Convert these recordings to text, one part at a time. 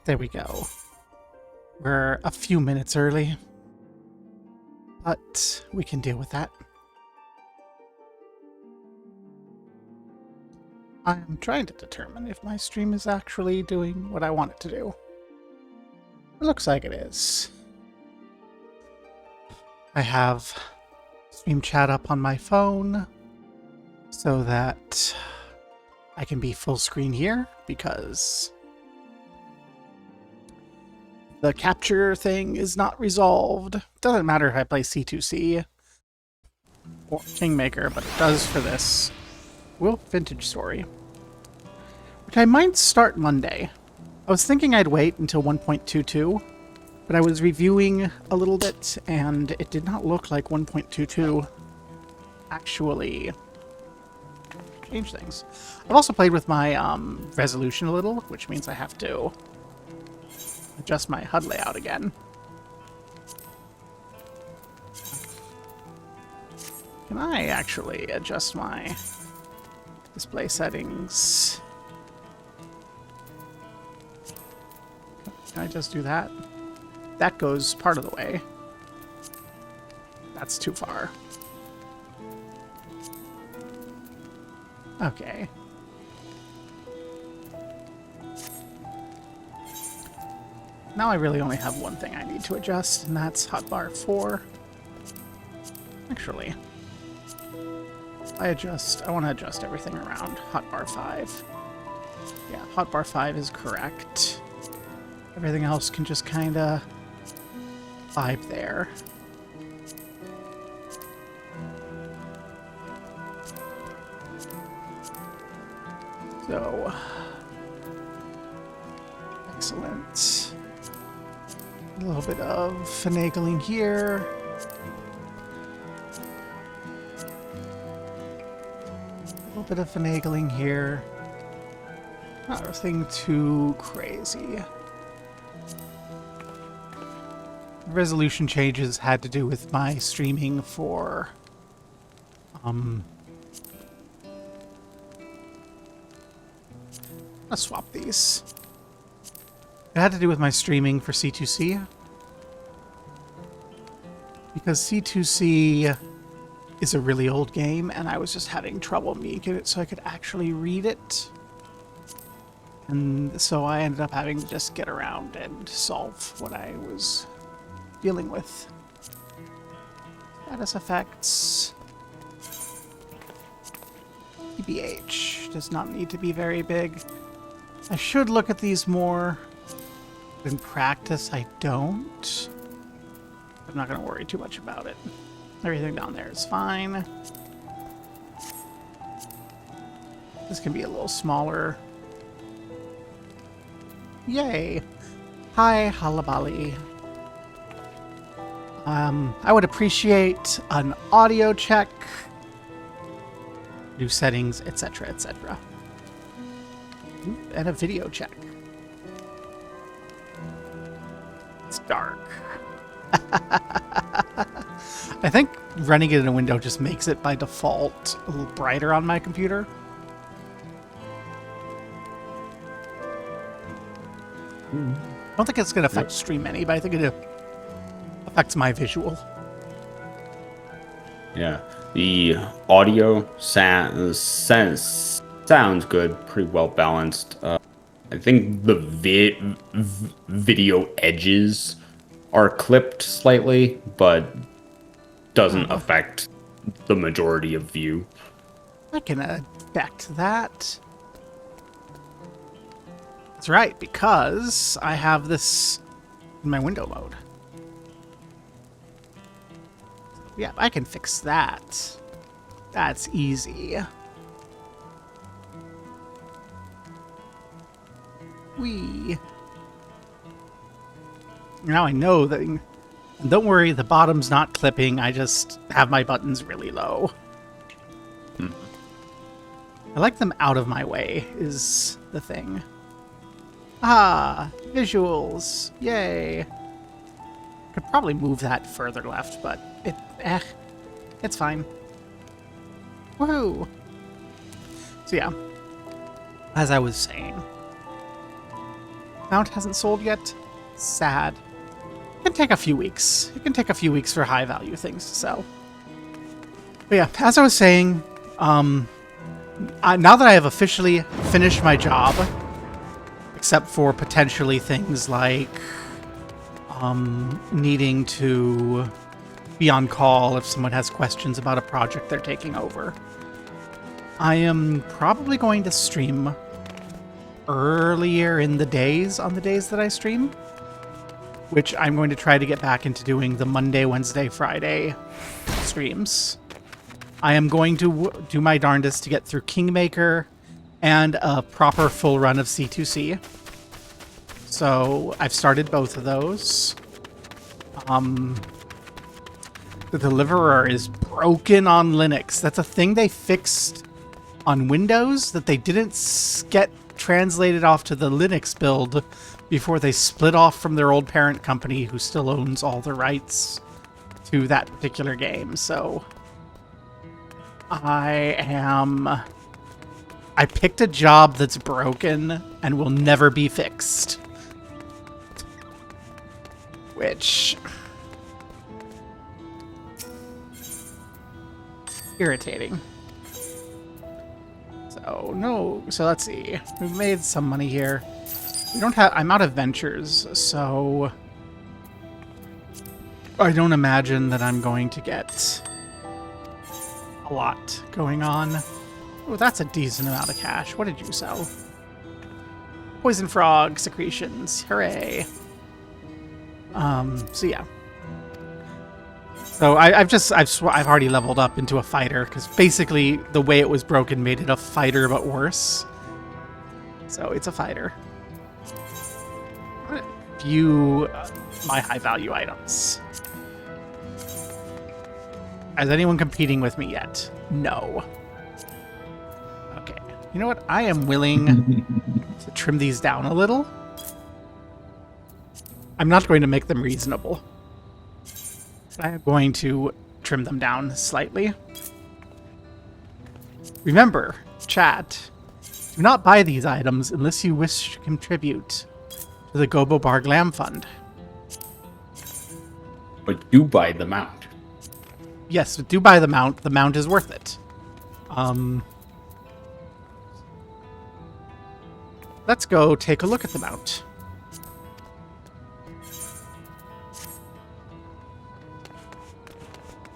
There we go. We're a few minutes early, but we can deal with that. I'm trying to determine if my stream is actually doing what I want it to do. It looks like it is. I have stream chat up on my phone so that I can be full screen here because the capture thing is not resolved. Doesn't matter if I play C2C or Kingmaker, but it does for this Wolf Vintage Story, which I might start Monday. I was thinking I'd wait until 1.22, but I was reviewing a little bit, and it did not look like 1.22 actually changed things. I've also played with my resolution a little, which means I have to adjust my HUD layout again. Can I actually adjust my display settings? Can I just do that? That goes part of the way. That's too far. Okay. Now I really only have one thing I need to adjust, and that's hotbar 4. Actually, I want to adjust everything around hotbar 5. Yeah, hotbar 5 is correct. Everything else can just kind of vibe there. So, excellent. A little bit of finagling here. A little bit of finagling here. Not anything too crazy. Resolution changes had to do with my streaming for I'll swap these. It had to do with my streaming for C2C. Because C2C is a really old game, and I was just having trouble making it so I could actually read it. And so I ended up having to just get around and solve what I was dealing with. Status effects. PBH does not need to be very big. I should look at these more. In practice, I don't. I'm not going to worry too much about it. Everything down there is fine. This can be a little smaller. Yay! Hi, Halabali. I would appreciate an audio check, new settings, etc., etc. And a video check. It's dark. I think running it in a window just makes it by default a little brighter on my computer. I don't think it's going to affect stream any, but I think it affects my visual. Yeah, the audio sounds good, pretty well balanced. I think the video edges are clipped slightly, but doesn't affect the majority of view. I can affect that. That's right, because I have this in my window mode. Yeah, I can fix that. That's easy. Whee. Now I know that... Don't worry, the bottom's not clipping. I just have my buttons really low. I like them out of my way, is the thing. Ah, visuals. Yay. Could probably move that further left, but it's fine. Woohoo! So yeah, as I was saying, Mount hasn't sold yet. Sad. It can take a few weeks. It can take a few weeks for high value things to sell. But yeah, as I was saying, now that I have officially finished my job, except for potentially things like needing to be on call if someone has questions about a project they're taking over, I am probably going to stream earlier in the days on the days that I stream, which I'm going to try to get back into doing the Monday, Wednesday, Friday streams. I am going to do my darndest to get through Kingmaker and a proper full run of C2C. So I've started both of those. The Deliverer is broken on Linux. That's a thing they fixed on Windows that they didn't get translated off to the Linux build before they split off from their old parent company who still owns all the rights to that particular game. So I picked a job that's broken and will never be fixed. Which... irritating. So let's see. We've made some money here. We don't have... I'm out of ventures, so... I don't imagine that I'm going to get a lot going on. Oh, that's a decent amount of cash. What did you sell? Poison frog secretions. Hooray. So yeah. So I've already leveled up into a fighter because basically the way it was broken made it a fighter but worse. So it's a fighter. I'm gonna view my high value items. Is anyone competing with me yet? No. Okay. You know what? I am willing to trim these down a little. I'm not going to make them reasonable. I'm going to trim them down slightly. Remember, chat, do not buy these items unless you wish to contribute to the Gobo Bar Glam Fund. But do buy the mount. Yes, do buy the mount. The mount is worth it. Let's go take a look at the mount.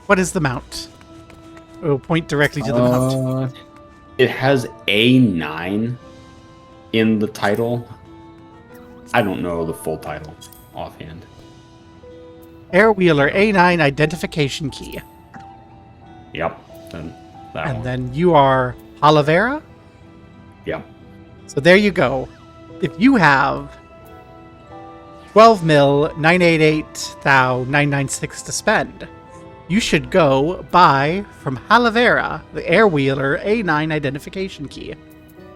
What is the mount? We'll point directly to the mount. It has A9 in the title. I don't know the full title offhand. Airwheeler A9 identification key. Yep. Then that And one. then you are Halavera? Yep. So there you go. If you have 12 mil 988 thou 996 to spend, you should go buy from Halavera the Airwheeler A9 identification key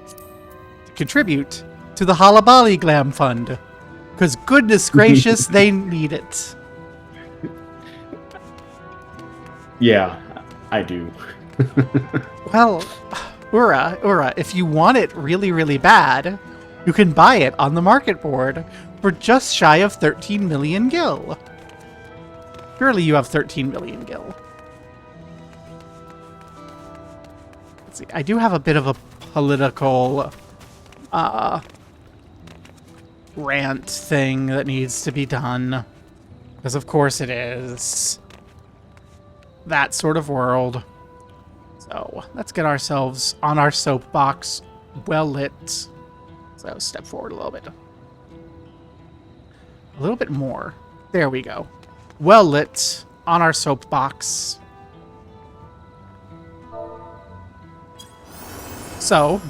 to contribute to the Halabali Glam Fund. Because goodness gracious, they need it. Yeah, I do. Well, Ura, if you want it really, really bad, you can buy it on the market board for just shy of 13 million gil. Surely you have 13 million gil. Let's see. I do have a bit of a political rant thing that needs to be done. Because of course it is that sort of world. So let's get ourselves on our soapbox well lit. So step forward a little bit. A little bit more. There we go. Well lit on our soapbox. So,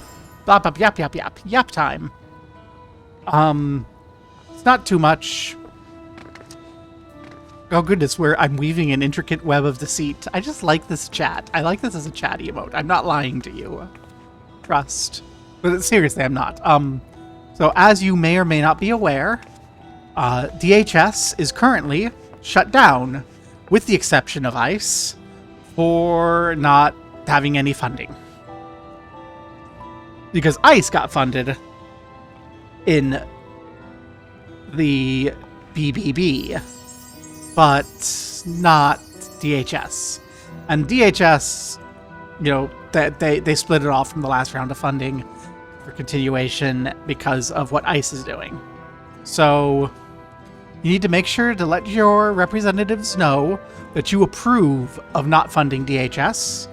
bop up yap yap yap yap time. It's not too much. Oh goodness, where I'm weaving an intricate web of deceit. I just like this chat. I like this as a chatty emote. I'm not lying to you. Trust. But seriously, I'm not. So as you may or may not be aware, DHS is currently shut down, with the exception of ICE, for not having any funding. Because ICE got funded in the BBB, but not DHS. And DHS, they split it off from the last round of funding for continuation because of what ICE is doing. So you need to make sure to let your representatives know that you approve of not funding DHS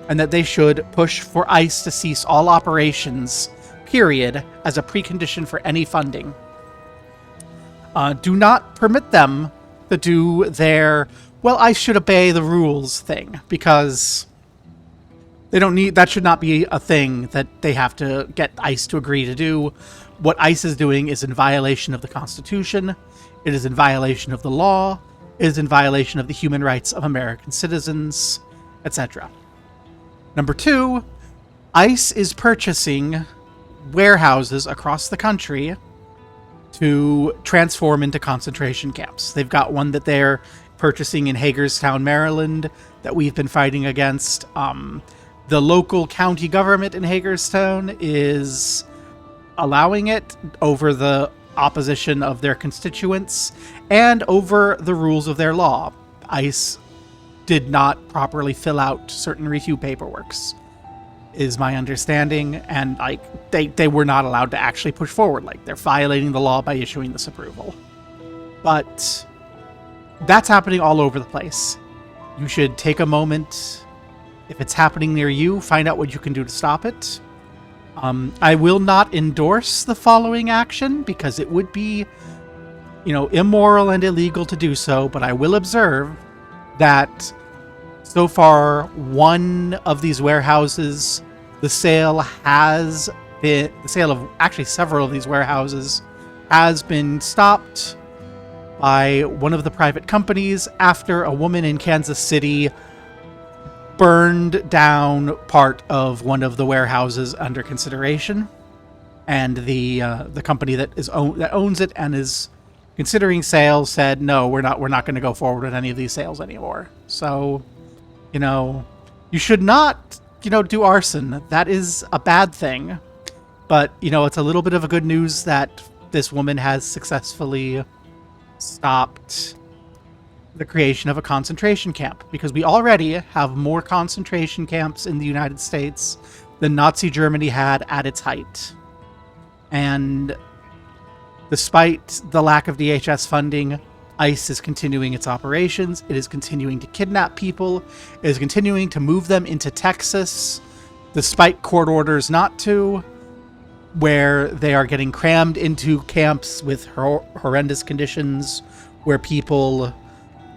and that they should push for ICE to cease all operations, period, as a precondition for any funding. Do not permit them to do their, well, ICE should obey the rules thing, because they don't need, that should not be a thing that they have to get ICE to agree to do. What ICE is doing is in violation of the Constitution. It is in violation of the law. It is in violation of the human rights of American citizens, etc. Number 2, ICE is purchasing warehouses across the country to transform into concentration camps. They've got one that they're purchasing in Hagerstown, Maryland, that we've been fighting against. The local county government in Hagerstown is allowing it over the opposition of their constituents and over the rules of their law. ICE did not properly fill out certain review paperworks, is my understanding, and they were not allowed to actually push forward. They're violating the law by issuing this approval. But that's happening all over the place. You should take a moment. If it's happening near you, find out what you can do to stop it. I will not endorse the following action because it would be, immoral and illegal to do so, but I will observe that so far, one of these warehouses, the sale of actually several of these warehouses has been stopped by one of the private companies after a woman in Kansas City burned down part of one of the warehouses under consideration, and the company that owns it and is considering sales said, no, we're not going to go forward with any of these sales anymore. So, you should not, do arson. That is a bad thing. But, it's a little bit of a good news that this woman has successfully stopped the creation of a concentration camp, because we already have more concentration camps in the United States than Nazi Germany had at its height. And despite the lack of DHS funding, ICE is continuing its operations. It is continuing to kidnap people. It is continuing to move them into Texas, despite court orders not to, where they are getting crammed into camps with horrendous conditions, where people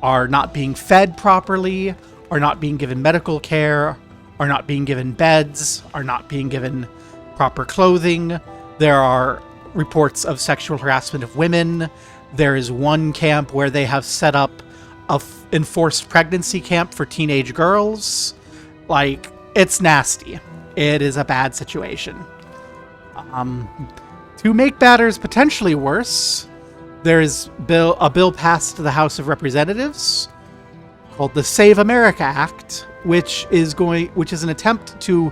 are not being fed properly, are not being given medical care, are not being given beds, are not being given proper clothing. There are reports of sexual harassment of women. There is one camp where they have set up a enforced pregnancy camp for teenage girls. It's nasty. It is a bad situation. To make matters potentially worse, there is a bill passed the House of Representatives called the Save America Act, which is an attempt to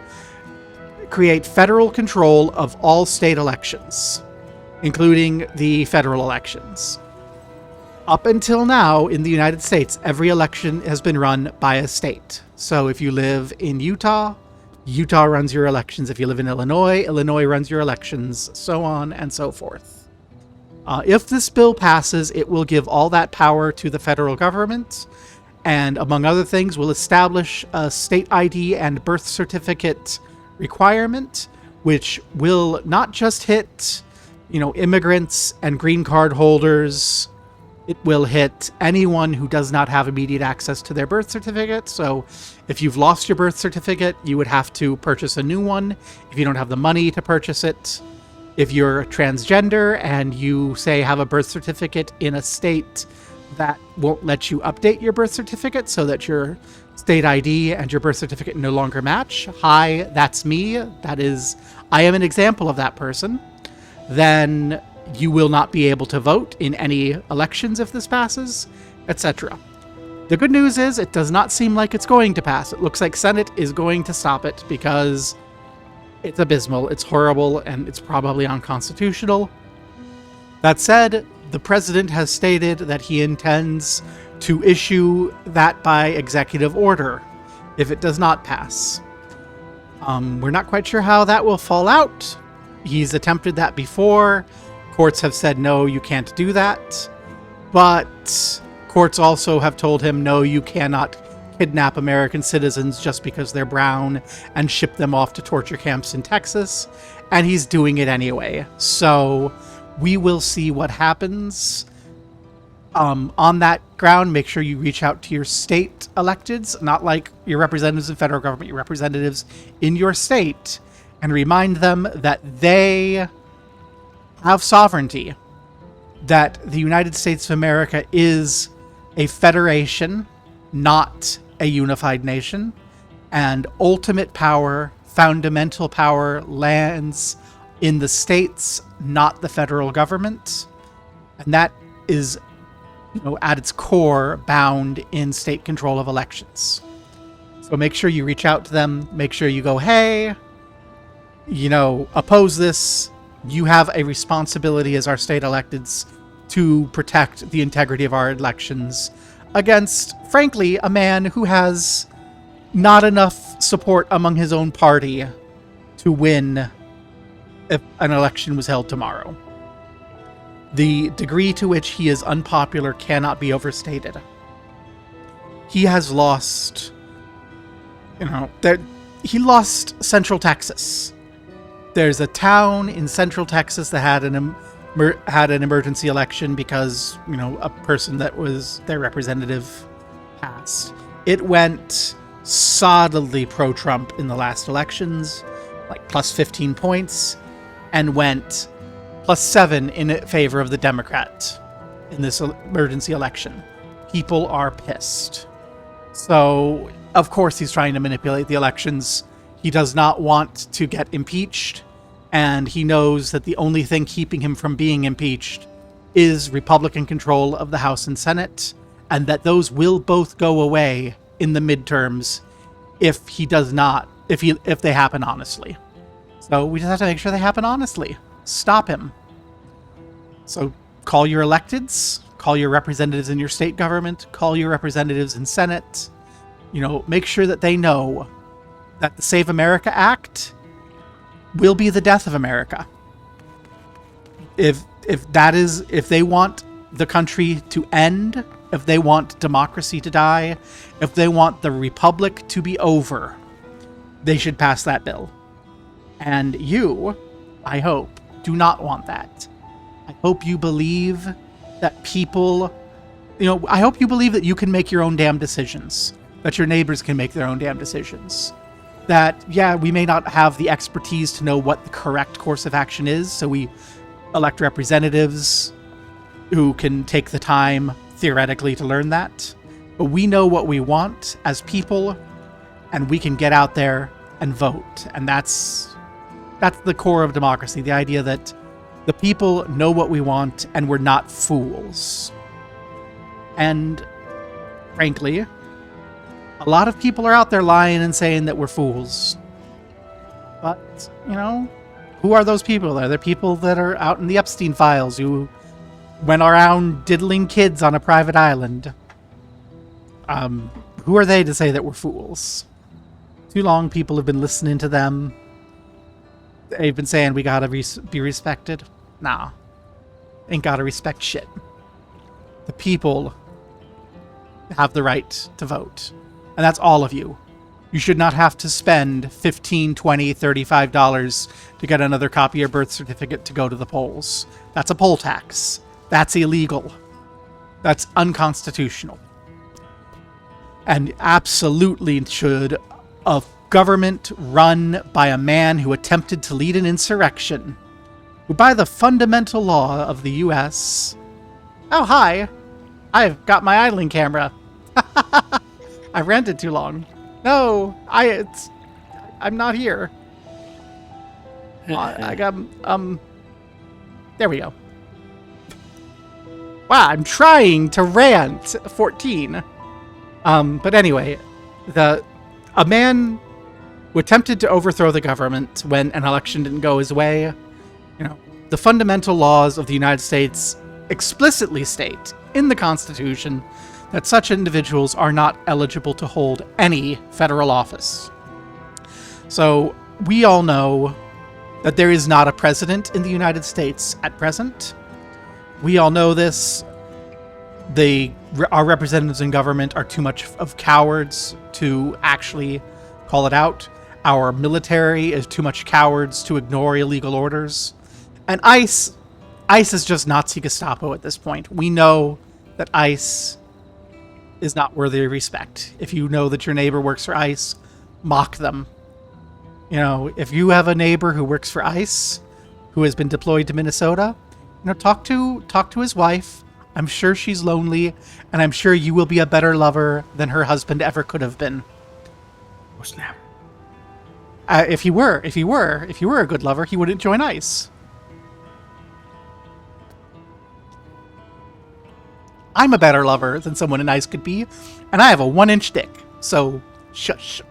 create federal control of all state elections, including the federal elections. Up until now, in the United States, every election has been run by a state. So if you live in Utah, Utah runs your elections. If you live in Illinois, Illinois runs your elections, so on and so forth. If this bill passes, it will give all that power to the federal government, and among other things, will establish a state ID and birth certificate requirement, which will not just hit, immigrants and green card holders. It will hit anyone who does not have immediate access to their birth certificate. So if you've lost your birth certificate, you would have to purchase a new one if you don't have the money to purchase it. If you're transgender and you, say, have a birth certificate in a state that won't let you update your birth certificate so that your state ID and your birth certificate no longer match, hi, that's me. I am an example of that person. Then you will not be able to vote in any elections if this passes, etc. The good news is it does not seem like it's going to pass. It looks like Senate is going to stop it because it's abysmal, it's horrible, and it's probably unconstitutional. That said, The president has stated that he intends to issue that by executive order if it does not pass. We're not quite sure how that will fall out. He's attempted that before. Courts have said, no, you can't do that. But courts also have told him, no, you cannot kidnap American citizens just because they're brown and ship them off to torture camps in Texas. And he's doing it anyway. So we will see what happens. On that ground, make sure you reach out to your state electeds, not like your representatives in federal government, your representatives in your state, and remind them that they have sovereignty, that the United States of America is a federation, not a unified nation, and ultimate power, fundamental power, lands in the states, not the federal government. And that is, at its core, bound in state control of elections. So make sure you reach out to them. Make sure you go, hey, oppose this. You have a responsibility as our state electeds to protect the integrity of our elections against, frankly, a man who has not enough support among his own party to win if an election was held tomorrow. The degree to which he is unpopular cannot be overstated. He has lost, he lost Central Texas. There's a town in Central Texas that had an emergency election because, a person that was their representative passed. It went solidly pro-Trump in the last elections, like plus 15 points, and went plus 7 in favor of the Democrat in this emergency election. People are pissed. So, of course, he's trying to manipulate the elections. He does not want to get impeached, and he knows that the only thing keeping him from being impeached is Republican control of the House and Senate, and that those will both go away in the midterms if they happen honestly. So we just have to make sure they happen honestly. Stop him. So call your electeds, call your representatives in your state government, call your representatives in Senate. Make sure that they know that the Save America Act will be the death of America. If they want the country to end, if they want democracy to die, if they want the republic to be over, they should pass that bill. And you, I hope, do not want that. I hope you believe that people, I hope you believe that you can make your own damn decisions, that your neighbors can make their own damn decisions. That, we may not have the expertise to know what the correct course of action is, so we elect representatives who can take the time, theoretically, to learn that. But we know what we want as people, and we can get out there and vote. And that's the core of democracy, the idea that the people know what we want, and we're not fools. And, frankly, a lot of people are out there lying and saying that we're fools. But, who are those people? Are there people that are out in the Epstein files who went around diddling kids on a private island? Who are they to say that we're fools? Too long people have been listening to them. They've been saying we gotta be respected. Nah. Ain't gotta respect shit. The people have the right to vote. And that's all of you. You should not have to spend $15, $20, $35 to get another copy of your birth certificate to go to the polls. That's a poll tax. That's illegal. That's unconstitutional. And absolutely should a government run by a man who attempted to lead an insurrection, who by the fundamental law of the U.S. Oh, hi. I've got my idling camera. I rented too long. No, I'm not here. I got, there we go. Wow, I'm trying to rant. 14. But anyway, a man who attempted to overthrow the government when an election didn't go his way, the fundamental laws of the United States explicitly state in the Constitution that such individuals are not eligible to hold any federal office. So we all know that there is not a president in the United States at present. We all know this. Our representatives in government are too much of cowards to actually call it out. Our military is too much cowards to ignore illegal orders. And ICE is just Nazi Gestapo at this point. We know that ICE is not worthy of respect. If you know that your neighbor works for ICE, mock them. You know, if you have a neighbor who works for ICE, who has been deployed to Minnesota, you know, talk to his wife. I'm sure she's lonely, and I'm sure you will be a better lover than her husband ever could have been. Oh snap! If he were a good lover, he wouldn't join ICE. I'm a better lover than someone in ICE could be, and I have a 1-inch dick. So, shush.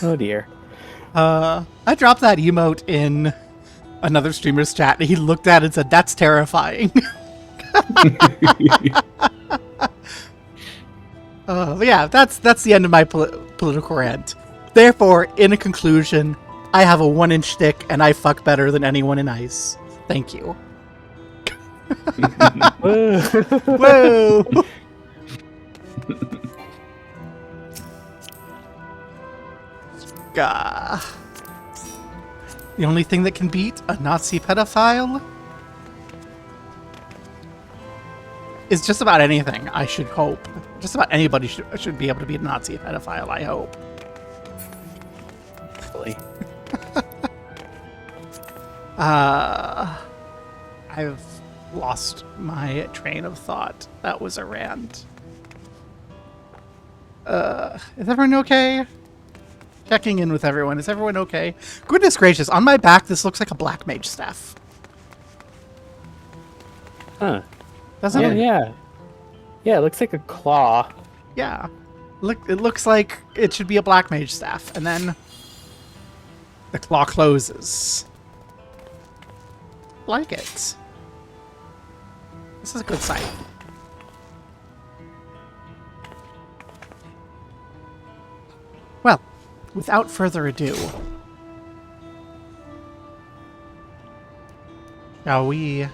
Oh dear. I dropped that emote in another streamer's chat, and he looked at it and said, "That's terrifying." But yeah, that's the end of my political rant. Therefore, in a conclusion, I have a 1-inch dick, and I fuck better than anyone in ICE. Thank you. Whoa! Gah. The only thing that can beat a Nazi pedophile is just about anything, I should hope. Just about anybody should be able to beat a Nazi pedophile, I hope. Hopefully. I've lost my train of thought. That was a rant. Is everyone okay? Checking in with everyone. Is everyone okay? Goodness gracious, on my back, this looks like a black mage staff. Huh. Doesn't Yeah, it? yeah. Yeah, it looks like a claw. Yeah. It looks like it should be a black mage staff. And then the claw closes. Like it. This is a good sight. Well, without further ado, shall we...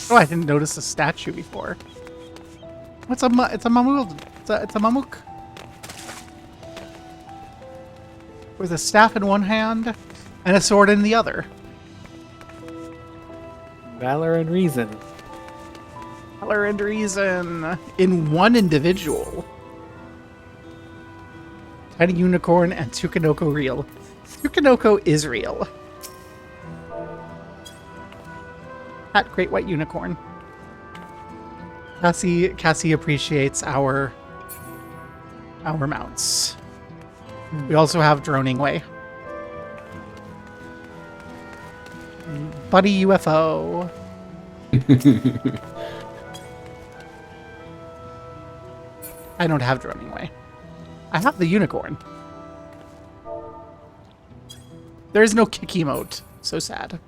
Oh, I didn't notice a statue before. It's a mammoth. It's a mammoth. With a staff in one hand and a sword in the other. Valor and reason. Valor and reason in one individual. Tiny Unicorn and Tsukinoko real. Tsukinoko is real. That great white unicorn. Cassie appreciates our mounts. We also have Droning Way. Buddy UFO. I don't have Droning Way. I have the unicorn. There is no kick emote. So sad.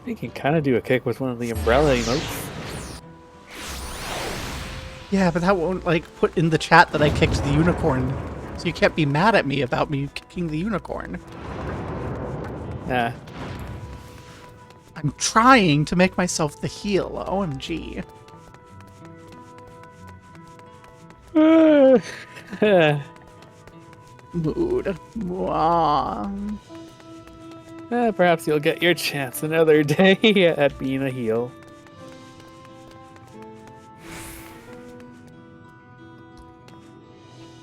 You can kind of do a kick with one of the umbrella emotes. Yeah, but that won't, like, put in the chat that I kicked the unicorn. So you can't be mad at me about me kicking the unicorn. Yeah. I'm trying to make myself the heel. OMG. Mood. Wah. Perhaps you'll get your chance another day at being a heel.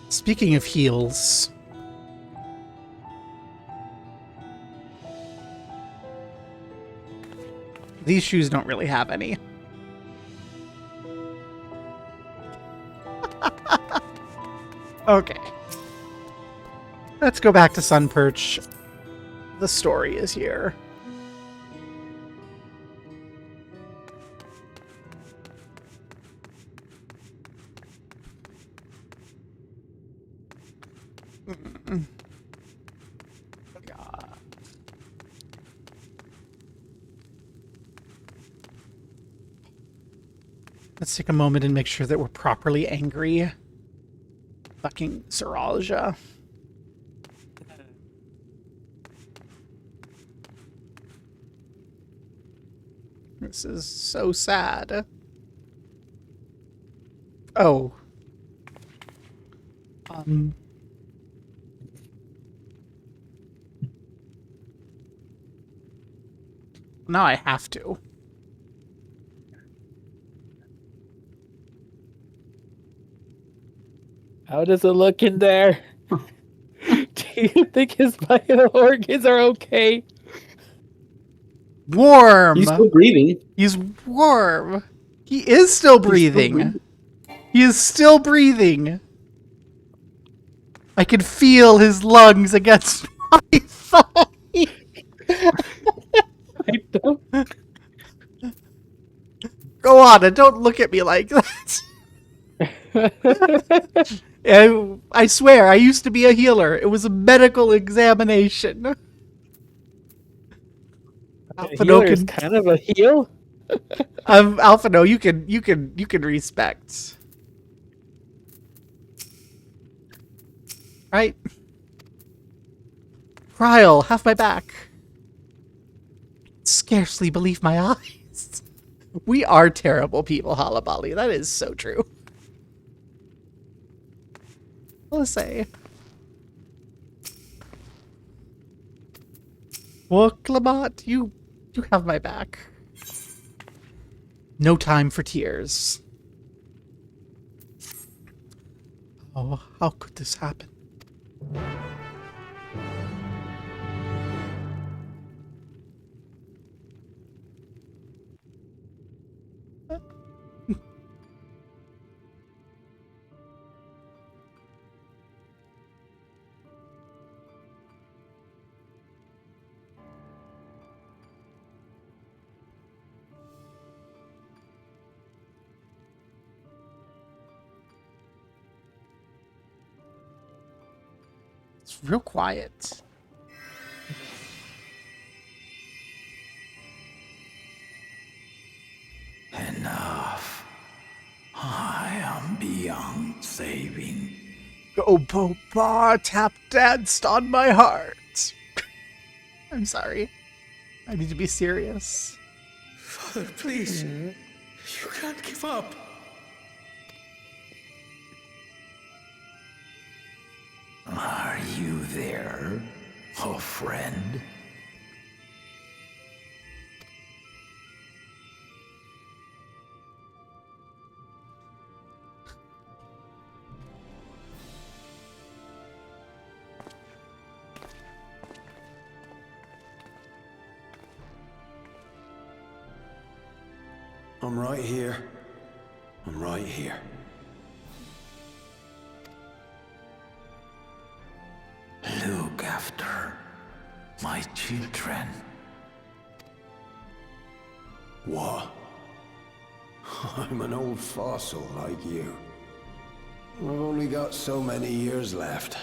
Speaking of heels, these shoes don't really have any. Okay. Let's go back to Sunperch. The story is here. Yeah. Let's take a moment and make sure that we're properly angry. Fucking Saraja. This is so sad. Oh. Now I have to. How does it look in there? Do you think his vital organs are okay? Warm! He's still breathing. He's warm. He is still He's still breathing. breathing. He is still breathing. I can feel his lungs against my thigh. I don't. Go on, and don't look at me like that. I swear, I used to be a healer. It was a medical examination. Healer is kind of a heal. Alphino, you can respect. Right? Ryle, have my back. Scarcely believe my eyes. We are terrible people, Halabali. That is so true. I'll say. Well, Clamat, you have my back. No time for tears. Oh, how could this happen? It's real quiet. Enough. I am beyond saving. Go, Boba, tap danced on my heart. I'm sorry. I need to be serious. Father, please. You can't give up. Are you there, oh friend? I'm right here. I'm right here. Look after my children. What? I'm an old fossil like you. I've only got so many years left.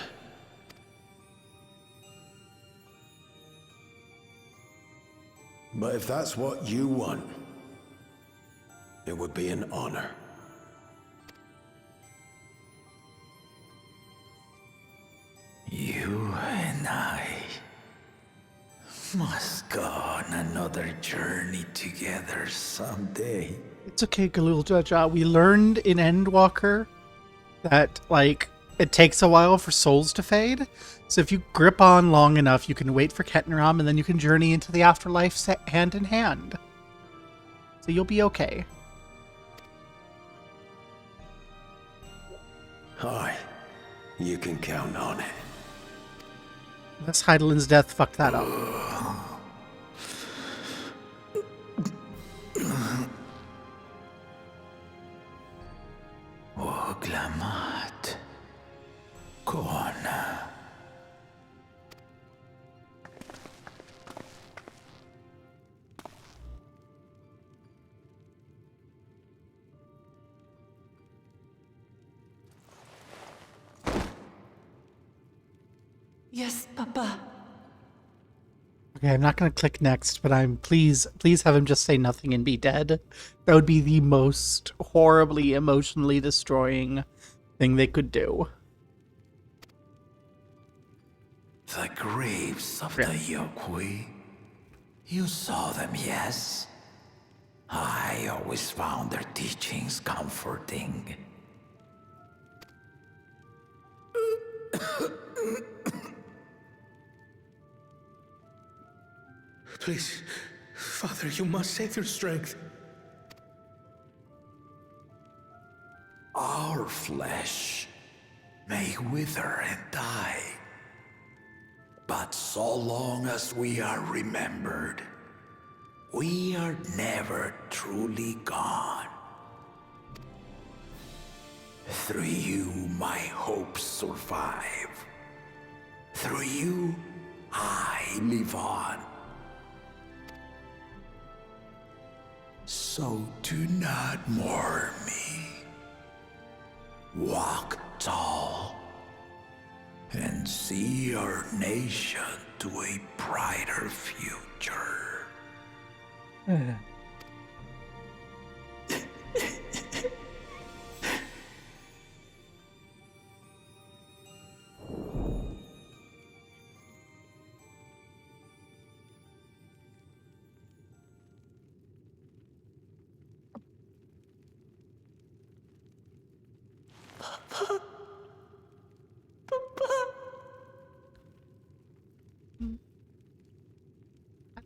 But if that's what you want, it would be an honor. You and I must go on another journey together someday. It's okay, Galul Jaja. We learned in Endwalker that, like, it takes a while for souls to fade. So if you grip on long enough, you can wait for Kettenram, and then you can journey into the afterlife hand in hand. So you'll be okay. Aye, you can count on it. Unless Heidelin's death fucked that up. Oh, Glamat. Kona. Yes, Papa. Okay, I'm not gonna click next, but please have him just say nothing and be dead. That would be the most horribly emotionally destroying thing they could do. The graves of the Yokui. You saw them, yes? I always found their teachings comforting. Please, Father, you must save their strength. Our flesh may wither and die, but so long as we are remembered, we are never truly gone. Through you, my hopes survive. Through you, I live on. So do not mourn me. Walk tall and see our nation to a brighter future.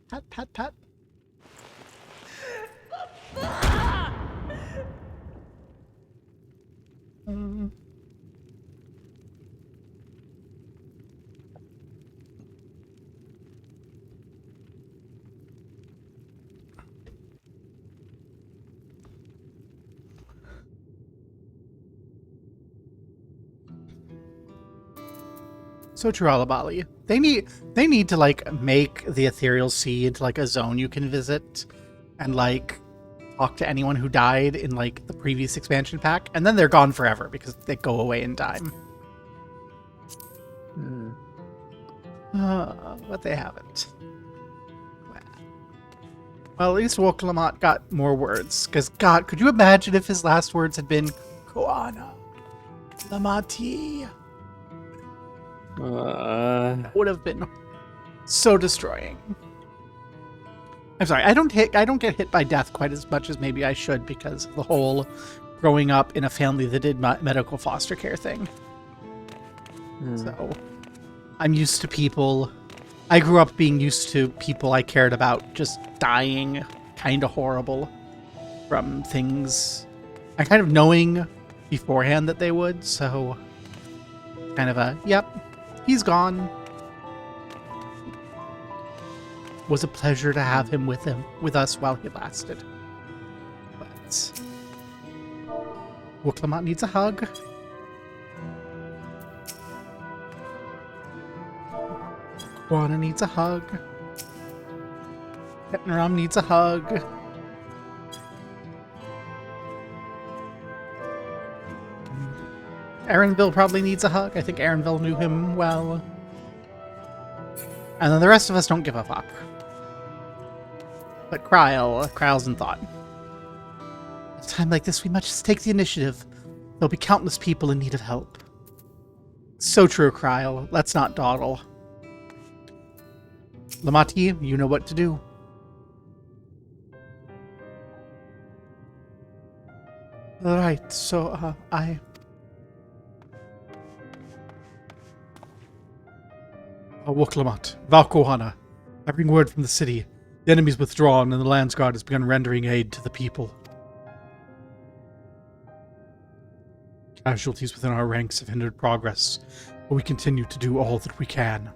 Pat, pat, pat. So true, Alabali. They need to like make the Ethereal Sea into like a zone you can visit and like talk to anyone who died in like the previous expansion pack, and then they're gone forever because they go away in time. But they haven't. Well, at least Woklamat got more words. Because, God, could you imagine if his last words had been Koana Lamati? That would have been so destroying. I'm sorry, I don't get hit by death quite as much as maybe I should because of the whole growing up in a family that did medical foster care thing. So I'm used to people. I grew up being used to people I cared about just dying kind of horrible from things. I kind of knowing beforehand that they would, so kind of a, yep, he's gone. Was a pleasure to have him with us while he lasted. But Woklamat needs a hug. Juana needs a hug. Ketnaram needs a hug. Aaronville probably needs a hug. I think Aaronville knew him well. And then the rest of us don't give a fuck. But Kryle's in thought. At a time like this, we must take the initiative. There'll be countless people in need of help. So true, Kryle. Let's not dawdle. Lamati, you know what to do. Alright, so, Woklamat, Valkohana. I bring word from the city. The enemy's withdrawn, and the Landsguard has begun rendering aid to the people. Casualties within our ranks have hindered progress, but we continue to do all that we can.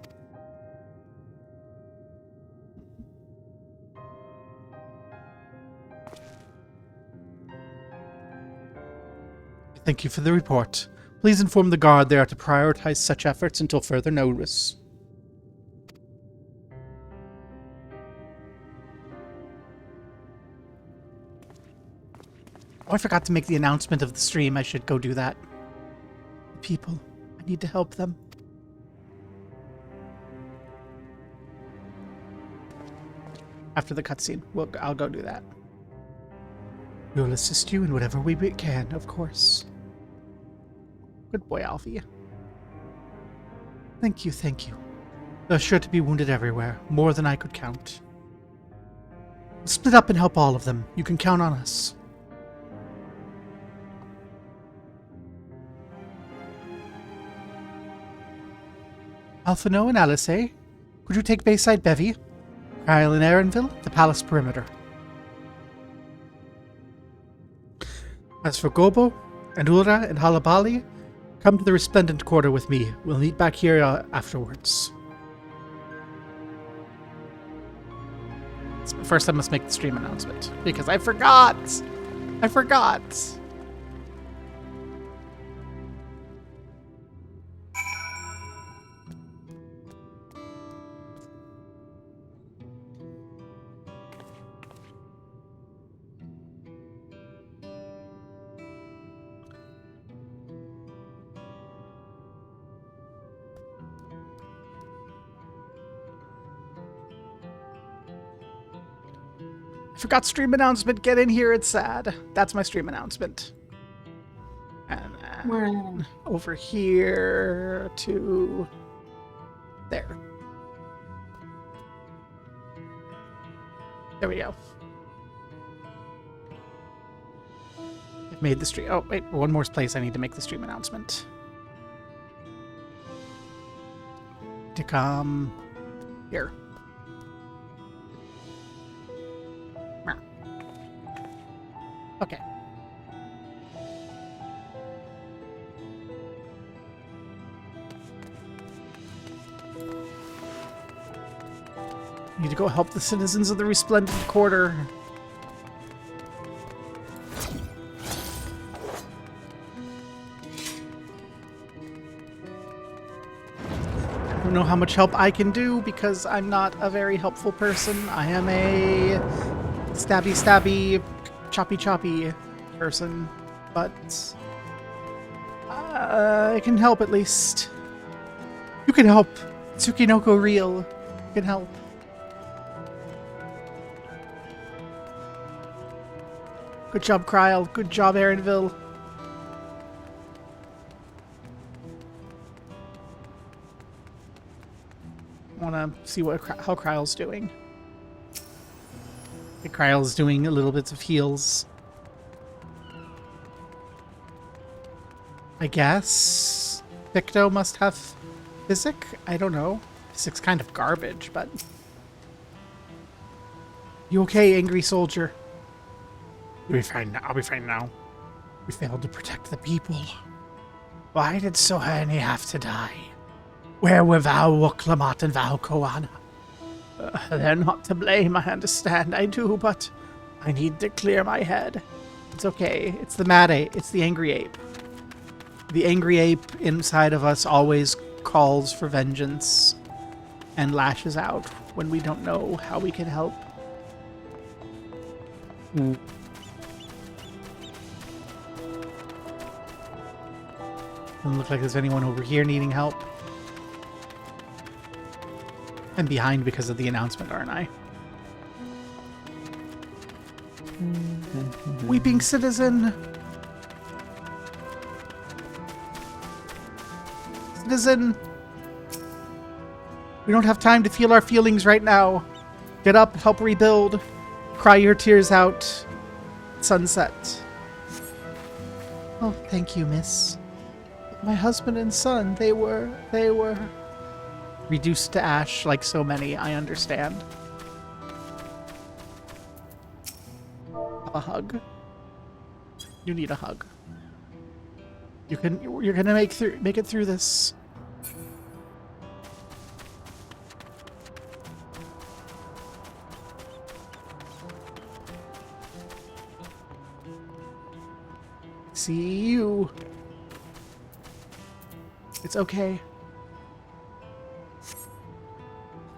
Thank you for the report. Please inform the Guard they are to prioritize such efforts until further notice. Oh, I forgot to make the announcement of the stream. I should go do that. People, I need to help them. After the cutscene. I'll go do that. We'll assist you in whatever we can, of course. Good boy, Alfie. Thank you, thank you. There's sure to be wounded everywhere, more than I could count. We'll split up and help all of them. You can count on us. Alphino and Alice, could you take Bayside Bevy? Kyle and Aaronville, the palace perimeter. As for Gobo, and Ura, and Halabali, come to the Resplendent Quarter with me. We'll meet back here afterwards. First, I must make the stream announcement, because I forgot! I forgot! Forgot stream announcement. Get in here. It's sad. That's my stream announcement. And then over here to there. There we go. I've made the stream. Oh, wait. One more place I need to make the stream announcement. To come here. Okay. Need to go help the citizens of the Resplendent Quarter. I don't know how much help I can do because I'm not a very helpful person. I am a stabby choppy person, but I can help at least. You can help. Tsukinoko Real. You can help. Good job, Kryl. Good job, Aaronville. I want to see how Kryl's doing. I think Kryl's doing a little bits of heals. I guess Victo must have Physic? I don't know. Physic's kind of garbage, but... You okay, angry soldier? You'll be fine now. I'll be fine now. We failed to protect the people. Why did so many have to die? Where were Val Woklamat and Val Koana? They're not to blame, I understand. I do, but I need to clear my head. It's okay. It's the mad ape. It's the angry ape. The angry ape inside of us always calls for vengeance and lashes out when we don't know how we can help. Doesn't look like there's anyone over here needing help. I'm behind because of the announcement, aren't I? Weeping citizen! Citizen! We don't have time to feel our feelings right now. Get up, help rebuild. Cry your tears out. Sunset. Oh, thank you, miss. My husband and son, they were... reduced to ash like so many, I understand. A hug. You need a hug. You're gonna make it through this. See you. It's okay.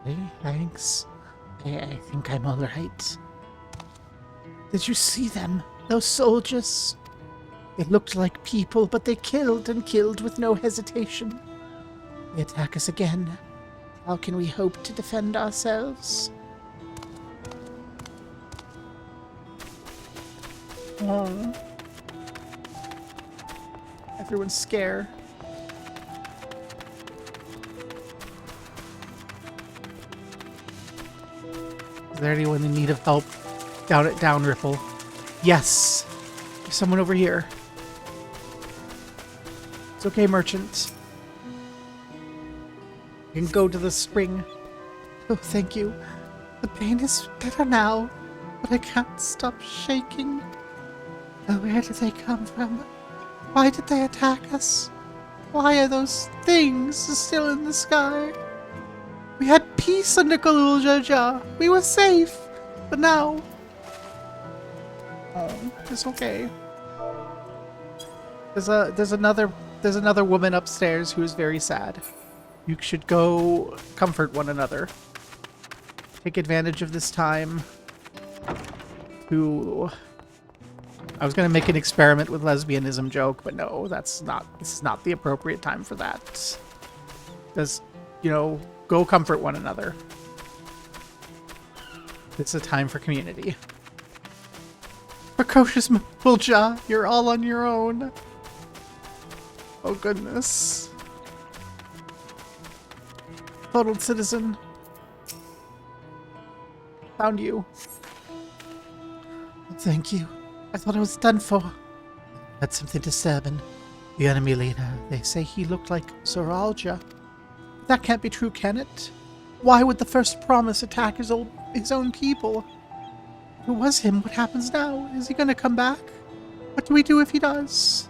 Hey, thanks. I think I'm all right. Did you see them? Those soldiers? They looked like people, but they killed and killed with no hesitation. They attack us again. How can we hope to defend ourselves? Oh. Everyone's scared. Is there anyone in need of help down at Downripple? Yes. There's someone over here. It's okay, merchant. You can go to the spring. Oh, thank you. The pain is better now, but I can't stop shaking. Oh, where did they come from? Why did they attack us? Why are those things still in the sky? We had peace under Kalul Jaja. We were safe, but now... Oh, it's okay. There's another woman upstairs who is very sad. You should go comfort one another. Take advantage of this time to... I was going to make an experiment with lesbianism joke, but no, this is not the appropriate time for that. Just, go comfort one another. It's a time for community. Precocious Mulja, you're all on your own. Oh goodness. Total citizen. Found you. Thank you. I thought I was done for. That's something disturbing. The enemy leader, they say he looked like Zoralja. That can't be true, can it? Why would the first promise attack his own people? If it was him, what happens now? Is he gonna come back? What do we do if he does?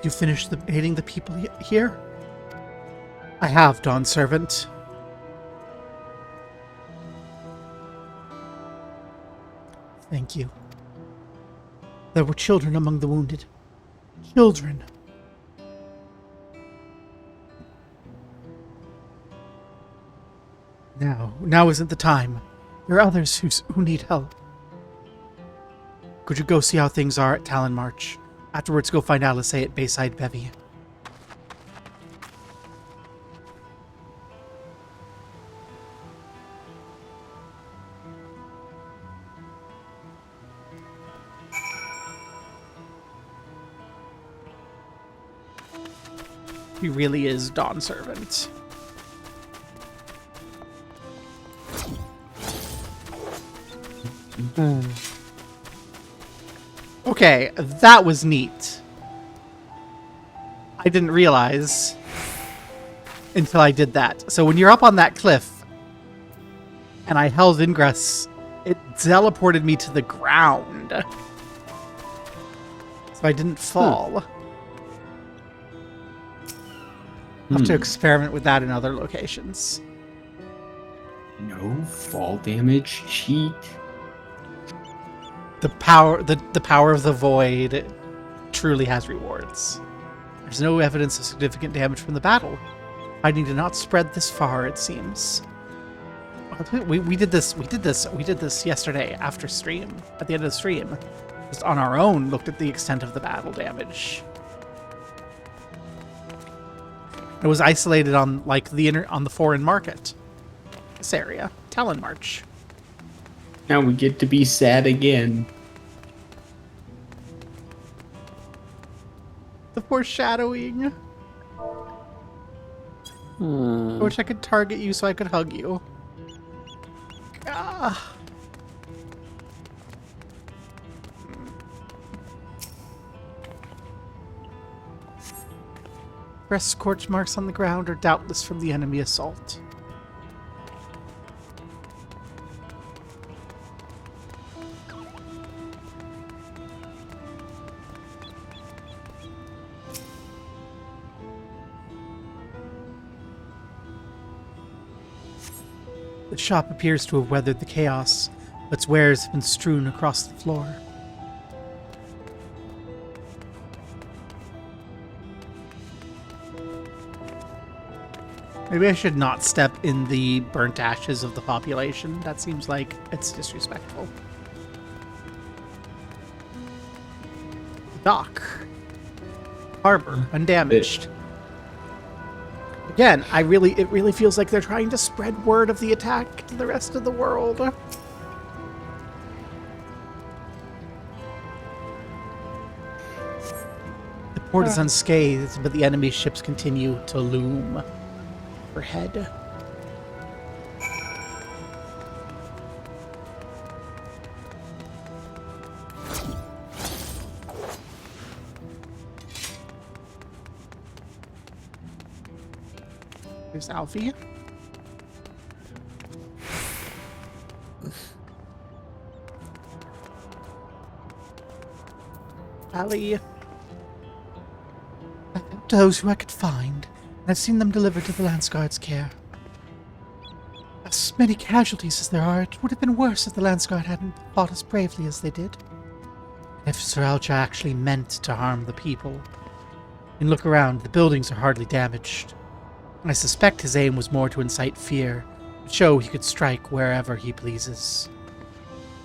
You finished aiding the people here? I have, Dawn Servant. Thank you. There were children among the wounded. Children. Now isn't the time. There are others who need help. Could you go see how things are at Talon March? Afterwards, go find Alice at Bayside Bevy. He really is Dawn Servant. Okay, that was neat. I didn't realize until I did that. So when you're up on that cliff and I held ingress, it teleported me to the ground. So I didn't fall. I'll have to experiment with that in other locations. No fall damage cheat. The power of the void truly has rewards. There's no evidence of significant damage from the battle. Fighting did not spread this far, it seems. We did this yesterday after stream. At the end of the stream. Just on our own, looked at the extent of the battle damage. It was isolated on on the foreign market. This area. Talon March. Now we get to be sad again. The foreshadowing. I wish I could target you so I could hug you. Ah. Fresh scorch marks on the ground are doubtless from the enemy assault. The shop appears to have weathered the chaos, Its wares have been strewn across the floor. Maybe I should not step in the burnt ashes of the population. That seems like it's disrespectful. Dock. Harbor, undamaged. Again, it really feels like they're trying to spread word of the attack to the rest of the world. The port is unscathed, but the enemy ships continue to loom overhead. There's Alfie. Ali. I helped those who I could find, and I've seen them delivered to the Lance Guard's care. As many casualties as there are, it would have been worse if the Lance Guard hadn't fought as bravely as they did. If Sir Alja actually meant to harm the people. And look around, the buildings are hardly damaged. I suspect his aim was more to incite fear, to show he could strike wherever he pleases.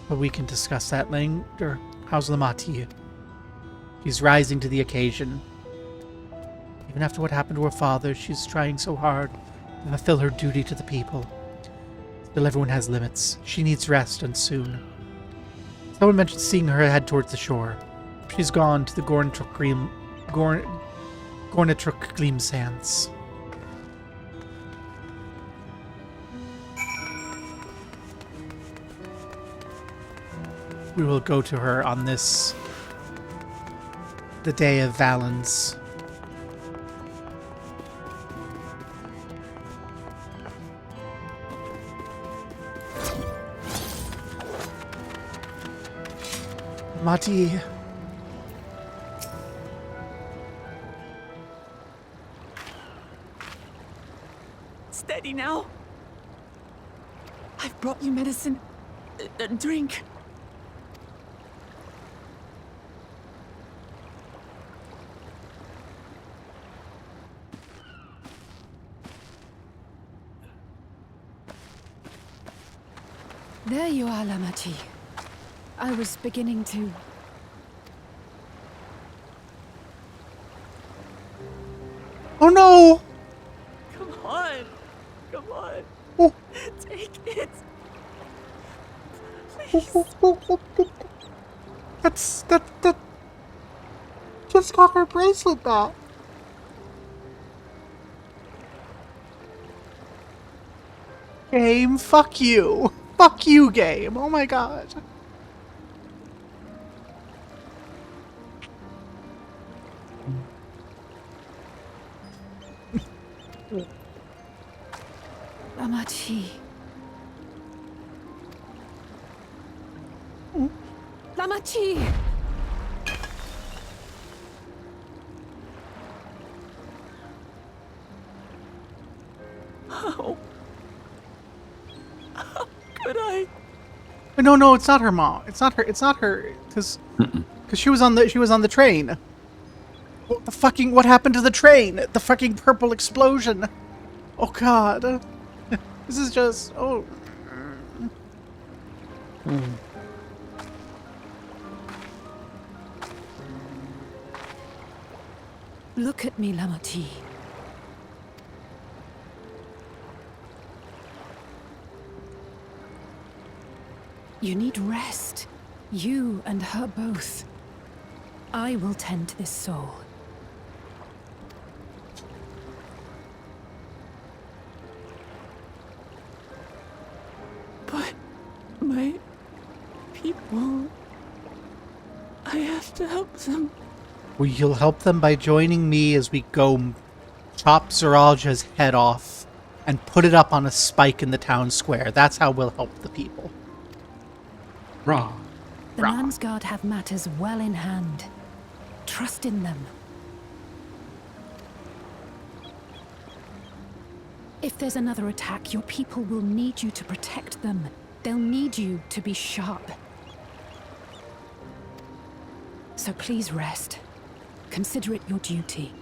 But we can discuss that later. How's Lamati? She's rising to the occasion. Even after what happened to her father, she's trying so hard to fulfill her duty to the people. Still, everyone has limits. She needs rest, and soon. Someone mentioned seeing her head towards the shore. She's gone to the Gornatruk Gleam Sands. We will go to her on this, the day of Valens. Mati. Steady now. I've brought you medicine. Drink. There you are, Lamati. I was beginning to... Oh no! Come on. Come on. Oh. Take it. Please. That just got her bracelet back. Game, fuck you. Fuck you, game. Oh my god. Lamati. Lamati! How could I? No, it's not her mom. It's not her, because she was on the train. What happened to the train? The fucking purple explosion. Oh god. This is just, oh. Look at me, Lamati. You need rest. You and her both. I will tend to this soul. But my people... I have to help them. Well, you'll help them by joining me as we go chop Zoralja's head off and put it up on a spike in the town square. That's how we'll help the people. Raw. The Landsguard have matters well in hand. Trust in them. If there's another attack, your people will need you to protect them. They'll need you to be sharp. So please rest. Consider it your duty.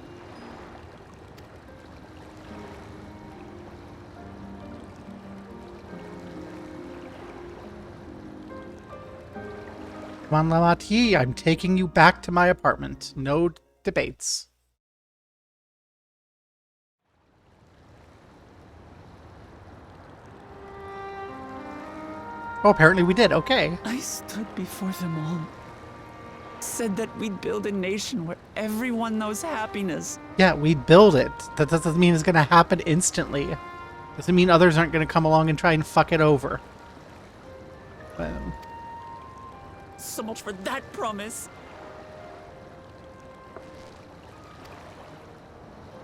Come on, Lamati, I'm taking you back to my apartment. No debates. Oh, apparently we did. Okay. I stood before them all. Said that we'd build a nation where everyone knows happiness. Yeah, we build it. That doesn't mean it's going to happen instantly. Doesn't mean others aren't going to come along and try and fuck it over. So much for that promise.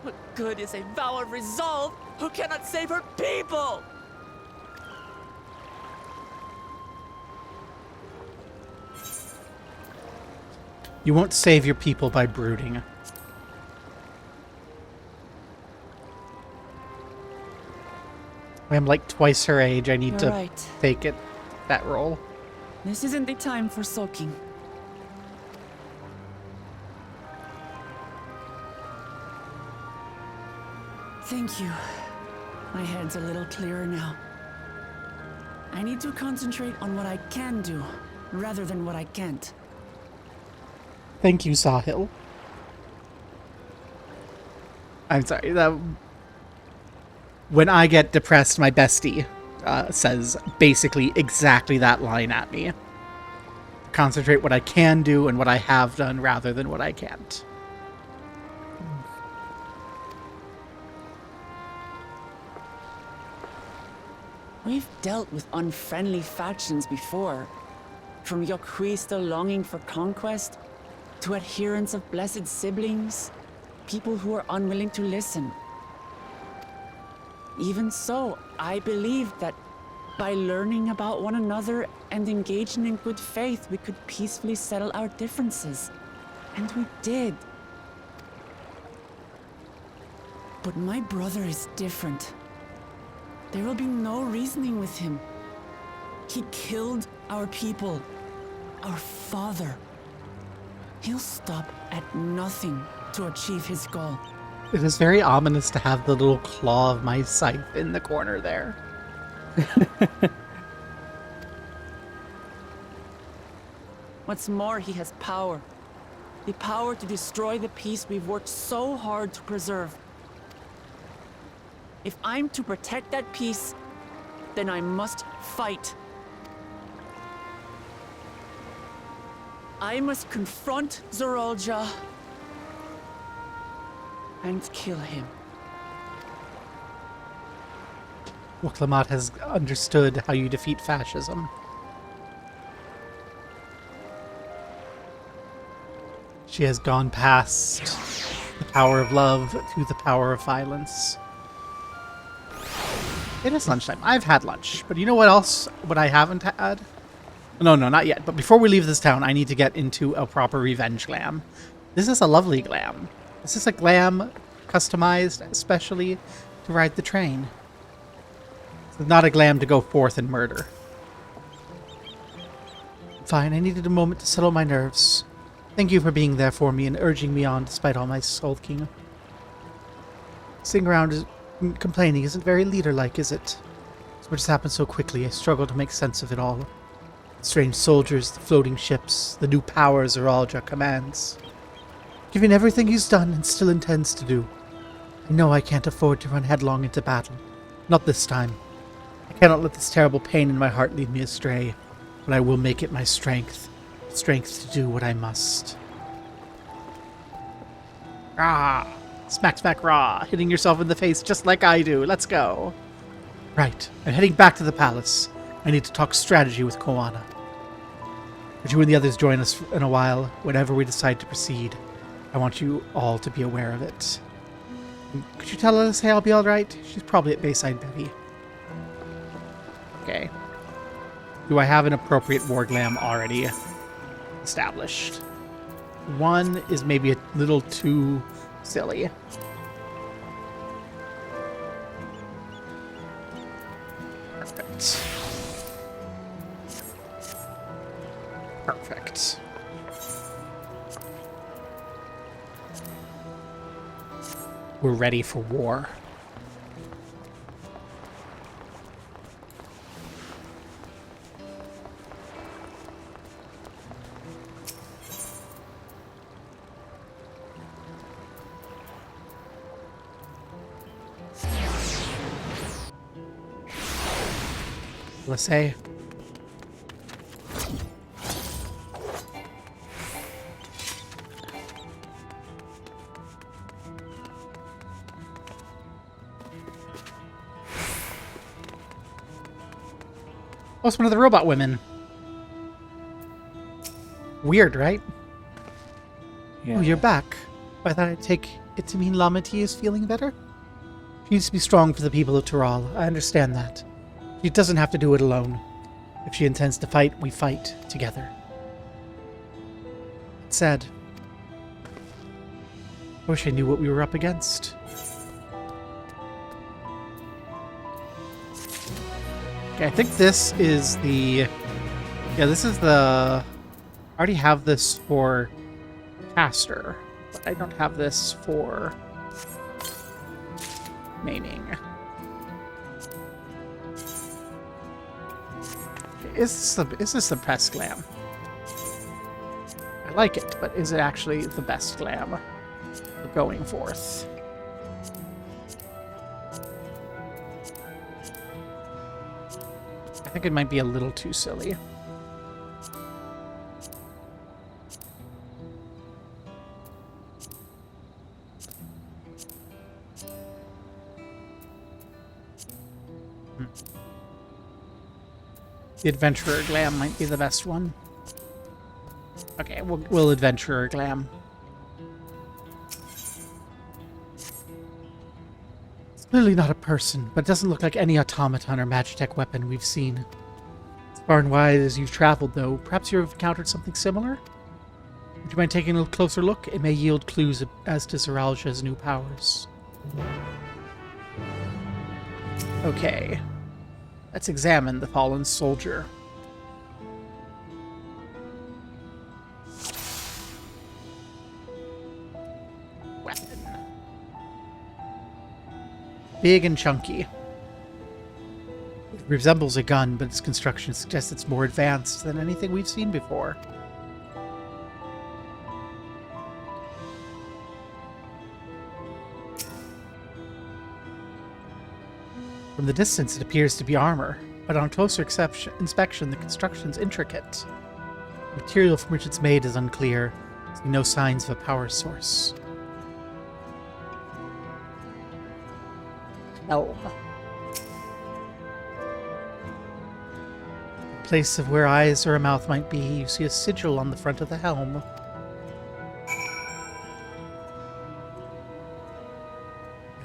What good is a vow of resolve who cannot save her people? You won't save your people by brooding. I'm like twice her age. I need You're to right. take that role. This isn't the time for sulking. Thank you. My head's a little clearer now. I need to concentrate on what I can do, rather than what I can't. Thank you, Sahil. I'm sorry. When I get depressed, my bestie says basically exactly that line at me. Concentrate what I can do and what I have done rather than what I can't. We've dealt with unfriendly factions before. From Yokhui still longing for conquest, to adherents of blessed siblings, people who are unwilling to listen. Even so, I believe that by learning about one another and engaging in good faith, we could peacefully settle our differences. And we did. But my brother is different. There will be no reasoning with him. He killed our people, our father. He'll stop at nothing to achieve his goal. It is very ominous to have the little claw of my scythe in the corner there. What's more, he has power. The power to destroy the peace we've worked so hard to preserve. If I'm to protect that peace, then I must fight. I must confront Zorolja and kill him. Waklamat has understood how you defeat fascism. She has gone past the power of love to the power of violence. It is lunchtime. I've had lunch. But you know what else? What I haven't had? No, not yet. But before we leave this town, I need to get into a proper revenge glam. This is a lovely glam. This is a glam customized especially to ride the train. It's not a glam to go forth and murder. Fine, I needed a moment to settle my nerves. Thank you for being there for me and urging me on despite all my sulking. Sitting around complaining isn't very leader-like, is it? So much has happened so quickly, I struggle to make sense of it all. The strange soldiers, the floating ships, the new powers Zoralja commands. Given everything he's done and still intends to do, I know I can't afford to run headlong into battle. Not this time. I cannot let this terrible pain in my heart lead me astray, but I will make it my strength. Strength to do what I must. Ah! Smack, smack, raw. Hitting yourself in the face just like I do. Let's go. Right. I'm heading back to the palace. I need to talk strategy with Koana. Would you and the others join us in a while, whenever we decide to proceed? I want you all to be aware of it. Could you tell Alyssa I'll be alright? She's probably at Bayside Bevy. Okay. Do I have an appropriate war glam already established? One is maybe a little too silly. Perfect. we're ready for war. Let's say. Oh, it's one of the robot women. Weird, right? Yeah. Oh, you're back. By that I take it to mean Lamati is feeling better? She needs to be strong for the people of Tural. I understand that. She doesn't have to do it alone. If she intends to fight, we fight together. It's sad. I wish I knew what we were up against. Okay, I think this is the... Yeah, this is the... I already have this for caster, but I don't have this for maining. Is this the best glam? I like it, but is it actually the best glam for going forth? I think it might be a little too silly. The adventurer glam might be the best one. Okay, we'll adventurer glam. It's clearly not a person, but it doesn't look like any automaton or magitech weapon we've seen. As far and wide as you've traveled, though, perhaps you've encountered something similar? Would you mind taking a closer look? It may yield clues as to Zeralja's new powers. Okay. Let's examine the fallen soldier. Weapon. Big and chunky. It resembles a gun, but its construction suggests it's more advanced than anything we've seen before. From the distance, it appears to be armor, but on closer inspection, the construction's intricate. The material from which it's made is unclear, seeing no signs of a power source. Helm. In place of where eyes or a mouth might be, you see a sigil on the front of the helm.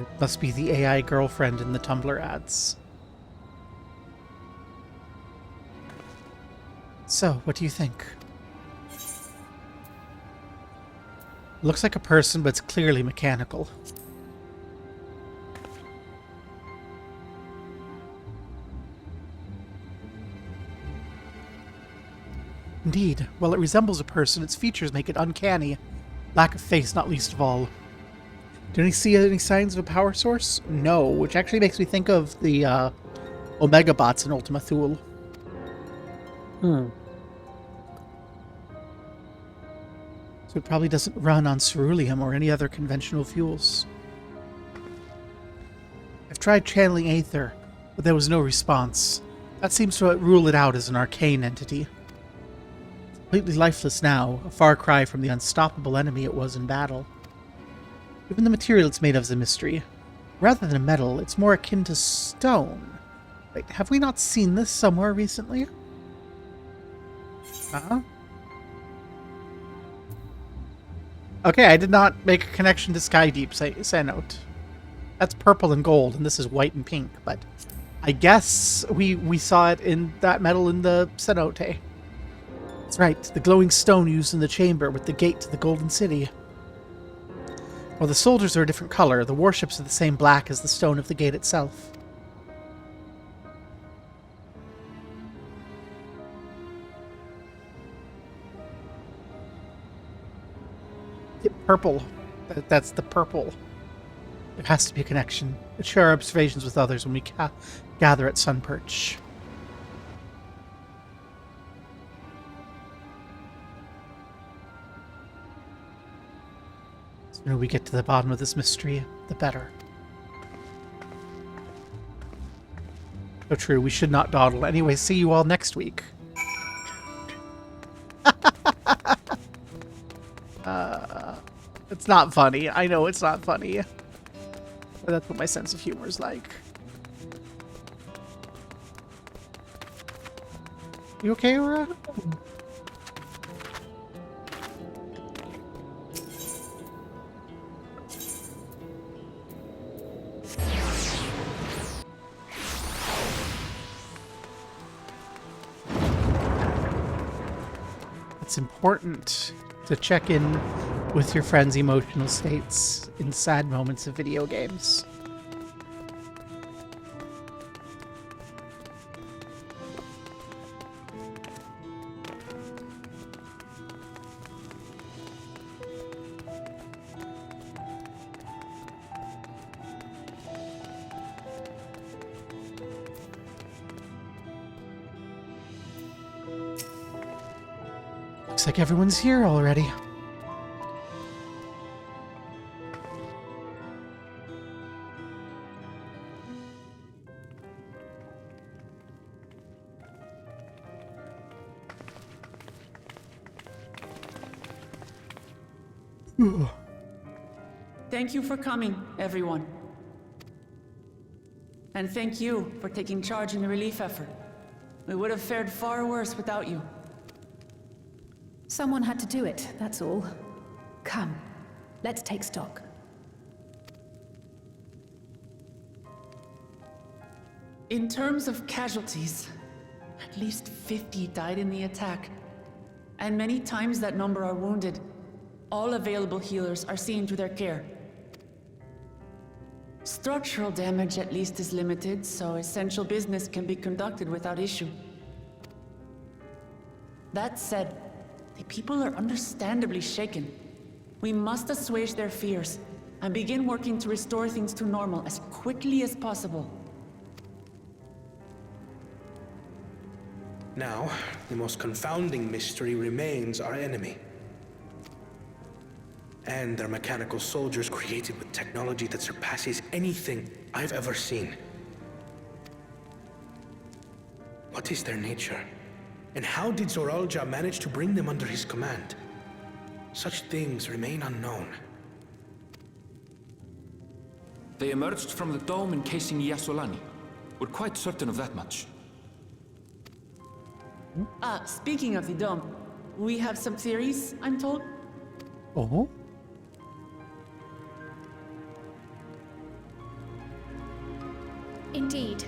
It must be the AI girlfriend in the Tumblr ads. So, what do you think? Looks like a person, but it's clearly mechanical. Indeed, while it resembles a person, its features make it uncanny. Lack of face, not least of all. Do you see any signs of a power source? No, which actually makes me think of the Omega bots in Ultima Thule. Hmm. So it probably doesn't run on ceruleum or any other conventional fuels. I've tried channeling Aether, but there was no response. That seems to rule it out as an arcane entity. It's completely lifeless now, a far cry from the unstoppable enemy it was in battle. Even the material it's made of is a mystery. Rather than metal, it's more akin to stone. Wait, have we not seen this somewhere recently? Uh-huh. Okay, I did not make a connection to Skydeep Cenote. That's purple and gold, and this is white and pink, but I guess we saw it in that metal in the Cenote. That's right, the glowing stone used in the chamber with the gate to the Golden City. While the soldiers are a different color, the warships are the same black as the stone of the gate itself. Yep, purple. That's the purple. There has to be a connection. Let's share our observations with others when we gather at Sunperch. The sooner we get to the bottom of this mystery, the better. So true, we should not dawdle. Anyway, see you all next week. It's not funny. I know it's not funny. But that's what my sense of humor is like. You okay, Aura? It's important to check in with your friends' emotional states in sad moments of video games. Looks like everyone's here already. Thank you for coming, everyone. And thank you for taking charge in the relief effort. We would have fared far worse without you. Someone had to do it, that's all. Come, let's take stock. In terms of casualties, at least 50 died in the attack. And many times that number are wounded. All available healers are seen to their care. Structural damage at least is limited, so essential business can be conducted without issue. That said, the people are understandably shaken. We must assuage their fears and begin working to restore things to normal as quickly as possible. Now, the most confounding mystery remains our enemy. And their mechanical soldiers created with technology that surpasses anything I've ever seen. What is their nature? And how did Zoralja manage to bring them under his command? Such things remain unknown. They emerged from the dome encasing Yasolani. We're quite certain of that much. Speaking of the dome, we have some theories, I'm told. Oh? Indeed.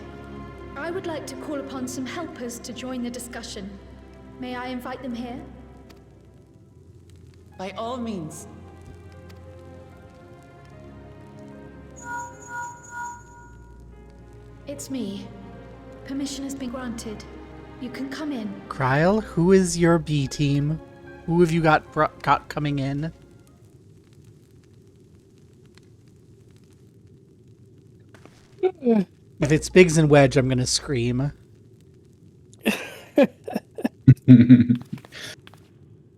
I would like to call upon some helpers to join the discussion. May I invite them here? By all means. It's me. Permission has been granted. You can come in. Kryl, who is your B team? Who have you got coming in? If it's Biggs and Wedge, I'm gonna scream.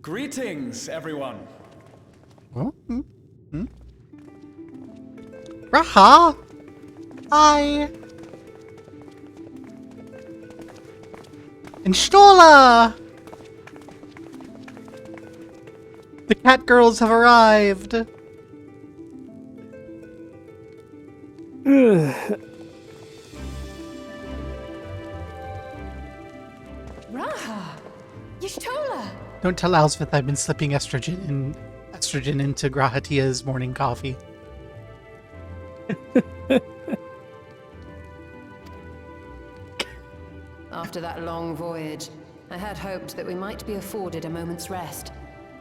Greetings, everyone. Oh? Raha! Hi! And Stola! The cat girls have arrived! Raha! Y'shtola! Don't tell Alsvith I've been slipping estrogen into Grahatia's morning coffee. After that long voyage, I had hoped that we might be afforded a moment's rest,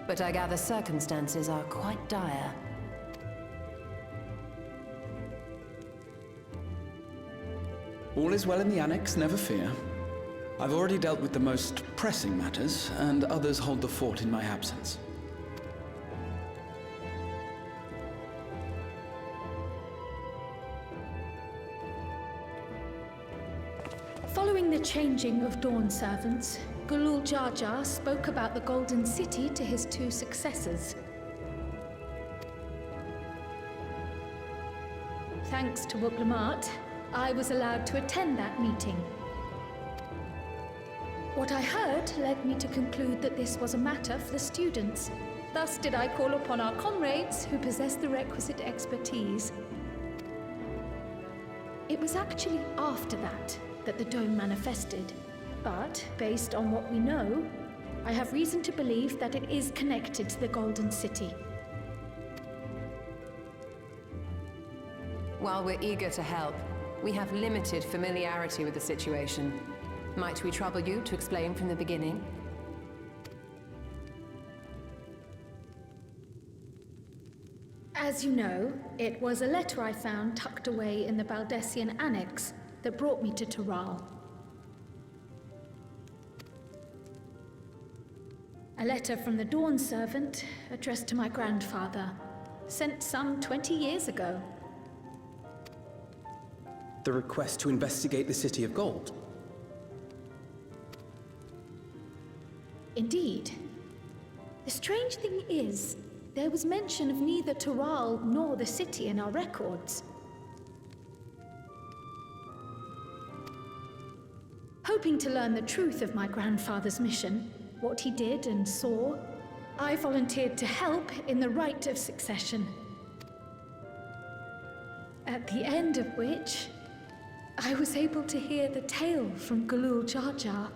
but I gather circumstances are quite dire. All is well in the Annex, never fear. I've already dealt with the most pressing matters, and others hold the fort in my absence. the changing of Dawn servants, Galul Jar Jar spoke about the Golden City to his 2 successors. Thanks to Wuglamat, I was allowed to attend that meeting. What I heard led me to conclude that this was a matter for the students. Thus did I call upon our comrades who possess the requisite expertise. It was actually after that the dome manifested. But, based on what we know, I have reason to believe that it is connected to the Golden City. While we're eager to help, we have limited familiarity with the situation. Might we trouble you to explain from the beginning? As you know, it was a letter I found tucked away in the Baldessian Annex that brought me to Taral. A letter from the Dawn servant, addressed to my grandfather, sent some 20 years ago. The request to investigate the City of Gold? Indeed. The strange thing is, there was mention of neither Taral nor the city in our records. Hoping to learn the truth of my grandfather's mission, what he did and saw, I volunteered to help in the rite of succession. At the end of which, I was able to hear the tale from Galul Jar Jar.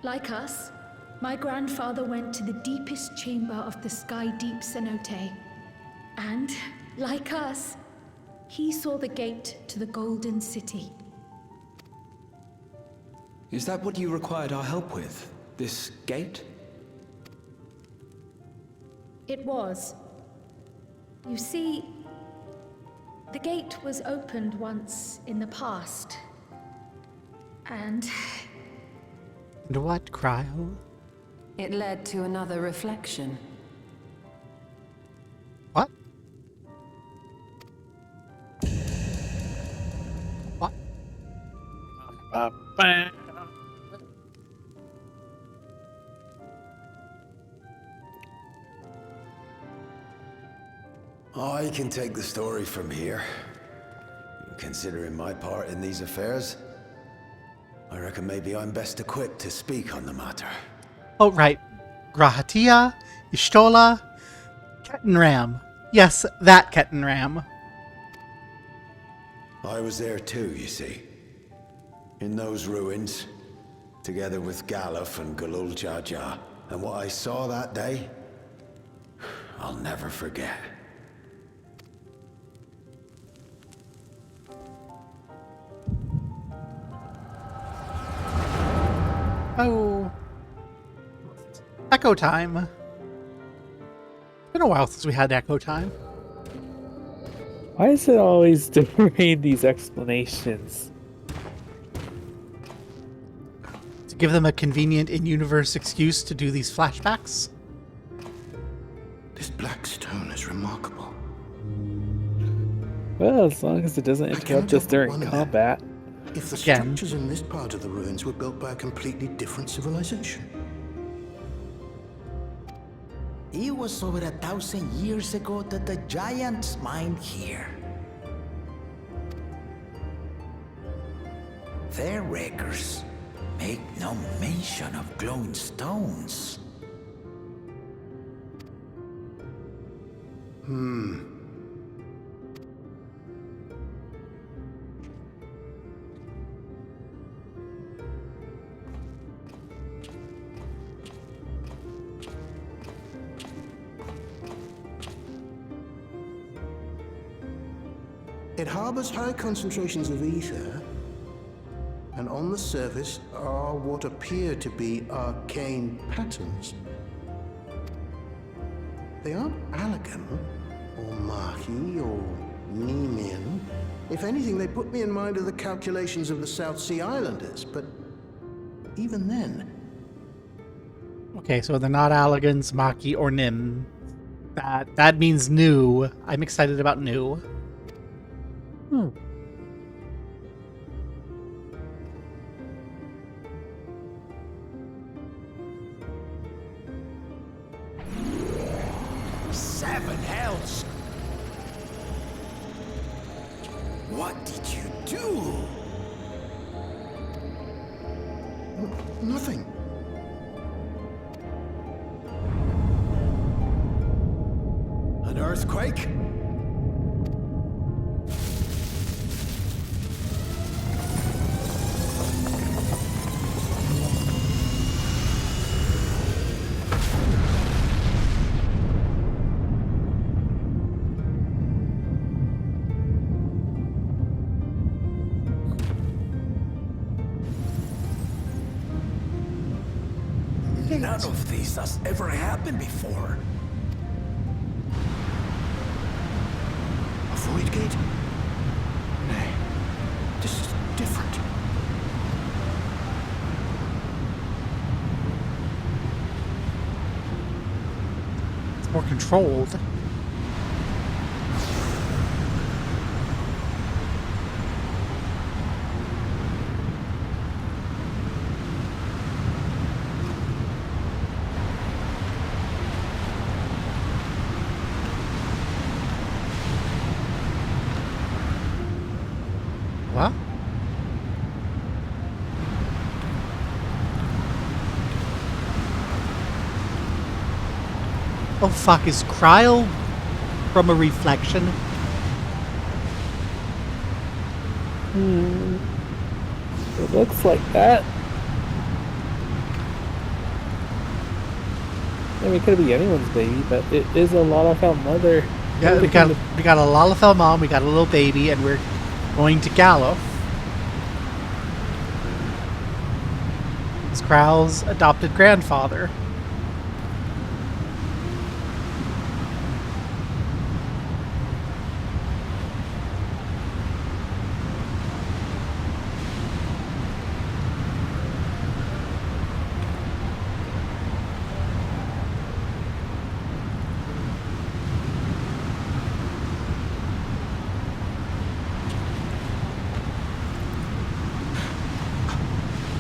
Like us, my grandfather went to the deepest chamber of the Sky Deep Cenote. And, like us, he saw the gate to the Golden City. Is that what you required our help with? This gate? It was. You see, the gate was opened once in the past. And what, Cryo? It led to another reflection. What? What? I can take the story from here. Considering my part in these affairs, I reckon maybe I'm best equipped to speak on the matter. Oh, right. Grahatia, Ishtola, Kettenram. Yes, that Kettenram. I was there too, you see. In those ruins, together with Galuf and Galul Jar Jar. And what I saw that day, I'll never forget. Oh. Echo time. It's been a while since we had echo time. Why is it always during these explanations? To give them a convenient in-universe excuse to do these flashbacks. This black stone is remarkable. Well, as long as it doesn't interrupt us during combat. If the structures in this part of the ruins were built by a completely different civilization. It was over 1,000 years ago that the giants mined here. Their records make no mention of glowing stones. It harbors high concentrations of ether, and on the surface are what appear to be arcane patterns. They aren't Allagan, or Mahi, or Nemean. If anything, they put me in mind of the calculations of the South Sea Islanders, but even then... Okay, so they're not Alligans, Maki, or Nim. That means new. I'm excited about new. 7 hells! What did you do? Nothing. An earthquake? None of this has ever happened before. A void gate? Nay, this is different. It's more controlled. What? Oh fuck, is Cryle from a reflection? It looks like that. I mean, it could be anyone's baby, but it is a Lalafell mother. Yeah, we got a Lalafell mom, we got a little baby, and we're going to Gallo. It's Cryle's adopted grandfather.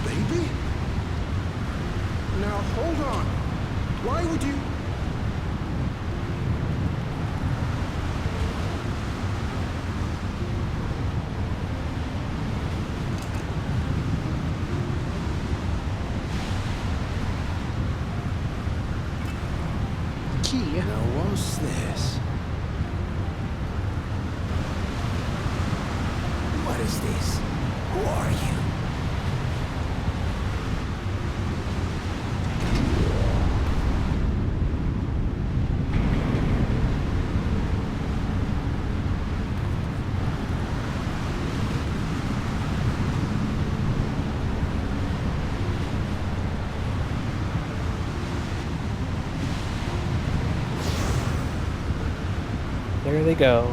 Baby? Now hold on. Why would you... Key. Now what's this? What is this? Who are you? There they go.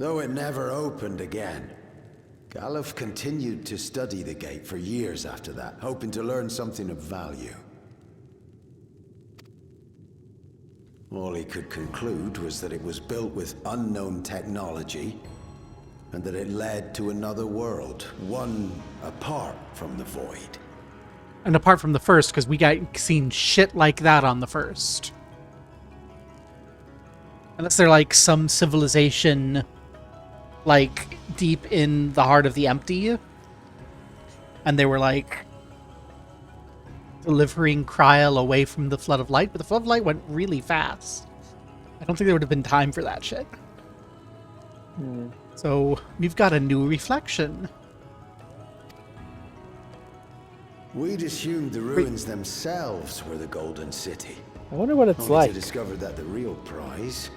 Though it never opened again, Galuf continued to study the gate for years after that, hoping to learn something of value. All he could conclude was that it was built with unknown technology, and that it led to another world, one apart from the Void. And apart from the first, because we got seen shit like that on the first. Unless they're like some civilization, like, deep in the heart of the empty. And they were like delivering Cryle away from the Flood of Light, but the Flood of Light went really fast. I don't think there would have been time for that shit. So we've got a new reflection. We'd assumed the ruins themselves were the Golden City. I wonder what it's Only like. to discover that the real prize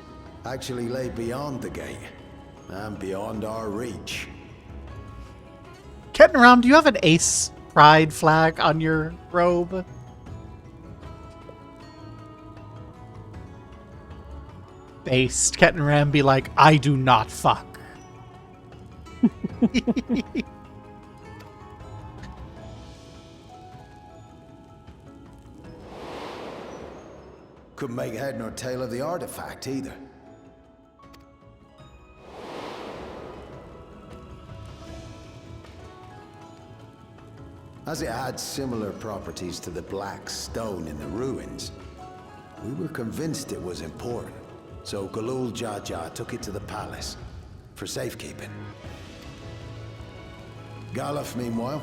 actually lay beyond the gate and beyond our reach. Captain Ram, do you have an Ace Pride flag on your robe? based. Ket and Ram be like, I do not fuck. Couldn't make head nor tail of the artifact either. As it had similar properties to the black stone in the ruins, we were convinced it was important. So Galul Jaja took it to the palace for safekeeping. Galuf, meanwhile,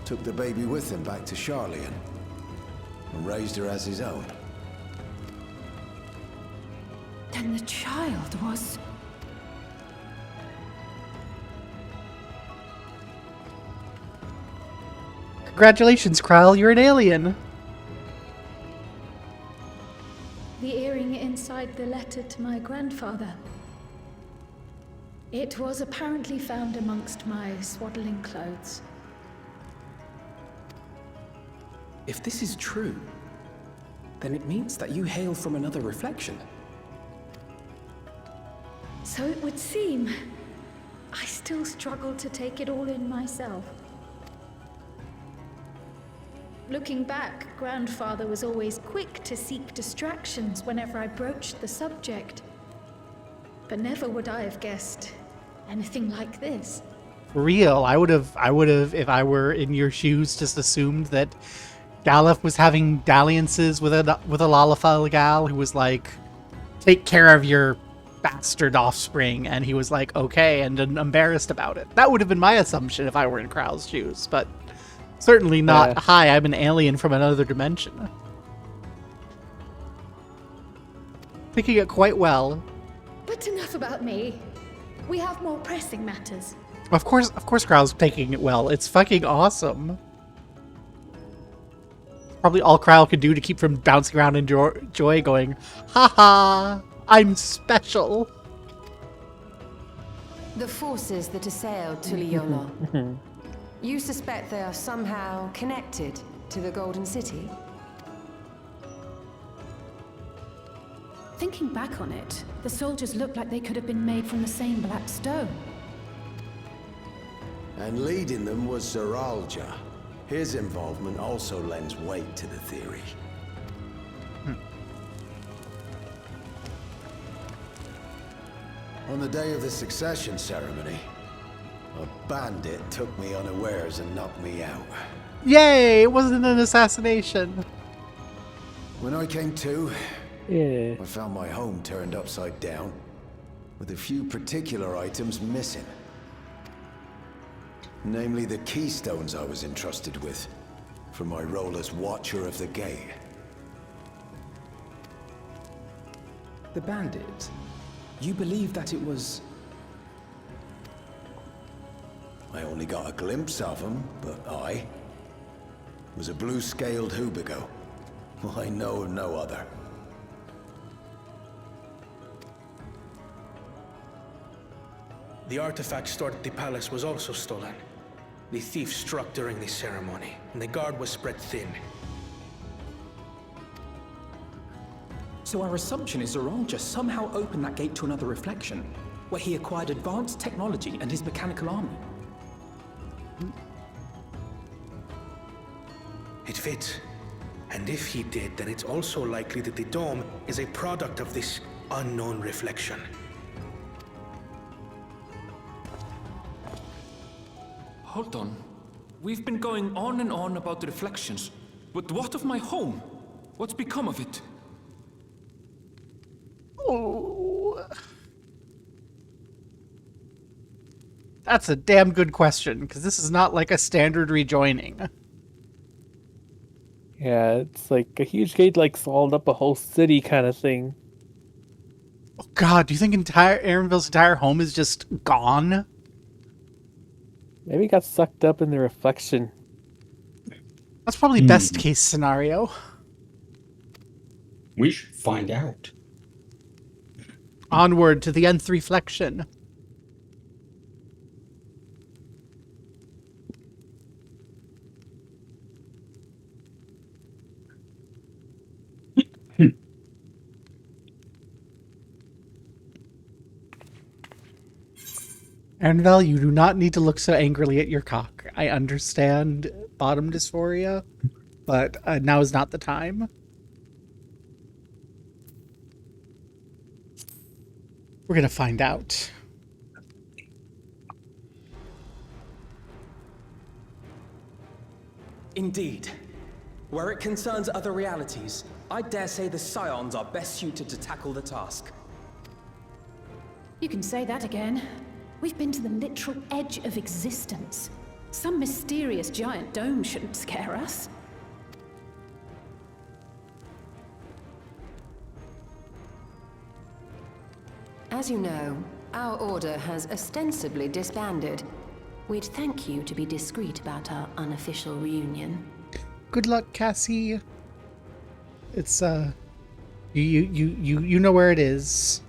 took the baby with him back to Charlian and raised her as his own. Then the child was... Congratulations, Kryle, you're an alien. The earring inside the letter to my grandfather. It was apparently found amongst my swaddling clothes. If this is true, then it means that you hail from another reflection. So it would seem. I still struggle to take it all in myself. Looking back, Grandfather was always quick to seek distractions whenever I broached the subject. But never would I have guessed anything like this. For real, I would have, if I were in your shoes, just assumed that Galuf was having dalliances with a Lalafell gal who was like, take care of your bastard offspring, and he was like, okay, and embarrassed about it. That would have been my assumption if I were in Kral's shoes, but certainly not, hi, I'm an alien from another dimension. Thinking it quite well. But enough about me. We have more pressing matters. Of course Kral's taking it well. It's fucking awesome. Probably all Kral could do to keep from bouncing around in joy going, haha, I'm special. The forces that assailed Tuliyola. You suspect they are somehow connected to the Golden City? Thinking back on it, the soldiers looked like they could have been made from the same black stone. And leading them was Zeralja. His involvement also lends weight to the theory. On the day of the succession ceremony, a bandit took me unawares and knocked me out. Yay! It wasn't an assassination. When I came to, Yeah. I found my home turned upside down, with a few particular items missing. Namely the keystones I was entrusted with, for my role as Watcher of the Gate. The bandit, you believe that it was... I only got a glimpse of him, but I was a blue-scaled Hubigo. I know of no other. The artifact stored at the palace was also stolen. The thief struck during the ceremony, and the guard was spread thin. So our assumption is Zeralja somehow opened that gate to another reflection, where he acquired advanced technology and his mechanical army. It fits. And if he did, then it's also likely that the dome is a product of this unknown reflection. Hold on. We've been going on and on about the reflections. But what of my home? What's become of it? Oh. That's a damn good question, because this is not like a standard rejoining. Yeah, it's like a huge gate like swallowed up a whole city kind of thing. Oh god, do you think Aaronville's entire home is just gone? Maybe it got sucked up in the reflection. That's probably best case scenario. We should find out. Onward to the nth reflection. Annabelle, you do not need to look so angrily at your cock. I understand bottom dysphoria, but now is not the time. We're gonna find out. Indeed. Where it concerns other realities, I dare say the Scions are best suited to tackle the task. You can say that again. We've been to the literal edge of existence. Some mysterious giant dome shouldn't scare us. As you know, our order has ostensibly disbanded. We'd thank you to be discreet about our unofficial reunion. Good luck, Cassie. It's you know where it is.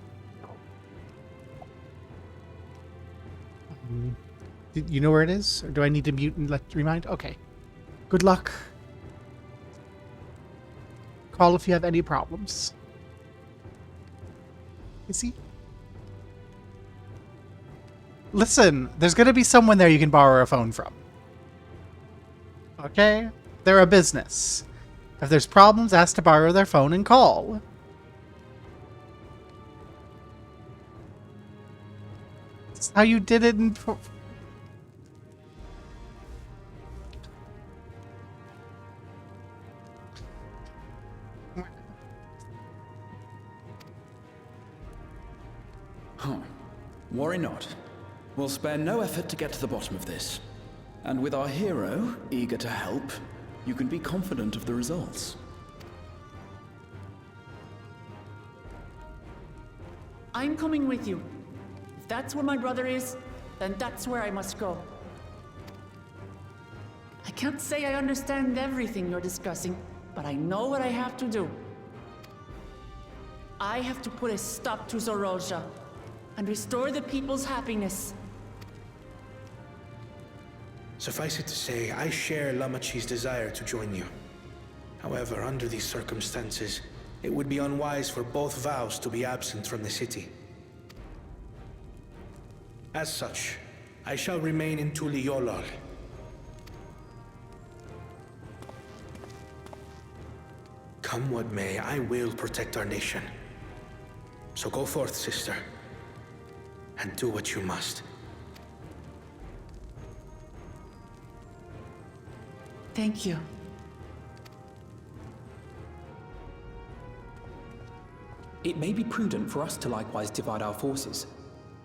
You know where it is, or do I need to mute and remind? Okay. Good luck. Call if you have any problems. Is he? Listen, there's gonna be someone there you can borrow a phone from. Okay? They're a business. If there's problems, ask to borrow their phone and call. That's how you did it in... Huh. Worry not. We'll spare no effort to get to the bottom of this. And with our hero eager to help, you can be confident of the results. I'm coming with you. If that's where my brother is, then that's where I must go. I can't say I understand everything you're discussing, but I know what I have to do. I have to put a stop to Zorolja and restore the people's happiness. Suffice it to say, I share Lamachi's desire to join you. However, under these circumstances, it would be unwise for both vows to be absent from the city. As such, I shall remain in Tuliolol. Come what may, I will protect our nation. So go forth, sister, and do what you must. Thank you. It may be prudent for us to likewise divide our forces.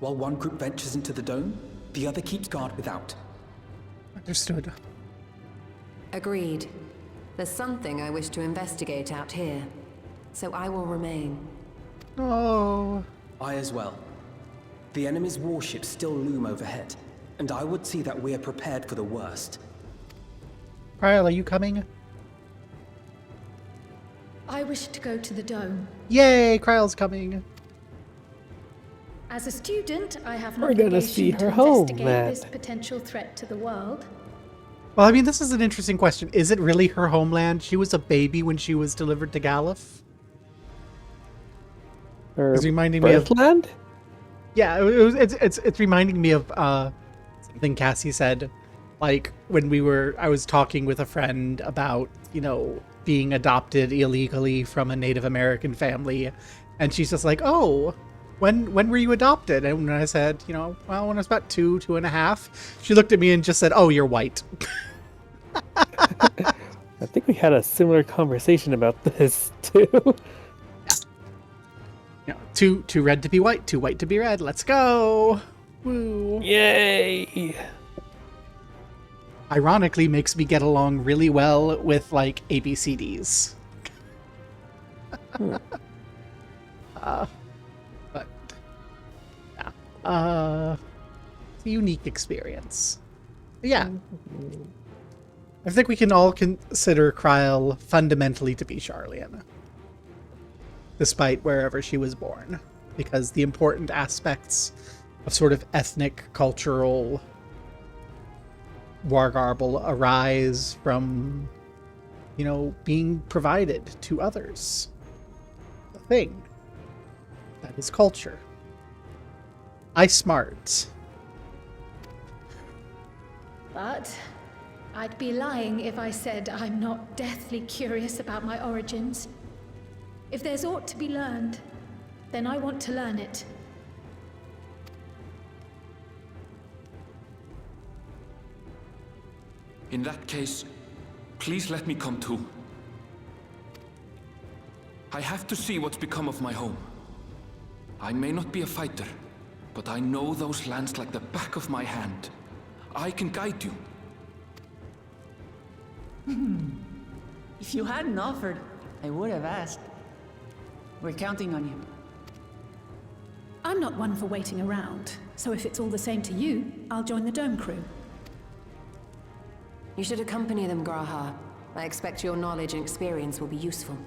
While one group ventures into the dome, the other keeps guard without. Understood. Agreed. There's something I wish to investigate out here, so I will remain. Oh. I as well. The enemy's warships still loom overhead, and I would see that we are prepared for the worst. Kyle, are you coming? I wish to go to the dome. Yay, Kryle's coming. As a student, I have an We're gonna see obligation her to investigate homeland. this potential threat to the world. Well, I mean, this is an interesting question. Is it really her homeland? She was a baby when she was delivered to Galuf. It's reminding me of land. Yeah, it's reminding me of something Cassie said, like when I was talking with a friend about, you know, being adopted illegally from a Native American family, and she's just like, "Oh, when were you adopted?" And when I said, you know, well, when I was about 2.5, she looked at me and just said, "Oh, you're white." I think we had a similar conversation about this too. You know, too red to be white, too white to be red. Let's go. Woo. Yay. Ironically, makes me get along really well with like ABCDs. But yeah, it's a unique experience. But yeah, I think we can all consider Kryle fundamentally to be Charlian, despite wherever she was born, because the important aspects of sort of ethnic, cultural wargarble arise from, you know, being provided to others. The thing that is culture. I smart. But I'd be lying if I said I'm not deathly curious about my origins. If there's aught to be learned, then I want to learn it. In that case, please let me come too. I have to see what's become of my home. I may not be a fighter, but I know those lands like the back of my hand. I can guide you. If you hadn't offered, I would have asked. We're counting on you. I'm not one for waiting around, so if it's all the same to you, I'll join the Dome crew. You should accompany them, Graha. I expect your knowledge and experience will be useful.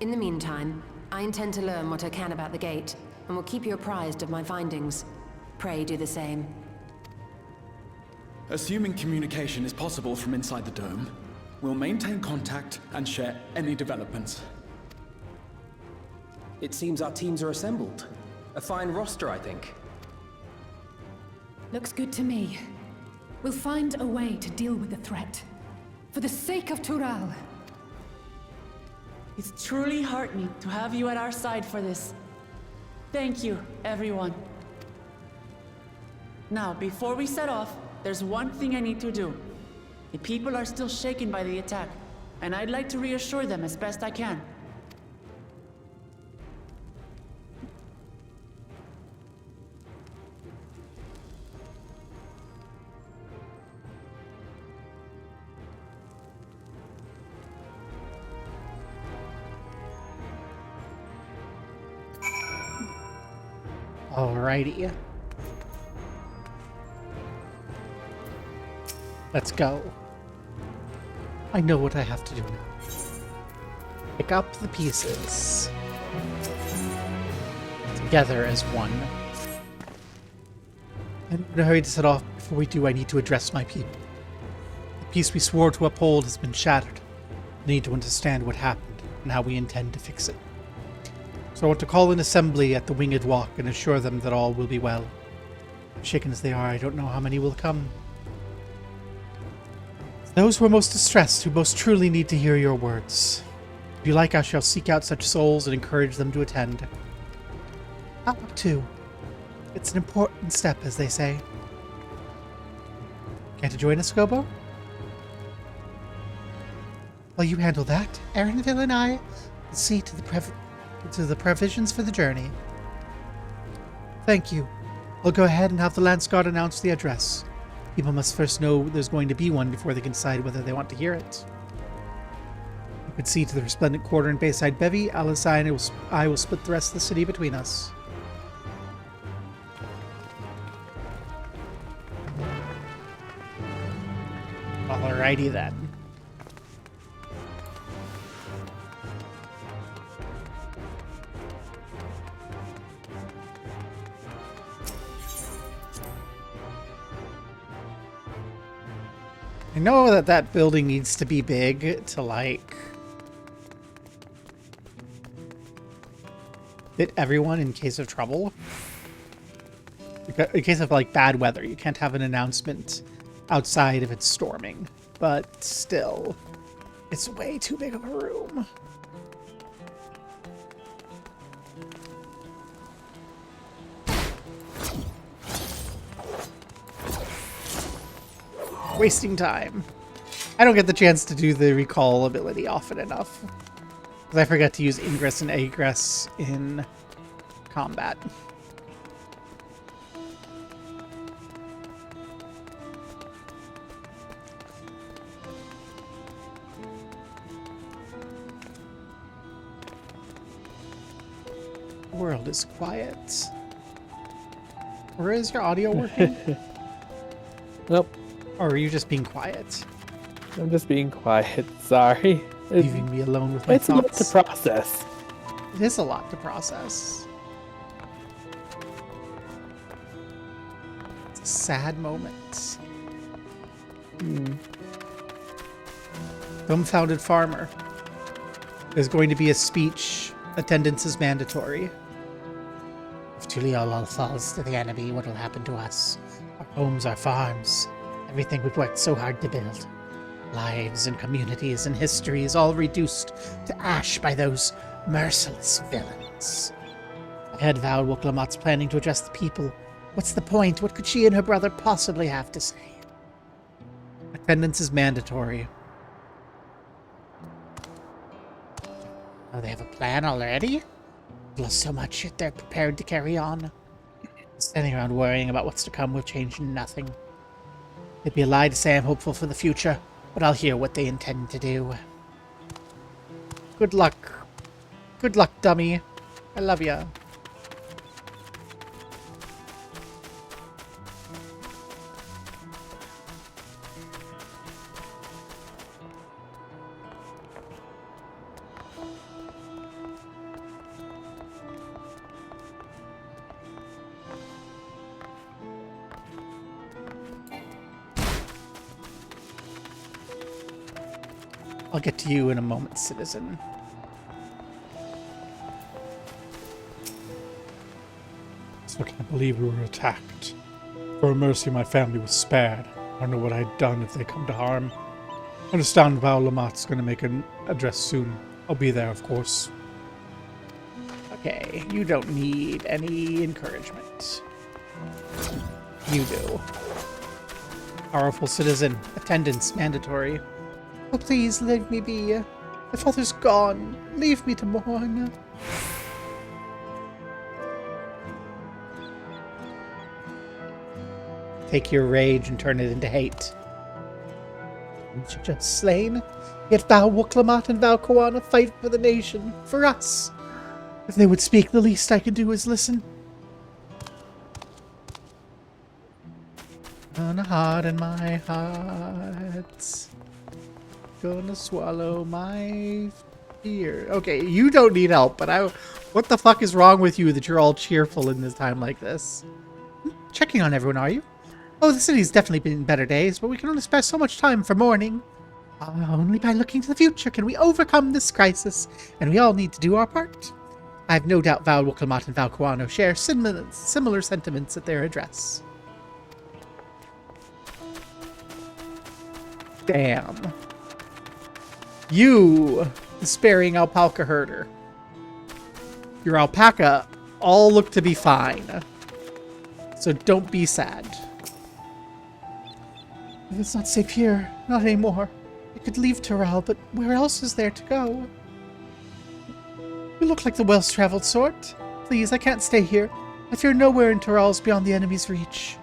In the meantime, I intend to learn what I can about the gate, and will keep you apprised of my findings. Pray do the same. Assuming communication is possible from inside the dome, we'll maintain contact and share any developments. It seems our teams are assembled. A fine roster, I think. Looks good to me. We'll find a way to deal with the threat. For the sake of Tural. It's truly heartening to have you at our side for this. Thank you, everyone. Now, before we set off, there's one thing I need to do. The people are still shaken by the attack, and I'd like to reassure them as best I can. Alrighty. Let's go. I know what I have to do now. Pick up the pieces. Together as one. I'm in a hurry to set off. Before we do, I need to address my people. The peace we swore to uphold has been shattered. I need to understand what happened and how we intend to fix it. So I want to call an assembly at the Winged Walk and assure them that all will be well. Shaken as they are, I don't know how many will come. Those who are most distressed, who most truly need to hear your words. If you like, I shall seek out such souls and encourage them to attend. Up to. It's an important step, as they say. Can't you join us, Gobo? While you handle that, Aaronville and I will see to the provisions for the journey. Thank you. I'll go ahead and have the Lance Guard announce the address. People must first know there's going to be one before they can decide whether they want to hear it. You can see to the resplendent quarter in Bayside Bevy. Alisai and I will split the rest of the city between us. Alrighty then. I know that that building needs to be big to, like, fit everyone in case of trouble. In case of, like, bad weather. You can't have an announcement outside if it's storming. But still, it's way too big of a room. Wasting time. I don't get the chance to do the recall ability often enough. Because I forget to use ingress and egress in combat. The world is quiet. Where is your audio working? Nope. Or are you just being quiet? I'm just being quiet. Sorry. Leaving me alone with my thoughts. It's a lot to process. It is a lot to process. It's a sad moment. Dumbfounded farmer. There's going to be a speech. Attendance is mandatory. If Tulial falls to the enemy, what will happen to us? Our Homes, our farms, everything we've worked so hard to build. Lives and communities and histories all reduced to ash by those merciless villains. I heard Val Woklamat's planning to address the people. What's the point? What could she and her brother possibly have to say? Attendance is mandatory. Oh, they have a plan already? Plus so much shit they're prepared to carry on. Standing around worrying about what's to come will change nothing. It'd be a lie to say I'm hopeful for the future, but I'll hear what they intend to do. Good luck. Good luck, dummy. I love ya. I'll get to you in a moment, citizen. So I can't believe we were attacked. For a mercy, my family was spared. I don't know what I'd done if they come to harm. I understand Val Lamat's going to make an address soon. I'll be there, of course. Okay, you don't need any encouragement. You do. Powerful citizen. Attendance mandatory. Oh, please, leave me be. My father's gone. Leave me to mourn. Take your rage and turn it into hate. You're just slain. Yet Val Woklamat and Val Koana fight for the nation. For us. If they would speak, the least I could do is listen. Gonna harden my heart. Gonna swallow my fear. Okay, you don't need help, but what the fuck is wrong with you that you're all cheerful in this time like this? Checking on everyone, are you? Oh, the city's definitely been in better days, but we can only spare so much time for mourning. Only by looking to the future can we overcome this crisis, and we all need to do our part. I have no doubt Val Woklamat and Val Koano share similar sentiments at their address. Damn. You, despairing alpaca herder. Your alpaca all look to be fine. So don't be sad. If it's not safe here, not anymore. I could leave Terrell, but where else is there to go? You look like the well-traveled sort. Please, I can't stay here. I fear nowhere in Terrell's beyond the enemy's reach.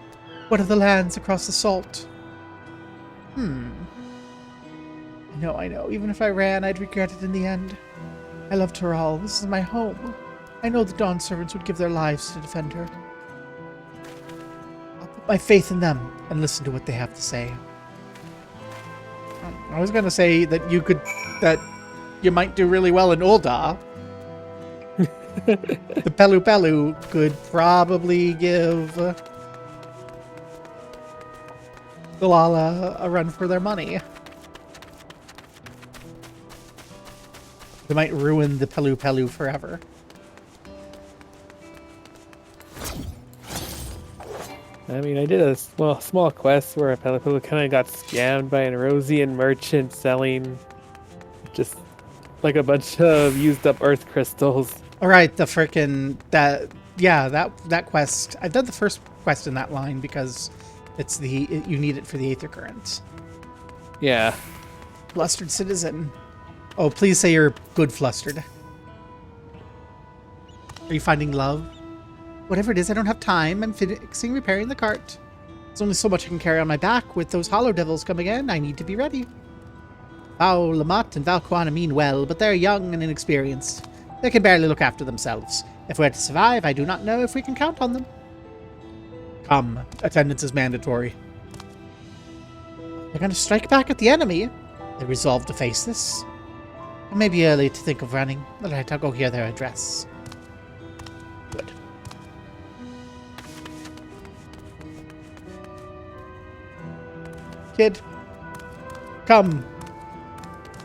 What of the lands across the salt? I know. Even if I ran, I'd regret it in the end. I love Terrell. This is my home. I know the Dawn servants would give their lives to defend her. I'll put my faith in them and listen to what they have to say. I was going to say that you might do really well in Ul'dah. The Pelu Pelu could probably give Delilah a run for their money. They might ruin the Pelu Pelu forever. I mean, I did a small quest where a Pelu Pelu kind of got scammed by an Erosian merchant selling just like a bunch of used up earth crystals. All right, the frickin' that quest. I've done the first quest in that line because it's you need it for the Aether Current. Yeah. Flustered citizen. Oh, please say you're good flustered. Are you finding love? Whatever it is, I don't have time. I'm fixing repairing the cart. There's only so much I can carry on my back. With those hollow devils coming in, I need to be ready. Val Lamat and Val Koana mean well, but they're young and inexperienced. They can barely look after themselves. If we're to survive, I do not know if we can count on them. Come, attendance is mandatory. They're going to strike back at the enemy. They resolve to face this. It may be early to think of running. Alright, I'll go hear their address. Good. Kid, come.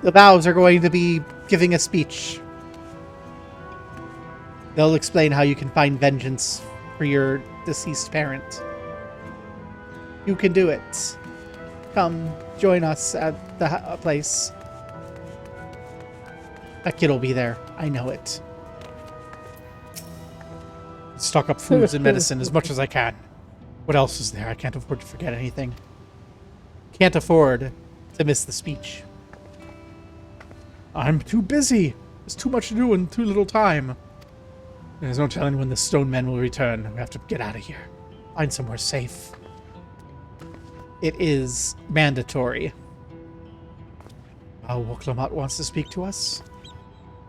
The vows are going to be giving a speech. They'll explain how you can find vengeance for your deceased parent. You can do it. Come, join us at the place. That kid will be there. I know it. Stock up foods and medicine as much as I can. What else is there? I can't afford to forget anything. Can't afford to miss the speech. I'm too busy. There's too much to do in too little time. There's no telling when the stone men will return. We have to get out of here. Find somewhere safe. It is mandatory. Oh, Woklamat wants to speak to us?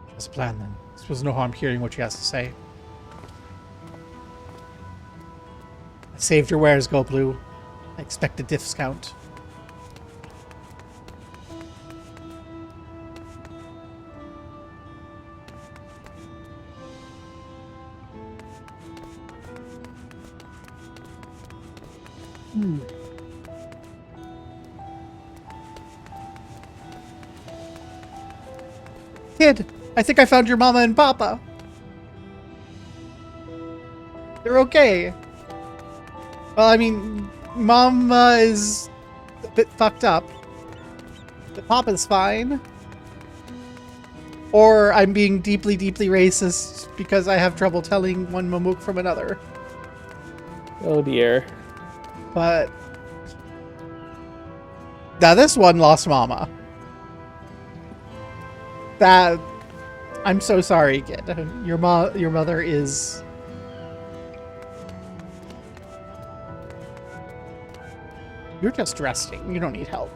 That's a plan then. I suppose no harm hearing what she has to say. I saved your wares, Go Blue. I expect a discount. Kid, I think I found your mama and papa. They're okay. Well, I mean, mama is a bit fucked up. But papa's fine. Or I'm being deeply, deeply racist because I have trouble telling one Mamuk from another. Oh dear. But now this one lost mama. That I'm so sorry, kid. Your mother is You're just resting. You don't need help.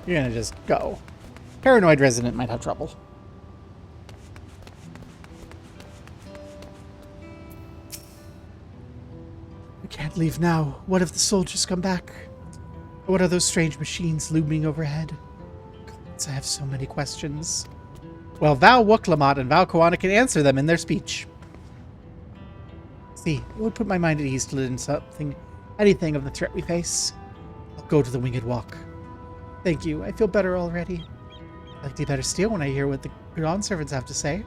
You're gonna just go. Paranoid resident might have trouble. We can't leave now. What if the soldiers come back? What are those strange machines looming overhead? Gods, I have so many questions. Well, Val Wuklamat and Val Koana can answer them in their speech. See, it would put my mind at ease to learn anything of the threat we face. I'll go to the Winged Walk. Thank you. I feel better already. I like to better steal when I hear what the ground servants have to say.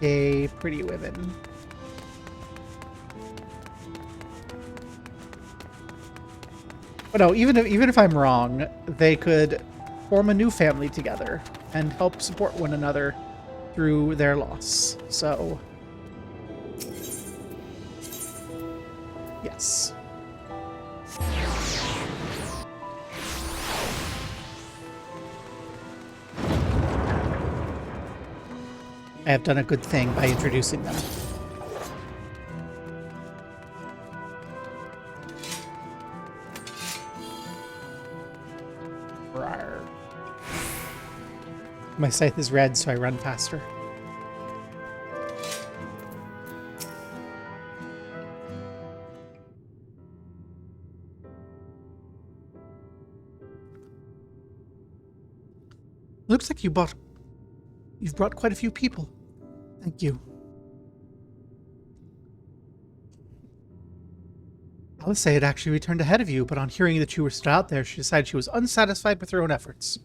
Yay, pretty women. But no, even if I'm wrong, they could form a new family together and help support one another through their loss. So, yes. I have done a good thing by introducing them. Rawr. My scythe is red, so I run faster. Looks like you've brought quite a few people. Thank you. Alice had actually returned ahead of you, but on hearing that you were still out there, she decided she was unsatisfied with her own efforts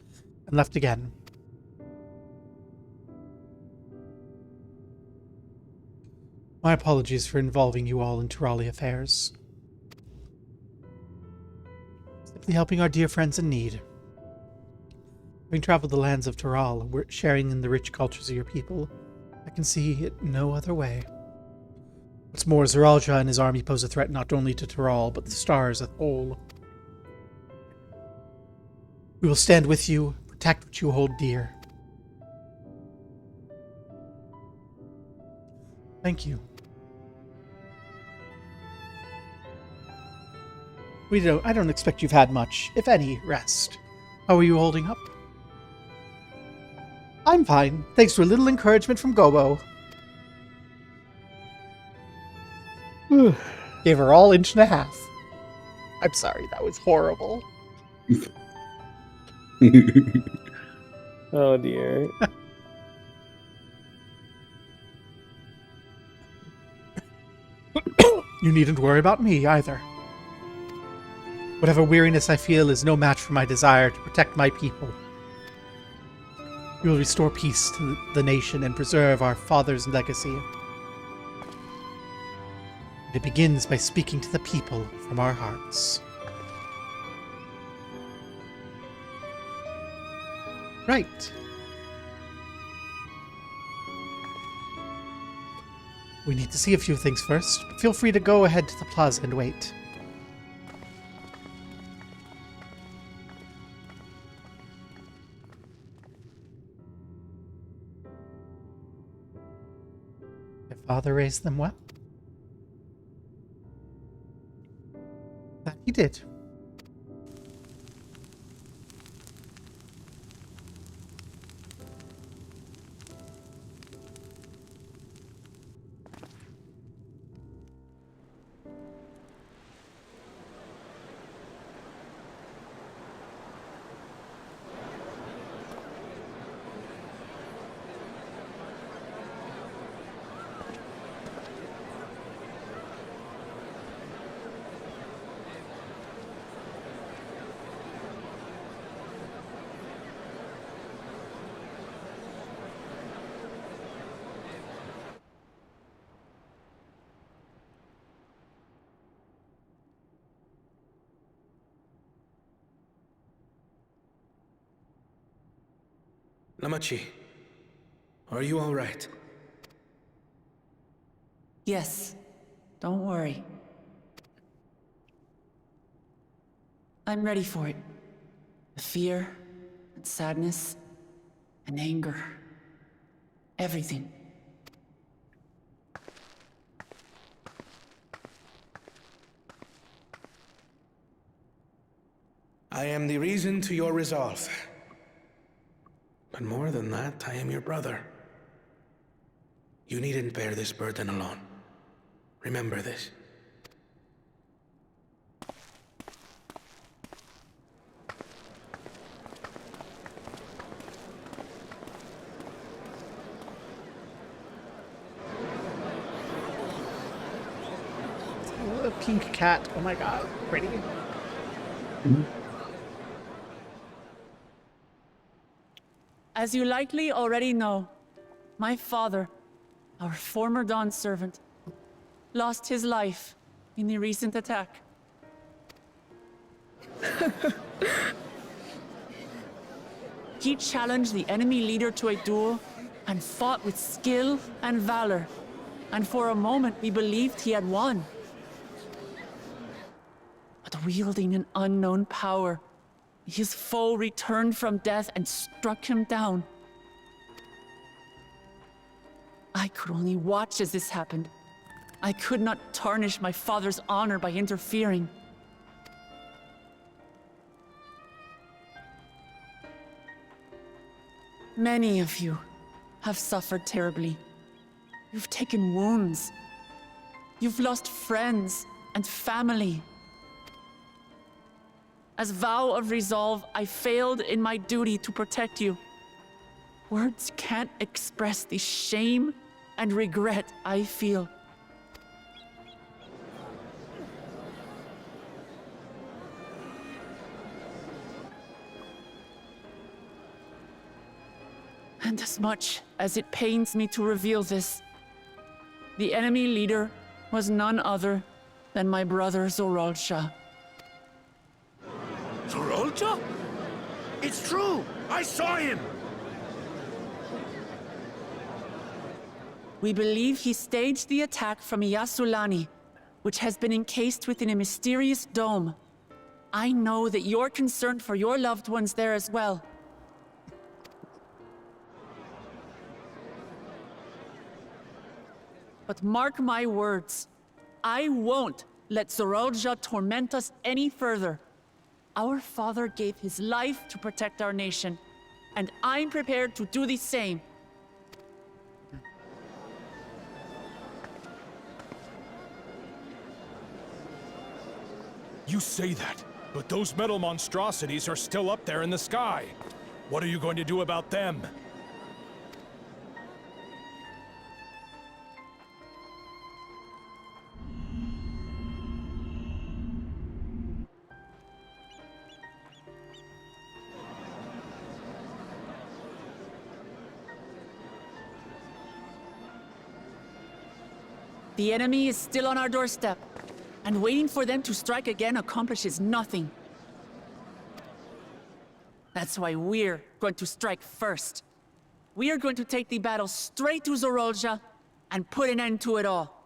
and left again. My apologies for involving you all in Turali affairs. Simply helping our dear friends in need. Having traveled the lands of Tural, we're sharing in the rich cultures of your people. I can see it no other way. What's more, Zeralja and his army pose a threat not only to Tural, but the stars as a whole. We will stand with you, protect what you hold dear. Thank you. I don't expect you've had much, if any, rest. How are you holding up? I'm fine, thanks to a little encouragement from Gobo. Gave her all 1.5 inches. I'm sorry, that was horrible. Oh dear. You needn't worry about me, either. Whatever weariness I feel is no match for my desire to protect my people. We will restore peace to the nation and preserve our father's legacy. And it begins by speaking to the people from our hearts. Right. We need to see a few things first, but feel free to go ahead to the plaza and wait. Your father raised them well? That he did. Lamachi, are you all right? Yes, don't worry. I'm ready for it. The fear, and sadness, and anger. Everything. I am the reason to your resolve. But more than that, I am your brother. You needn't bear this burden alone. Remember this. A pink cat. Oh my god, pretty. As you likely already know, my father, our former Dawn servant, lost his life in the recent attack. He challenged the enemy leader to a duel and fought with skill and valor, and for a moment we believed he had won. But wielding an unknown power, his foe returned from death and struck him down. I could only watch as this happened. I could not tarnish my father's honor by interfering. Many of you have suffered terribly. You've taken wounds. You've lost friends and family. As vow of resolve, I failed in my duty to protect you. Words can't express the shame and regret I feel. And as much as it pains me to reveal this, the enemy leader was none other than my brother Zoralsha. Zoralsha? It's true! I saw him! We believe he staged the attack from Yasulani, which has been encased within a mysterious dome. I know that you're concerned for your loved ones there as well. But mark my words, I won't let Zoralsha torment us any further. Our father gave his life to protect our nation, and I'm prepared to do the same. You say that, but those metal monstrosities are still up there in the sky. What are you going to do about them? The enemy is still on our doorstep, and waiting for them to strike again accomplishes nothing. That's why we're going to strike first. We are going to take the battle straight to Zorolja and put an end to it all.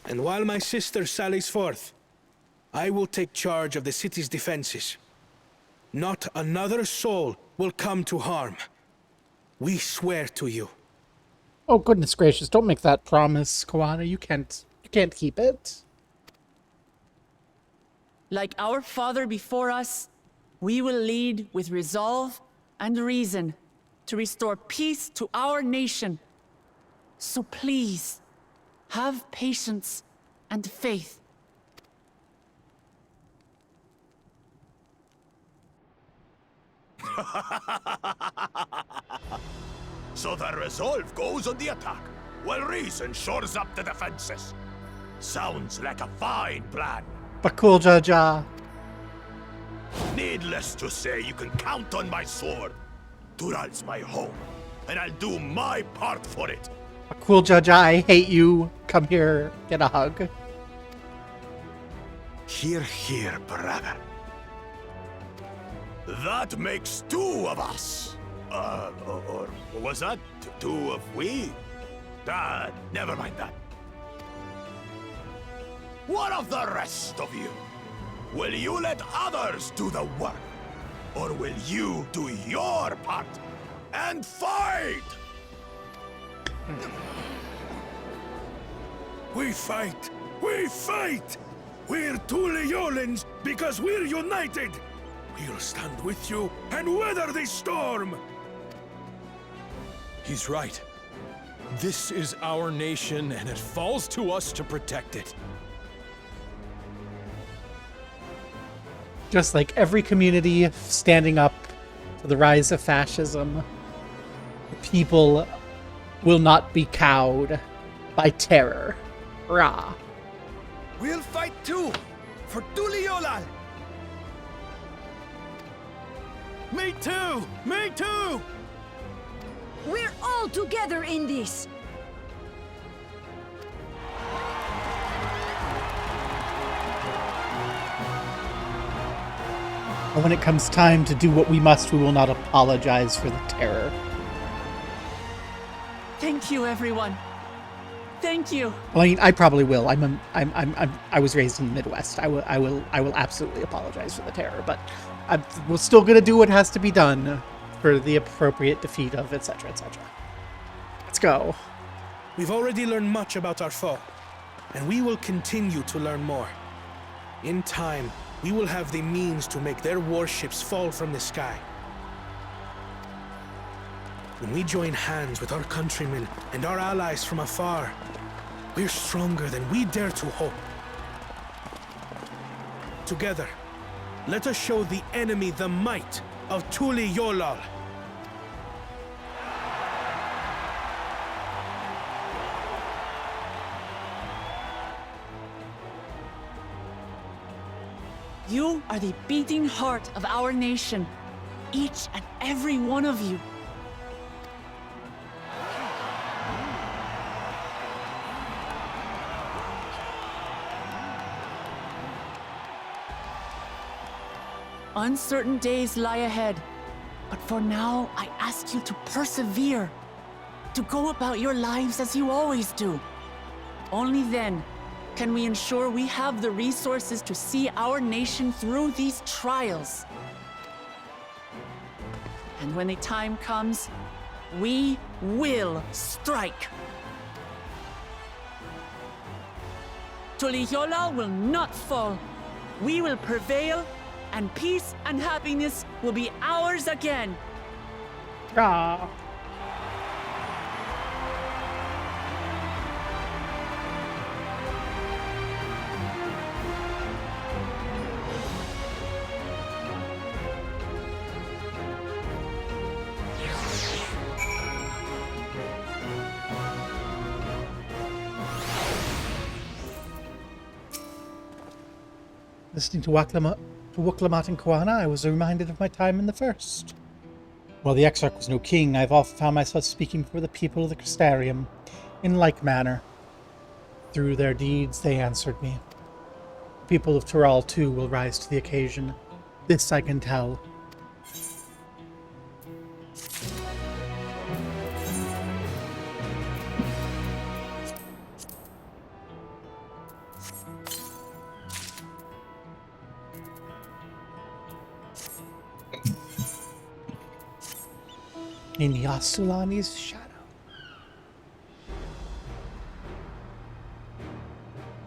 And while my sister sallies forth, I will take charge of the city's defenses. Not another soul will come to harm. We swear to you. Oh, goodness gracious, don't make that promise, Koana. You can't keep it. Like our father before us, we will lead with resolve and reason to restore peace to our nation. So please, have patience and faith. So the resolve goes on the attack, while reason shores up the defenses. Sounds like a fine plan. Bakul Jaja. Needless to say, you can count on my sword. Tural's my home, and I'll do my part for it. Bakul Jaja, I hate you. Come here, get a hug. Hear, hear, brother. That makes two of us. Or was that two of we? Never mind that. What of the rest of you? Will you let others do the work? Or will you do your part and fight? We fight! We fight! We're Tuliolans because we're united! We'll stand with you and weather this storm! He's right. This is our nation, and it falls to us to protect it. Just like every community standing up to the rise of fascism, the people will not be cowed by terror. Rah. We'll fight too, for Tuliolal! Me too! Me too! We're all together in this! And when it comes time to do what we must, we will not apologize for the terror. Thank you, everyone. Thank you. I mean, I probably will. I was raised in the Midwest. I will absolutely apologize for the terror, but we're still gonna do what has to be done for the appropriate defeat of etc. etc. Let's go. We've already learned much about our foe, and we will continue to learn more. In time, we will have the means to make their warships fall from the sky. When we join hands with our countrymen and our allies from afar, we're stronger than we dare to hope. Together, let us show the enemy the might of Tuliolal. You are the beating heart of our nation, each and every one of you. Uncertain days lie ahead, but for now, I ask you to persevere, to go about your lives as you always do. Only then can we ensure we have the resources to see our nation through these trials. And when the time comes, we will strike. Tuliyola will not fall. We will prevail, and peace and happiness will be ours again. Ah. Listening to Wuklamat and Koana, I was reminded of my time in the First. While the Exarch was no king, I've often found myself speaking for the people of the Crystarium in like manner, Through their deeds, they answered me. The people of Tyrell, too, will rise to the occasion. This I can tell. In Yassulani's shadow.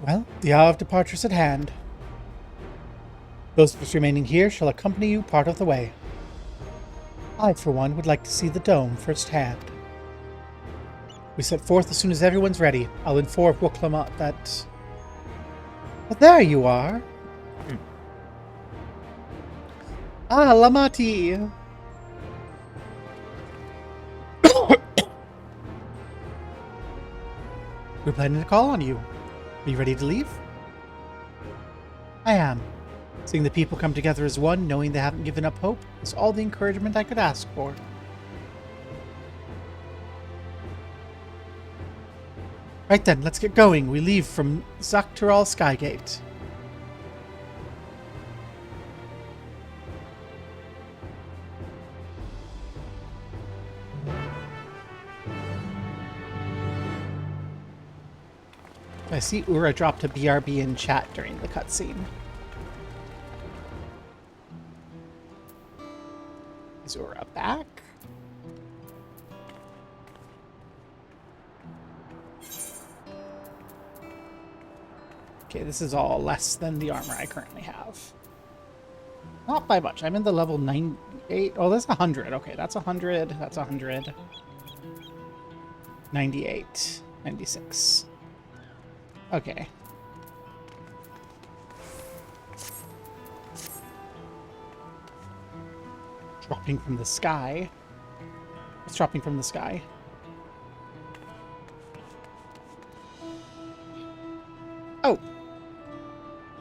Well, the hour of departure is at hand. Those of us remaining here shall accompany you part of the way. I, for one, would like to see the dome firsthand. We set forth as soon as everyone's ready. I'll inform Wuklamot that... But there you are! Ah, Lamati! We're planning to call on you. Are you ready to leave? I am. Seeing the people come together as one, knowing they haven't given up hope, is all the encouragement I could ask for. Right then, let's get going. We leave from Zaktural Skygate. I see Ura dropped a BRB in chat during the cutscene. Is Ura back? Okay, this is all less than the armor I currently have. Not by much. I'm in the level 98. Oh, that's 100. Okay, that's 100. That's 100. 98. 96. Okay. Dropping from the sky. It's dropping from the sky. Oh.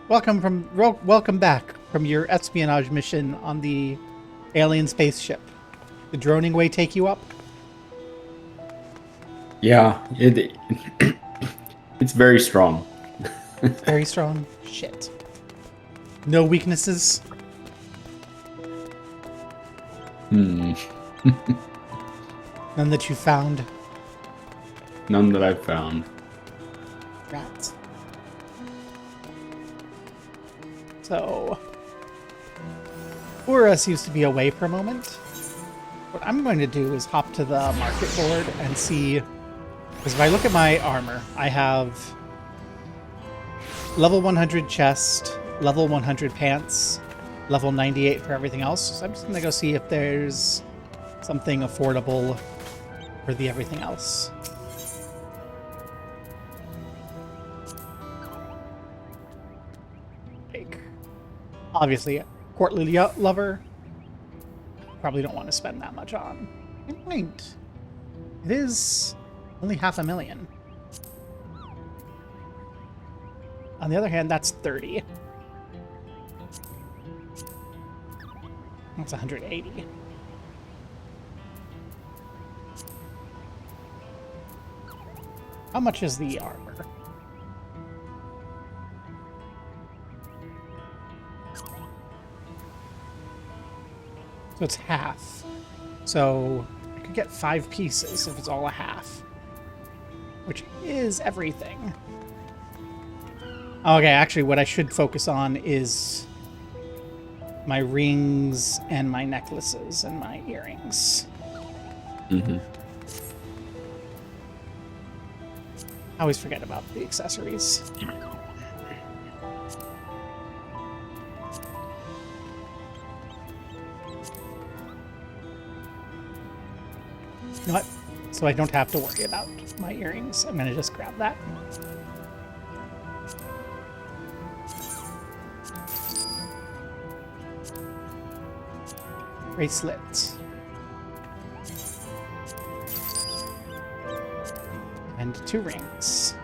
Welcome back from your espionage mission on the alien spaceship. Did droning way take you up? Yeah, it's very strong. Very strong. Shit. No weaknesses? Hmm. None that you found? None that I've found. Rats. So... Ura seems to be away for a moment. What I'm going to do is hop to the market board and see... Because if I look at my armor, I have level 100 chest, level 100 pants, level 98 for everything else. So I'm just going to go see if there's something affordable for the everything else. Like, obviously, courtly lover. Probably don't want to spend that much on. Right. It is only 500,000. On the other hand, that's 30. That's 180. How much is the armor? So it's half. So I could get 5 pieces if it's all a half. Which is everything. Okay, actually what I should focus on is my rings and my necklaces and my earrings. Mm-hmm. I always forget about the accessories. You know what? So I don't have to worry about my earrings. I'm gonna just grab that. Bracelet. And 2 rings.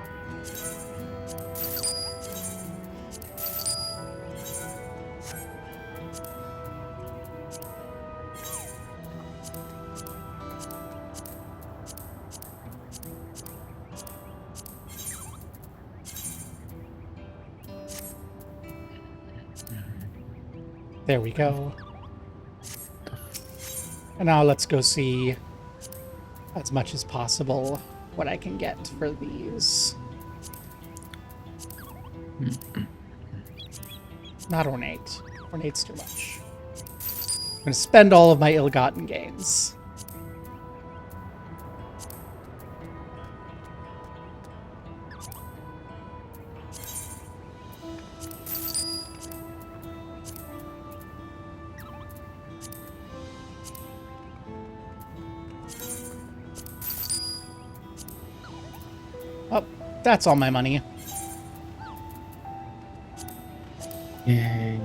There we go. And now let's go see, as much as possible, what I can get for these. Not ornate. Ornate's too much. I'm going to spend all of my ill-gotten gains. Oh, that's all my money. Yay.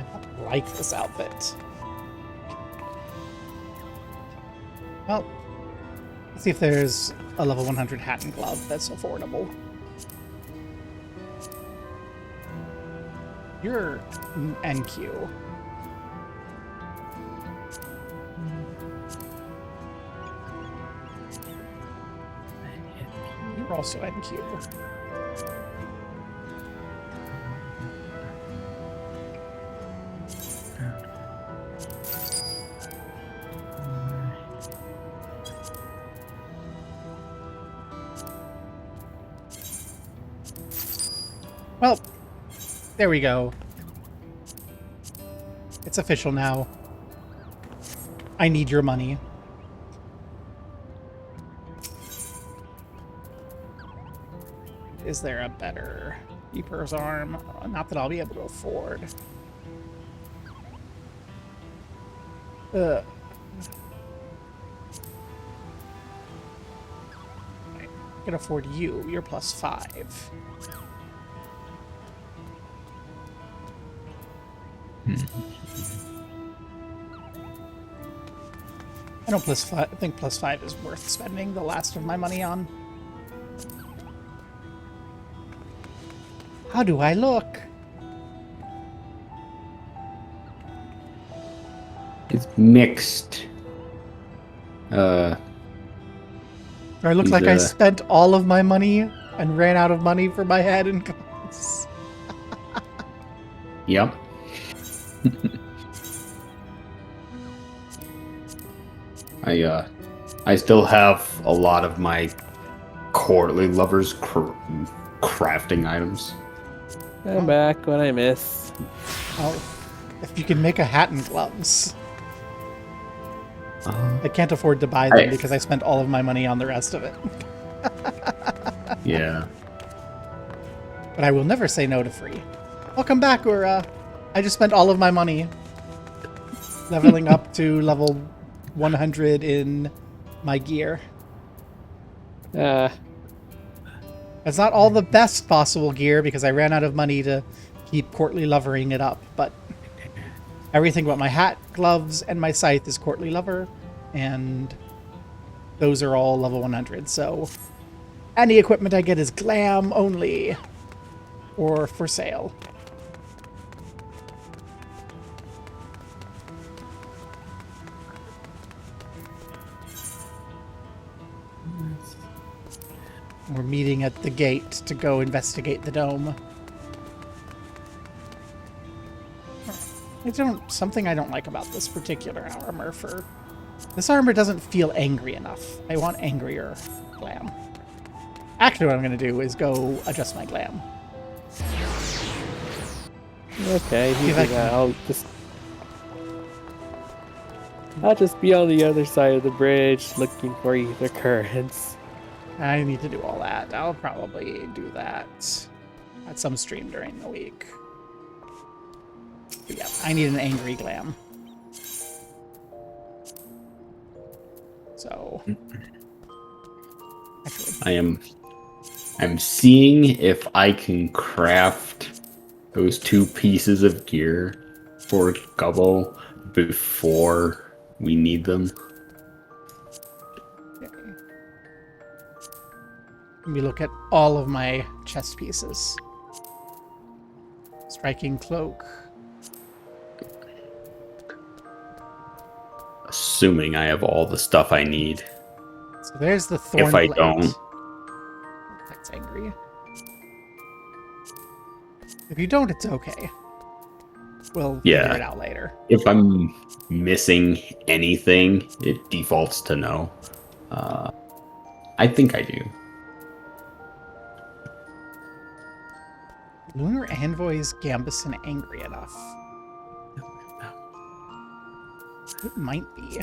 I like this outfit. Well, let's see if there's a level 100 hat and glove that's affordable. You're NQ. You're also NQ. Well, there we go. It's official now. I need your money. Is there a better Keeper's Arm? Not that I'll be able to afford. I can afford you. You're +5. I don't I think +5 is worth spending the last of my money on. How do I look? It's mixed. Do I look like I spent all of my money and ran out of money for my head and gloves? Yep. I still have a lot of my courtly lovers crafting items. I'm back when I miss. Oh, if you can make a hat and gloves. I can't afford to buy them because I spent all of my money on the rest of it. Yeah. But I will never say no to free. Welcome back, Ura. I just spent all of my money leveling up to level 100 in my gear. It's not all the best possible gear because I ran out of money to keep courtly lovering it up, but everything but my hat, gloves, and my scythe is courtly lover, and those are all level 100, so any equipment I get is glam only, or for sale. We're meeting at the gate to go investigate the dome. Something I don't like about this particular armor this armor doesn't feel angry enough. I want angrier glam. Actually, what I'm going to do is go adjust my glam. Okay, I'll just be on the other side of the bridge looking for ether currents. I need to do all that. I'll probably do that at some stream during the week. But yeah, I need an angry glam. So actually, I'm seeing if I can craft those 2 pieces of gear for Gubbo before we need them. Let me look at all of my chest pieces. Striking cloak. Assuming I have all the stuff I need. So there's the thorn If I blade. don't, That's angry. If you don't, it's okay. We'll figure it out later. If I'm missing anything, it defaults to no. I think I do. Lunar Envoy's Gambison angry enough? It might be.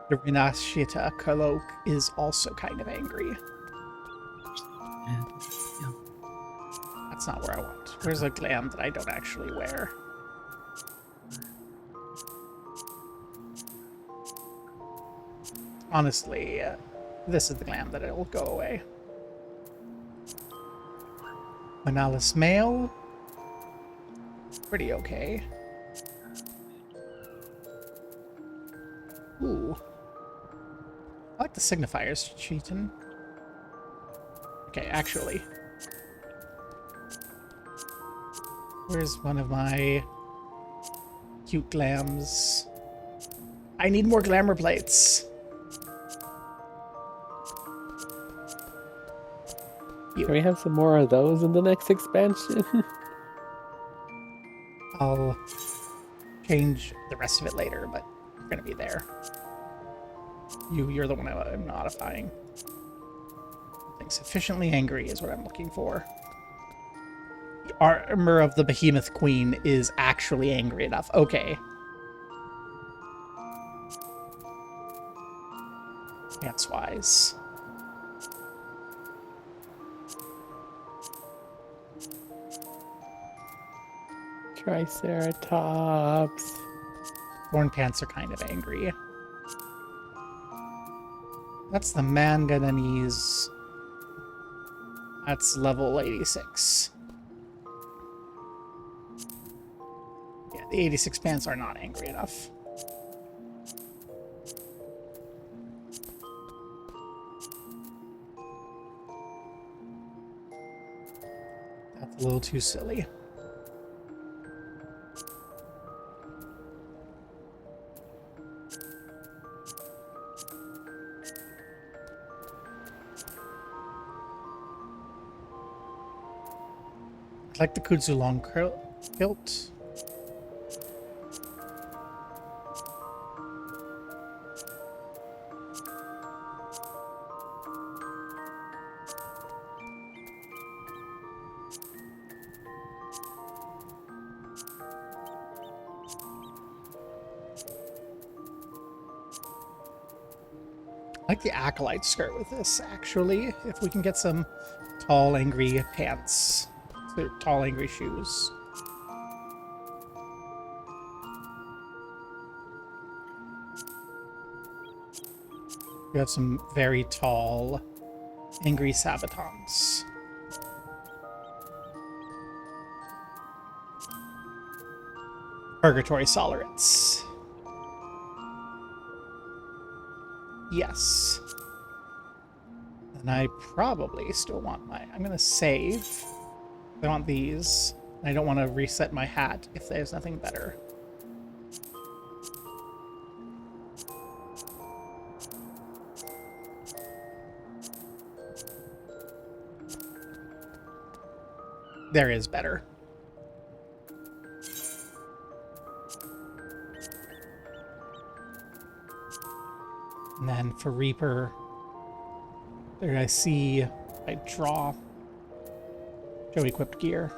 The Rinashita Kalok is also kind of angry. That's not where I want. Where's a glam that I don't actually wear? Honestly, this is the glam that it'll go away. Manalis Mail. Pretty okay. Ooh. I like the signifiers, Cheatin. Okay, actually. Where's one of my cute glams? I need more glamour plates. Can we have some more of those in the next expansion? I'll change the rest of it later, but we're gonna be there. You're the one I'm modifying. Something sufficiently angry is what I'm looking for. The armor of the Behemoth Queen is actually angry enough. Okay. Pants-wise. Triceratops. Thorn pants are kind of angry. That's the manganese. That's level 86. Yeah, the 86 pants are not angry enough. That's a little too silly. I like the Kudzu long kilt. I like the Acolyte skirt with this, actually. If we can get some tall, angry pants. Tall, angry shoes. We have some very tall, angry sabatons. Purgatory Solerates. Yes. And I probably still want my... I'm going to save. I want these. I don't want to reset my hat if there's nothing better. There is better. And then for Reaper, there I see I draw show equipped gear.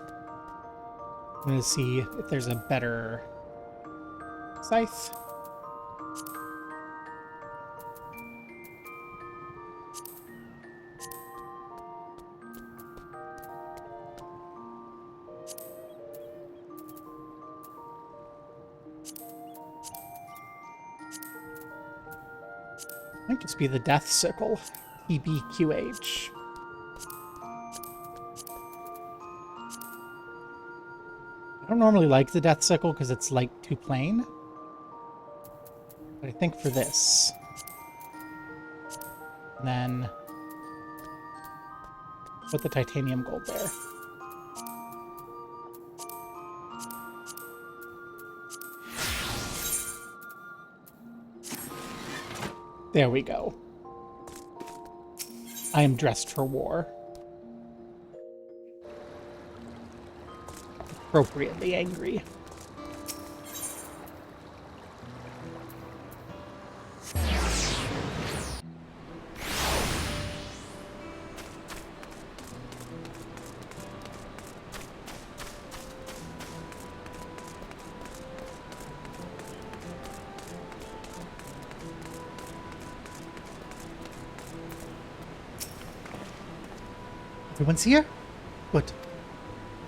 I'm going to see if there's a better scythe. Might just be the Death Sickle, EBQH. I don't normally like the Death Sickle because it's like too plain. But I think for this. And then put the titanium gold there. There we go. I am dressed for war. Appropriately angry. Everyone's here? Good.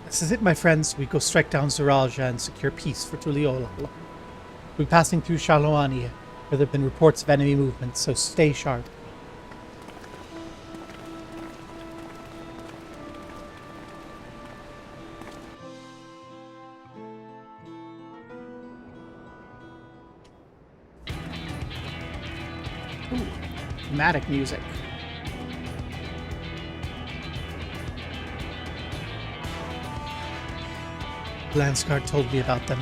This is it, my friends. We go strike down Zaraja and secure peace for Tuliyola. We'll be passing through Shalawani, where there have been reports of enemy movement, so stay sharp. Ooh, dramatic music. Landsguard told me about them.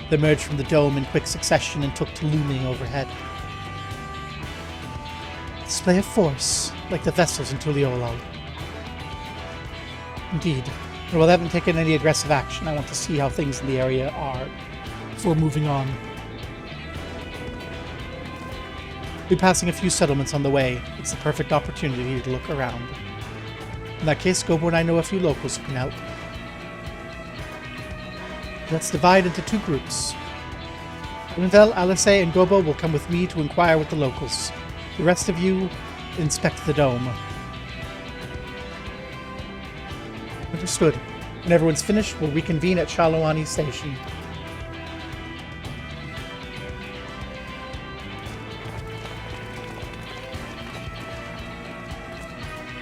They emerged from the dome in quick succession and took to looming overhead. Display of force, like the vessels in Tuliyola. Indeed. But while they haven't taken any aggressive action, I want to see how things in the area are before moving on. We'll be passing a few settlements on the way. It's the perfect opportunity to look around. In that case, Gobo and I know a few locals who can help. Let's divide into two groups. Linvel, Alice, and Gobo will come with me to inquire with the locals. The rest of you inspect the dome. Understood. When everyone's finished, we'll reconvene at Shalawani Station.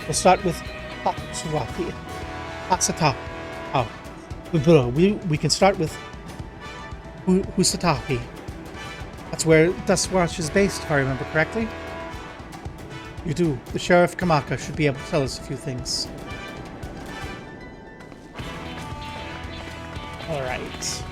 We'll start with Patsuwaki. Patsata. Oh. We can start with Husatapi. That's where Dustwatch is based, if I remember correctly. You do. The Sheriff Kamaka should be able to tell us a few things. Alright.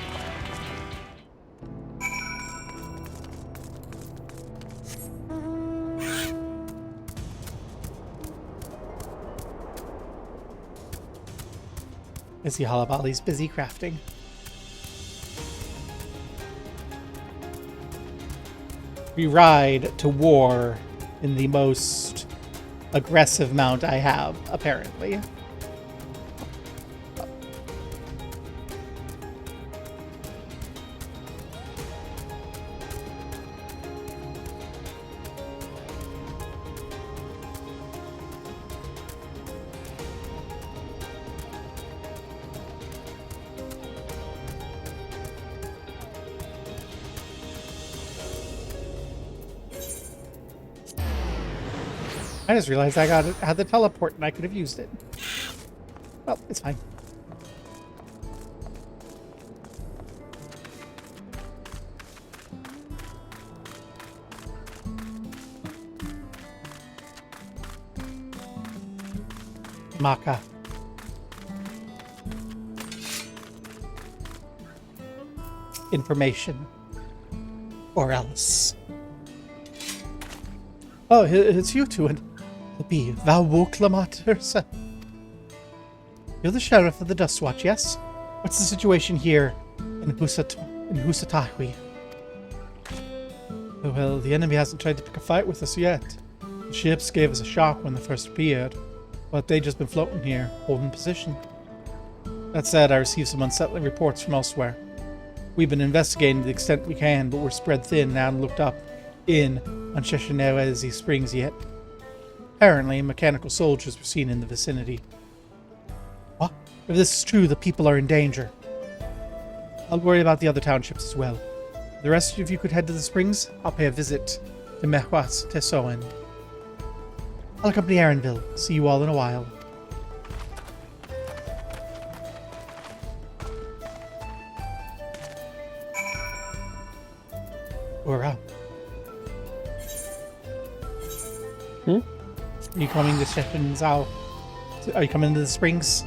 I see Halabali's busy crafting. We ride to war in the most aggressive mount I have, apparently. I just realized I had the teleport and I could have used it. Well, it's fine. Maka. Information. Or else. Oh, it's you two, and be thou woke Lamat. You're the sheriff of the Dustwatch, yes? What's the situation here in Husatahi? Well, the enemy hasn't tried to pick a fight with us yet. The ships gave us a shock when they first appeared, but they've just been floating here, holding position. That said, I received some unsettling reports from elsewhere. We've been investigating to the extent we can, but we're spread thin and haven't looked up in on Sheshinewezi Springs yet. Apparently, mechanical soldiers were seen in the vicinity. What? If this is true, the people are in danger. I'll worry about the other townships as well. The rest of you could head to the springs. I'll pay a visit to Mehwas Tesoen. I'll accompany Aaronville. See you all in a while. We're out. Are you coming to Shepinzao? Are you coming to the springs?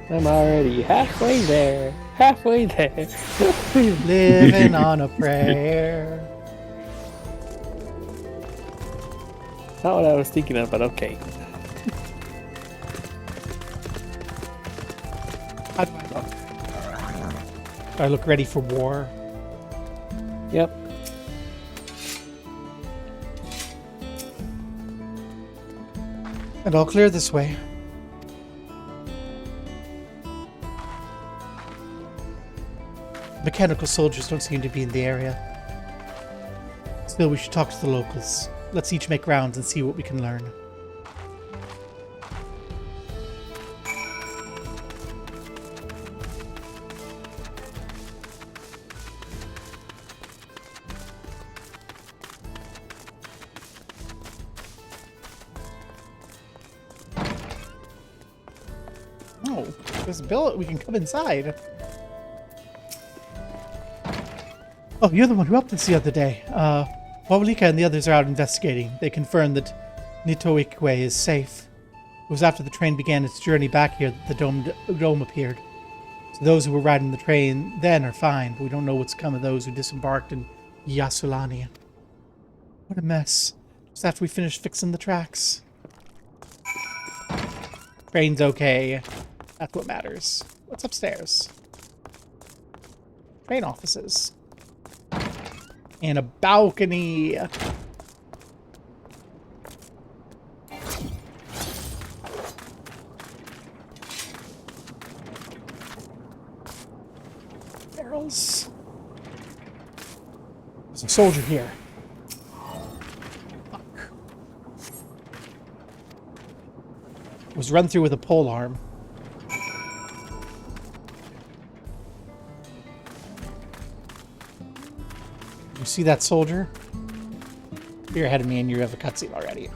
I'm already halfway there. Halfway there. Living on a prayer. Not what I was thinking of, but okay. How do I look? Do I look ready for war? Yep. And all clear this way. Mechanical soldiers don't seem to be in the area. Still, we should talk to the locals. Let's each make rounds and see what we can learn. Oh, there's a bill. We can come inside. Oh, you're the one who helped us the other day. Wawalika and the others are out investigating. They confirmed that Nitoikwe is safe. It was after the train began its journey back here that the dome appeared. So those who were riding the train then are fine, but we don't know what's come of those who disembarked in Yasulani. What a mess. Just after we finished fixing the tracks. Train's okay. That's what matters. What's upstairs? Train offices. And a balcony. Barrels. There's a soldier here. Fuck. Was run through with a pole arm. You see that soldier? You're ahead of me and you have a cutscene already.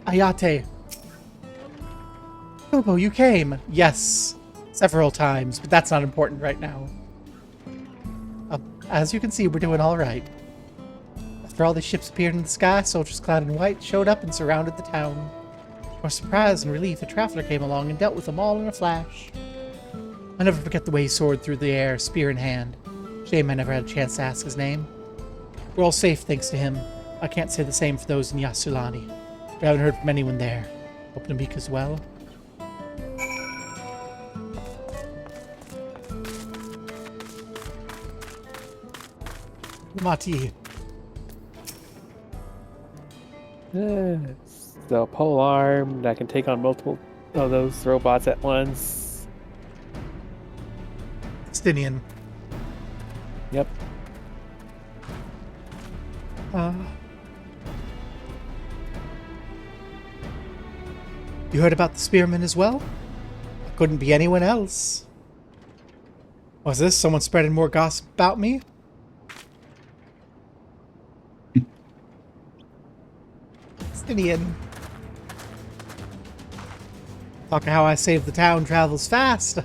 Ayate. Kobo, you came. Yes. Several times, but that's not important right now. As you can see, we're doing all right. After all the ships appeared in the sky, soldiers clad in white showed up and surrounded the town. To our surprise and relief, a traveler came along and dealt with them all in a flash. I'll never forget the way he soared through the air, spear in hand. Shame I never had a chance to ask his name. We're all safe thanks to him. I can't say the same for those in Yasulani. We haven't heard from anyone there. Hope Nabik as well. Mati. So pole arm that can take on multiple of those robots at once. Stinian. Yep. You heard about the spearmen as well? It couldn't be anyone else. Was this someone spreading more gossip about me? Stinian. Talk of how I saved the town travels fast.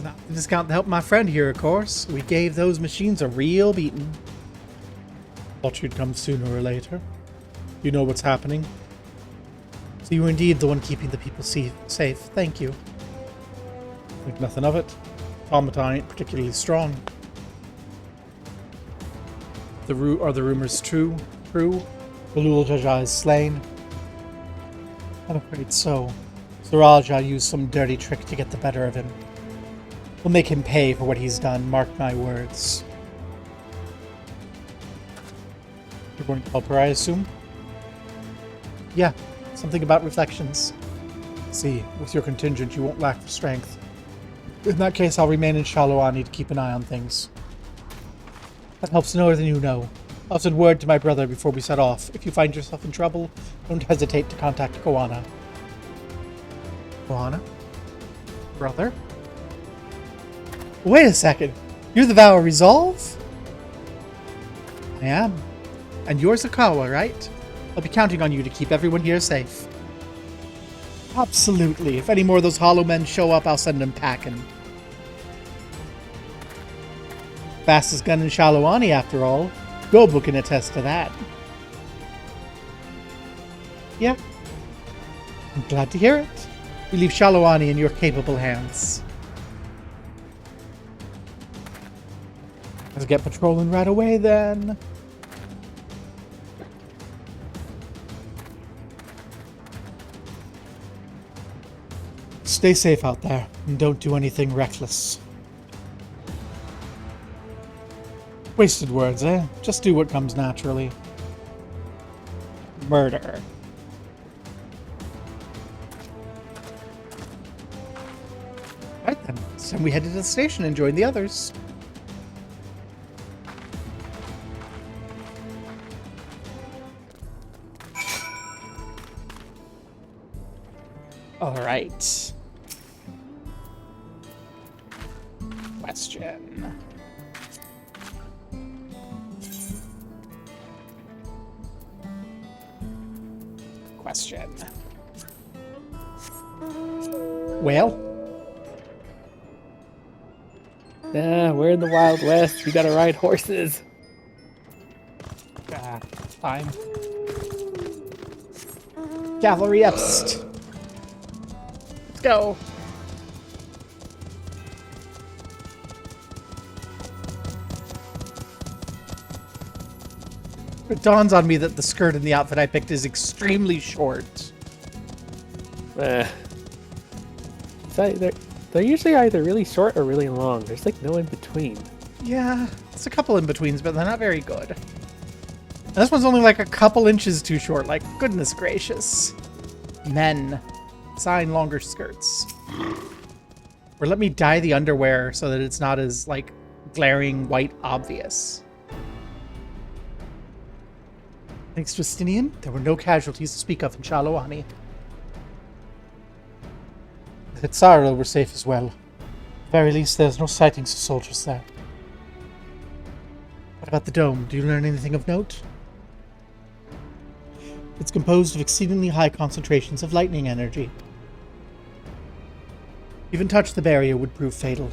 Not to discount the help of my friend here, of course. We gave those machines a real beating. Thought you'd come sooner or later. You know what's happening. So you were indeed the one keeping the people safe. Thank you. Think nothing of it. Automata ain't particularly strong. Are the rumors true? Galul Jaja is slain. I'm afraid so. Raja used some dirty trick to get the better of him. We'll make him pay for what he's done, mark my words. You're going to help her, I assume? Yeah, something about reflections. See, with your contingent, you won't lack for strength. In that case, I'll remain in Shaluani to keep an eye on things. That helps more than you know. I'll send word to my brother before we set off. If you find yourself in trouble, don't hesitate to contact Koana. Koana? Brother? Wait a second. You're the Vow of Resolve? I am. And you're Zakawa, right? I'll be counting on you to keep everyone here safe. Absolutely. If any more of those hollow men show up, I'll send them packing. Fastest gun in Shaluani, after all. Gobu can attest to that. Yeah. I'm glad to hear it. We leave Shaluani in your capable hands. Let's get patrolling right away then. Stay safe out there and don't do anything reckless. Wasted words, eh? Just do what comes naturally. Murder. Right then, so we headed to the station and joined the others. All right. Question. Well? We're in the Wild West. We gotta ride horses. Fine. Cavalry Epst. Let's go. It dawns on me that the skirt and the outfit I picked is extremely short. They're usually either really short or really long. There's like no in between. Yeah, it's a couple in betweens, but they're not very good. And this one's only like a couple inches too short. Like, goodness gracious. Men, sign longer skirts. Or let me dye the underwear so that it's not as, like, glaring white obvious. Thanks, Justinian, there were no casualties to speak of in Shalawani. The Tsaril were safe as well. At the very least, there's no sightings of soldiers there. What about the dome? Do you learn anything of note? It's composed of exceedingly high concentrations of lightning energy. Even touch the barrier would prove fatal.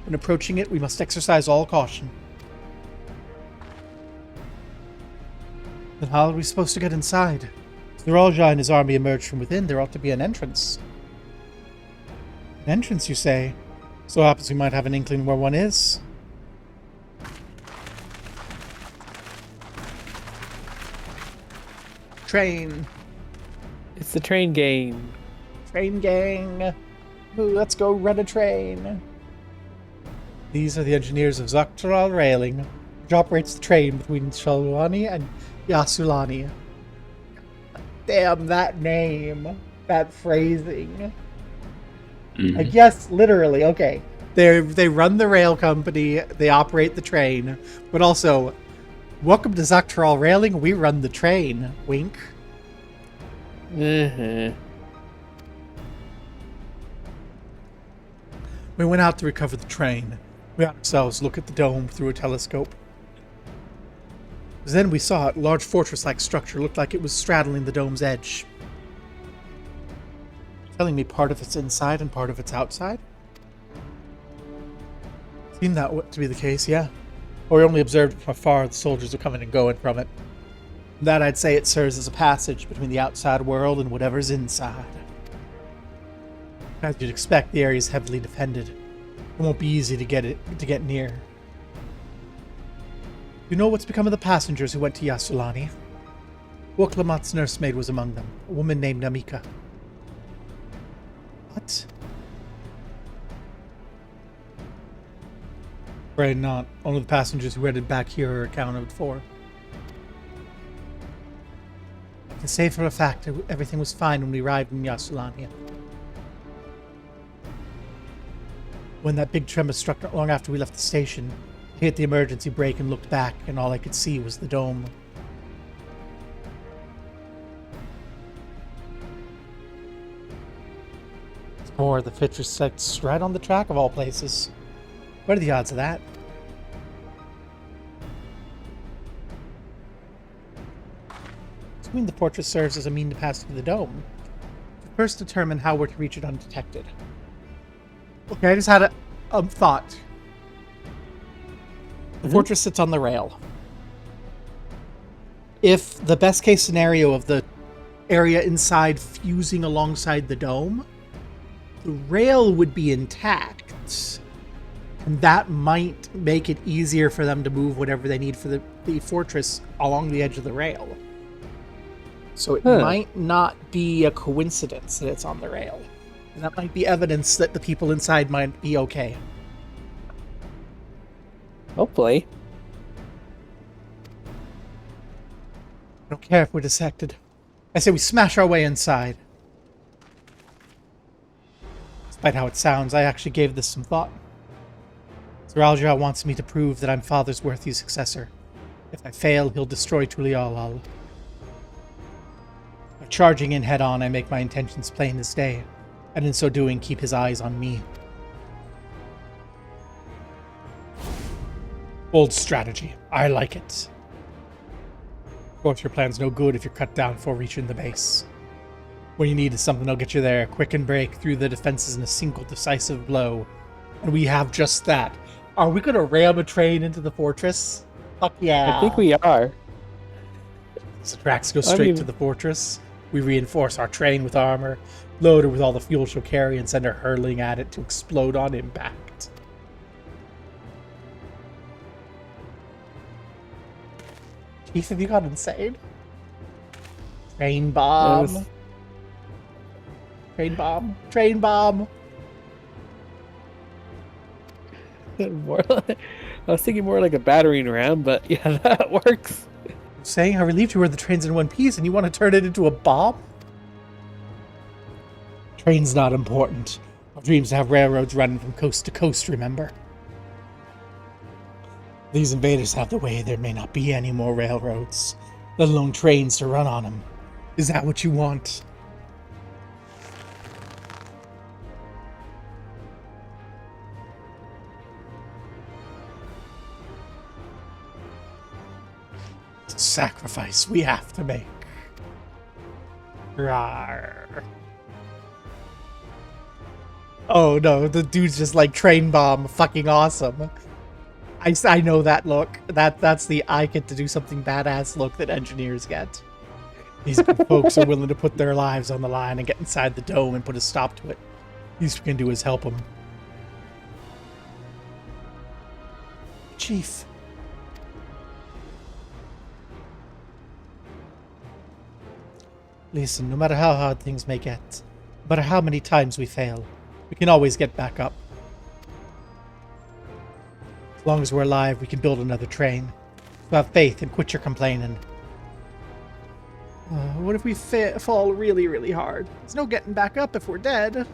When approaching it, we must exercise all caution. Then how are we supposed to get inside? If the Rajah and his army emerge from within, there ought to be an entrance. An entrance, you say? So happens we might have an inkling where one is. Train. It's the train gang. Train gang. Ooh, let's go run a train. These are the engineers of Dawntrail Railing, which operates the train between Shalawani and Yasulani. Damn, that name. That phrasing. I guess, literally, okay. They run the rail company, they operate the train, but also, welcome to Dawntrail Railing, we run the train. Wink. We went out to recover the train. We ourselves look at the dome through a telescope. Then we saw it, a large fortress-like structure looked like it was straddling the dome's edge. Telling me part of it's inside and part of it's outside? Seemed that to be the case, yeah. Or we only observed from afar the soldiers are coming and going from it. That I'd say it serves as a passage between the outside world and whatever's inside. As you'd expect, the area is heavily defended. It won't be easy to get near. You know what's become of the passengers who went to Yasulani? Woklamat's nursemaid was among them, a woman named Namika. What? Right, not. Only the passengers who headed back here are accounted for. I can say for a fact everything was fine when we arrived in Yasulani. When that big tremor struck not long after we left the station, I hit the emergency brake and looked back, and all I could see was the dome. Or the Fitcher sets right on the track of all places. What are the odds of that? Assuming the fortress serves as a mean to pass through the dome, to first determine how we're to reach it undetected. Okay, I just had a thought. The fortress sits on the rail. If the best case scenario of the area inside fusing alongside the dome, the rail would be intact. And that might make it easier for them to move whatever they need for the fortress along the edge of the rail. So it might not be a coincidence that it's on the rail. And that might be evidence that the people inside might be okay. Hopefully. I don't care if we're dissected. I say we smash our way inside. Despite how it sounds, I actually gave this some thought. Sir Aljar wants me to prove that I'm Father's worthy successor. If I fail, he'll destroy Tuliolal. By charging in head-on, I make my intentions plain as day, and in so doing, keep his eyes on me. Bold strategy. I like it. Of course, your plan's no good if you're cut down before reaching the base. What you need is something that'll get you there, quick and break through the defenses in a single decisive blow. And we have just that. Are we going to ram a train into the fortress? Fuck yeah. I think we are. So tracks go straight to the fortress. We reinforce our train with armor, load her with all the fuel she'll carry, and send her hurtling at it to explode on impact. Keith, have you got insane? Train bomb. Train bomb. Train bomb. More like, I was thinking more like a battering ram, but yeah, that works. I'm saying I relieved you where the train's in one piece and you want to turn it into a bomb? Train's not important. Our dreams to have railroads running from coast to coast, remember? These invaders have the way there may not be any more railroads, let alone trains to run on them. Is that what you want? It's a sacrifice we have to make. Rawr. Oh no, the dude's just like train bomb, fucking awesome. I know that look. That's the I get to do something badass look that engineers get. These folks are willing to put their lives on the line and get inside the dome and put a stop to it. Least we can do is help them. Chief. Listen, no matter how hard things may get, no matter how many times we fail, we can always get back up. As long as we're alive, we can build another train. So have faith and quit your complaining. What if we fall really, really hard? There's no getting back up if we're dead.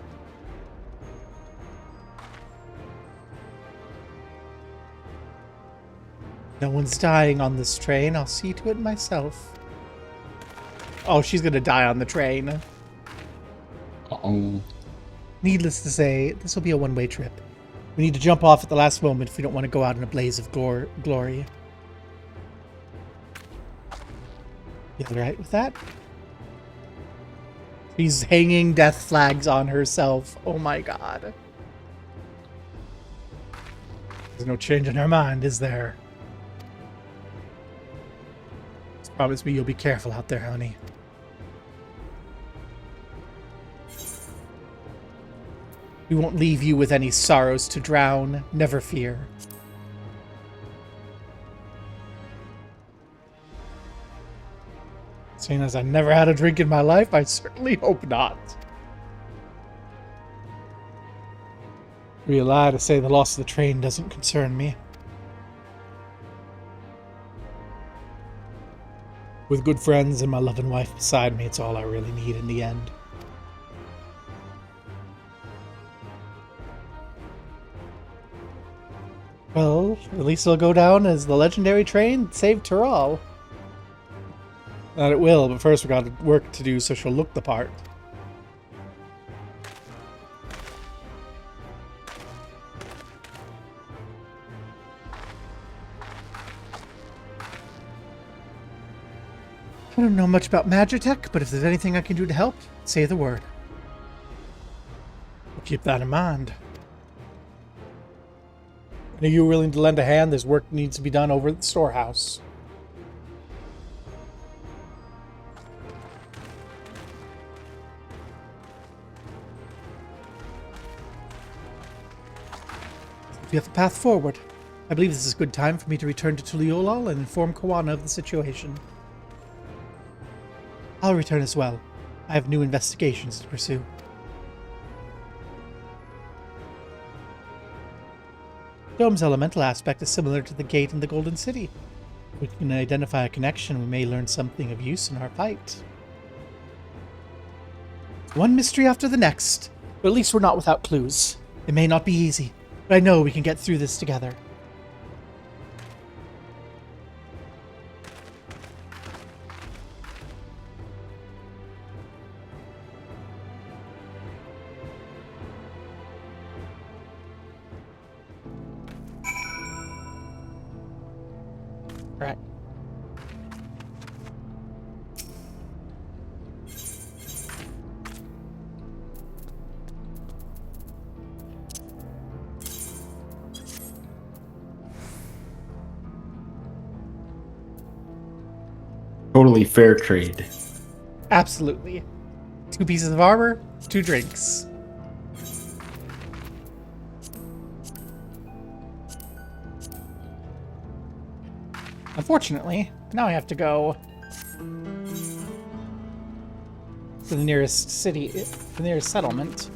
No one's dying on this train. I'll see to it myself. Oh, she's gonna die on the train. Uh-oh. Needless to say, this will be a one-way trip. We need to jump off at the last moment if we don't want to go out in a blaze of glory. You all right with that? She's hanging death flags on herself. Oh my god. There's no change in her mind, is there? Just promise me you'll be careful out there, honey. We won't leave you with any sorrows to drown. Never fear. Seeing as I never had a drink in my life, I certainly hope not. It'd be a lie to say the loss of the train doesn't concern me. With good friends and my loving wife beside me, it's all I really need in the end. Well, at least it'll go down as the legendary train that saved Tural. That it will, but first we got work to do so she'll look the part. I don't know much about Magitech, but if there's anything I can do to help, say the word. We'll keep that in mind. Are you willing to lend a hand? There's work that needs to be done over at the storehouse. We have a path forward. I believe this is a good time for me to return to Tuliolal and inform Kawana of the situation. I'll return as well. I have new investigations to pursue. Dome's elemental aspect is similar to the gate in the Golden City. If we can identify a connection, we may learn something of use in our fight. One mystery after the next, but at least we're not without clues. It may not be easy, but I know we can get through this together. Right. Totally fair trade. Absolutely. 2 pieces of armor, 2 drinks. Unfortunately, now I have to go to the nearest city, the nearest settlement.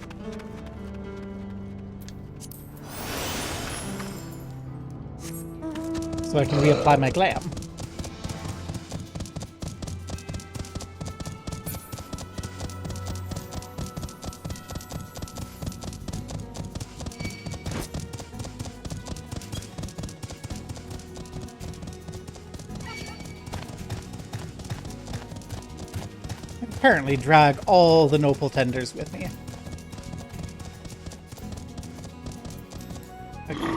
So I can reapply my glam. Apparently drag all the noble tenders with me. Okay.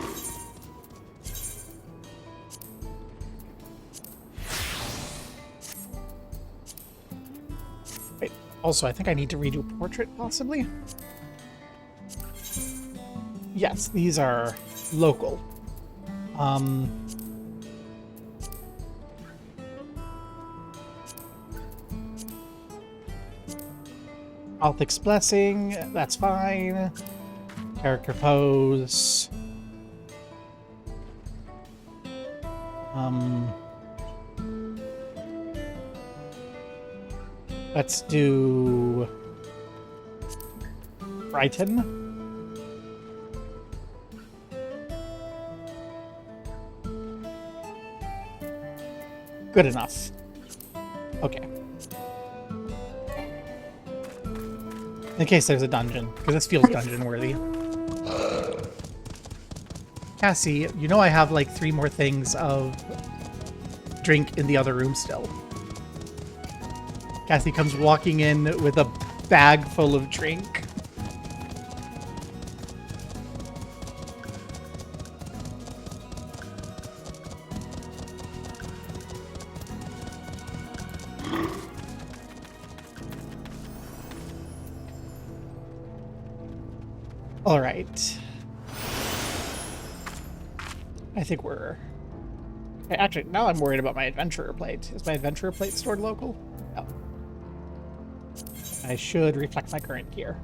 Wait, also I think I need to redo portrait, possibly? Yes, these are local. Althic's Blessing, that's fine. Character pose. Let's do Brighton. Good enough. Okay. In case there's a dungeon, because this feels dungeon worthy. Cassie, you know I have like 3 more things of drink in the other room still. Cassie comes walking in with a bag full of drink. All right. I think we're... Actually, now I'm worried about my adventurer plate. Is my adventurer plate stored local? No. I should reflect my current gear.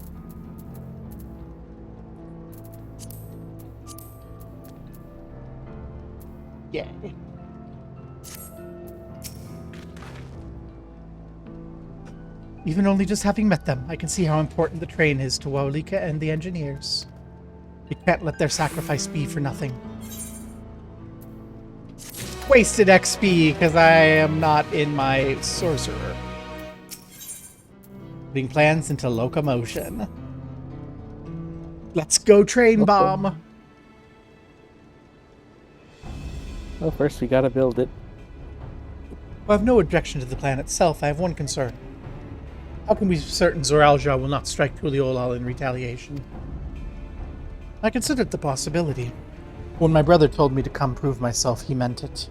Yay. Even only just having met them, I can see how important the train is to Waulika and the engineers. We can't let their sacrifice be for nothing. Wasted XP because I am not in my sorcerer. Putting plans into locomotion. Let's go train bomb! Well, first we gotta build it. I have no objection to the plan itself. I have one concern. How can we be certain Zoralja will not strike Tuliolal in retaliation? I considered the possibility. When my brother told me to come prove myself, he meant it.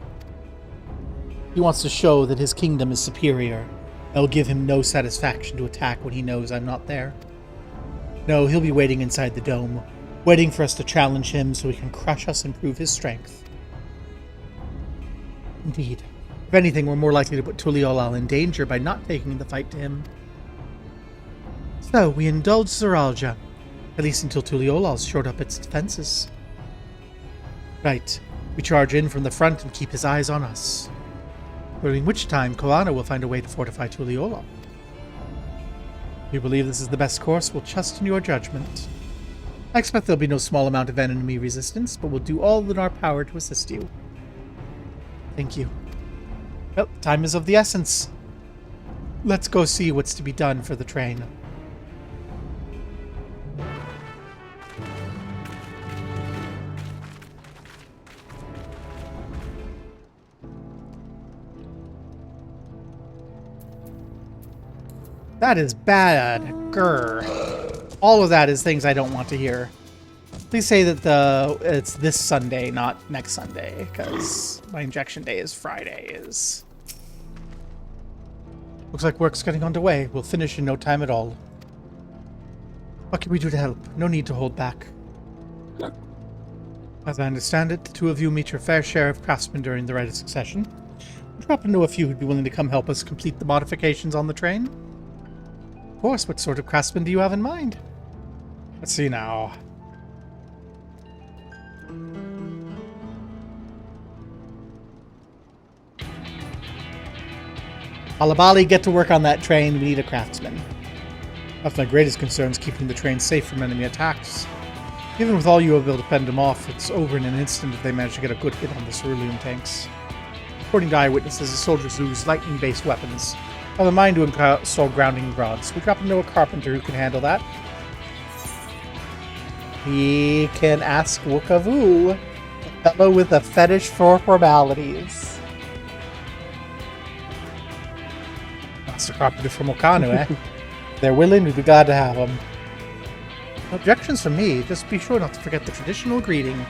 He wants to show that his kingdom is superior. I will give him no satisfaction to attack when he knows I'm not there. No, he'll be waiting inside the dome, waiting for us to challenge him so he can crush us and prove his strength. Indeed. If anything, we're more likely to put Tuliolal in danger by not taking the fight to him. So, we indulge Zoralja, at least until Tuliolal's shored up its defenses. Right. We charge in from the front and keep his eyes on us. During which time, Koana will find a way to fortify Tuliyola. If you believe this is the best course, we'll trust in your judgment. I expect there'll be no small amount of enemy resistance, but we'll do all in our power to assist you. Thank you. Well, time is of the essence. Let's go see what's to be done for the train. That is bad. Grr. All of that is things I don't want to hear. Please say that it's this Sunday, not next Sunday, because my injection day is Friday. Looks like work's getting underway. We'll finish in no time at all. What can we do to help? No need to hold back. As I understand it, the two of you meet your fair share of craftsmen during the rite of succession. Would you happen to know a few who'd be willing to come help us complete the modifications on the train? Of course, what sort of craftsman do you have in mind? Let's see now. Alabali, get to work on that train. We need a craftsman. One of my greatest concerns is keeping the train safe from enemy attacks. Even with all you have able to fend them off, it's over in an instant if they manage to get a good hit on the cerulean tanks. According to eyewitnesses, the soldiers lose lightning-based weapons. I have a mind to install grounding rods. We drop into a carpenter who can handle that. We can ask Wukavu, a fellow with a fetish for formalities. Master Carpenter from Okano, eh? If they're willing, we'd be glad to have them. No objections from me. Just be sure not to forget the traditional greeting.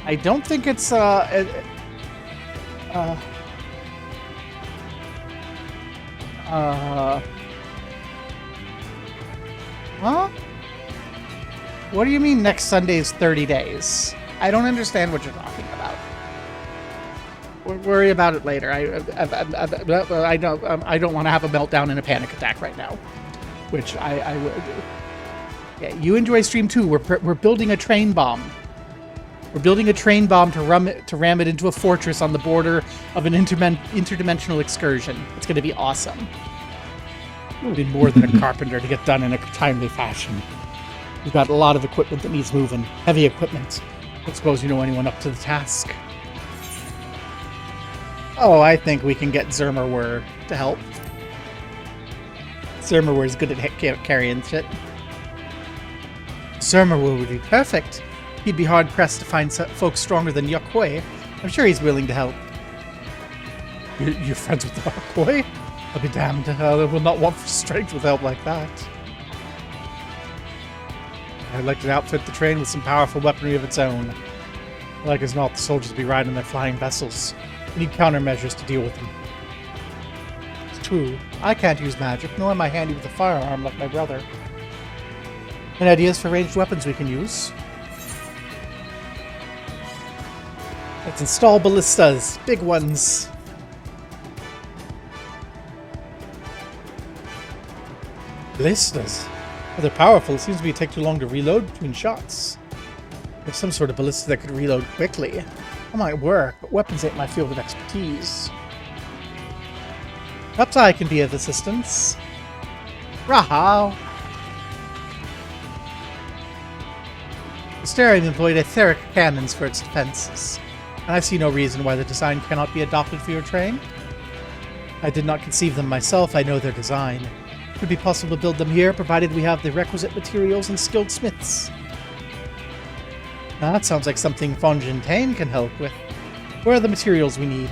I don't think it's, huh? What do you mean next Sunday is 30 days? I don't understand what you're talking about. We'll worry about it later. I don't want to have a meltdown and a panic attack right now, which I will do. Yeah, you enjoy stream too. We're building a train bomb. We're building a train bomb to ram it into a fortress on the border of an interdimensional excursion. It's going to be awesome. We'll need more than a carpenter to get done in a timely fashion. We've got a lot of equipment that needs moving. Heavy equipment. I suppose you know anyone up to the task. Oh, I think we can get Zermerwer to help. Zermerwer is good at carrying shit. Zermerwer would be perfect. He'd be hard-pressed to find folks stronger than Yokoi. I'm sure he's willing to help. You're friends with Yokoi? I'll be damned. I will not want for strength with help like that. I'd like to outfit the train with some powerful weaponry of its own. Like as not, the soldiers will be riding their flying vessels. We need countermeasures to deal with them. It's true. I can't use magic, nor am I handy with a firearm like my brother. Any ideas for ranged weapons we can use? Let's install ballistas. Big ones. Ballistas? Well, they're powerful. It seems to take too long to reload between shots. There's some sort of ballista that could reload quickly. That might work, but weapons ain't my field of expertise. Perhaps I can be of assistance. Rahau! Mysterium employed etheric cannons for its defenses, and I see no reason why the design cannot be adopted for your train. I did not conceive them myself, I know their design. It would be possible to build them here, provided we have the requisite materials and skilled smiths. Now, that sounds like something Fontaine can help with. Where are the materials we need?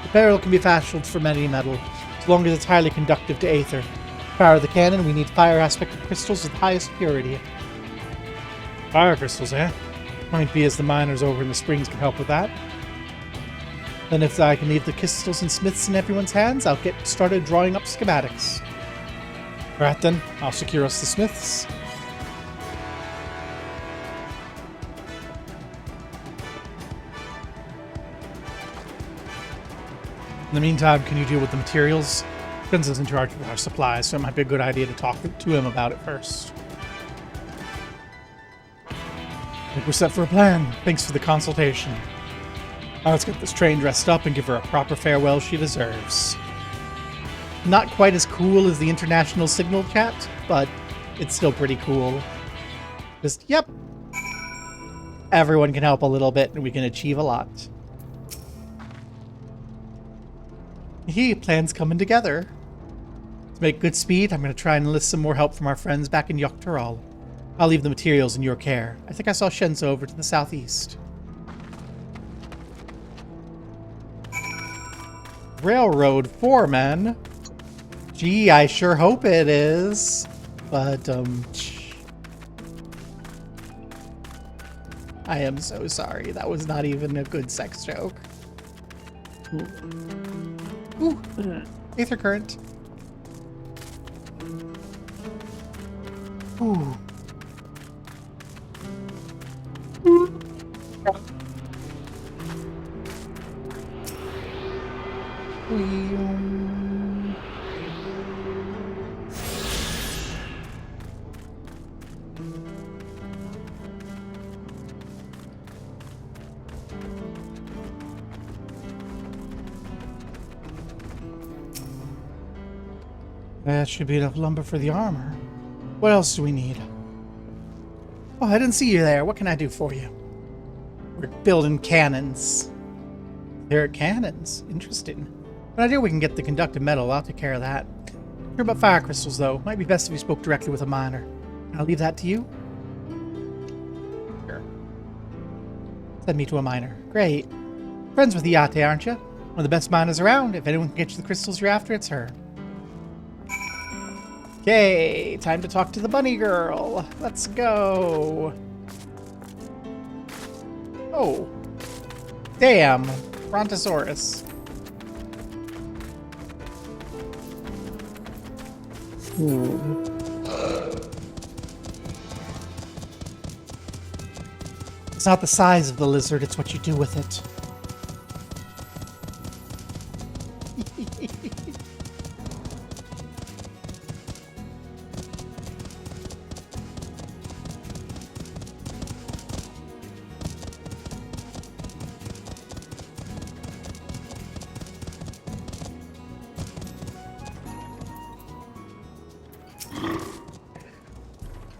The barrel can be fashioned from any metal, as long as it's highly conductive to aether. To power the cannon, we need fire-aspected crystals of the highest purity. Fire crystals, eh? Might be as the miners over in the springs can help with that. Then if I can leave the crystals and smiths in everyone's hands, I'll get started drawing up schematics. Alright then, I'll secure us the smiths. In the meantime, can you deal with the materials? Prince is in charge of our supplies, so it might be a good idea to talk to him about it first. I think we're set for a plan. Thanks for the consultation. Now let's get this train dressed up and give her a proper farewell she deserves. Not quite as cool as the international signal chat, but it's still pretty cool. Just, yep. Everyone can help a little bit and we can achieve a lot. Plans coming together. To make good speed, I'm going to try and enlist some more help from our friends back in Yoktaral. I'll leave the materials in your care. I think I saw Shenzo over to the southeast. Railroad foreman? Gee, I sure hope it is. But, I am so sorry. That was not even a good sex joke. Ooh. Aether current. Ooh. That should be enough lumber for the armor. What else do we need? Oh, I didn't see you there. What can I do for you? We're building cannons. There are cannons. Interesting. But I do we can get the conductive metal. I'll take care of that. Hear about fire crystals, though. Might be best if you spoke directly with a miner. I'll leave that to you. Sure. Send me to a miner. Great. Friends with Yate, aren't you? One of the best miners around. If anyone can get you the crystals you're after, it's her. Okay, time to talk to the bunny girl. Let's go. Oh. Damn. Brontosaurus. It's not the size of the lizard, it's what you do with it.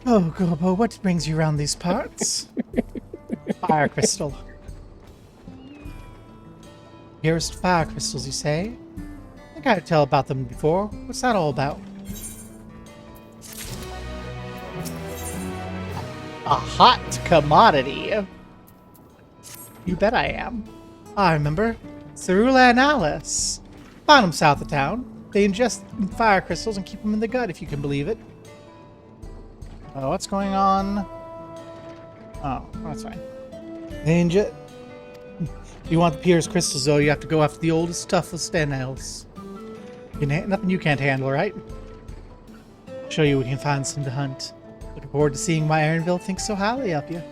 Oh, Gobo, what brings you around these parts? Fire crystal. Purest fire crystals, you say? I think I could tell about them before. What's that all about? A hot commodity. You bet I am. I remember. Cerula and Alice. Found them south of town. They ingest fire crystals and keep them in the gut, if you can believe it. Oh, what's going on? Oh, that's fine. If you want the purest crystals, though, you have to go after the oldest, toughest animals. Nothing you can't handle, right? I'll show you we can find some to hunt. Looking forward to seeing why Ironville thinks so highly of you.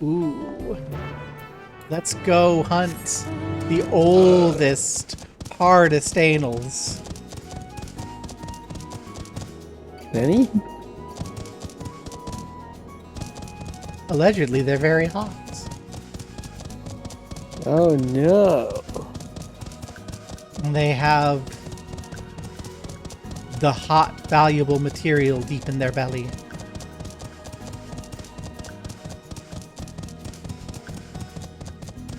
Ooh. Let's go hunt the oldest, hardest anals. Any? Allegedly, they're very hot. Oh no. And they have the hot, valuable material deep in their belly.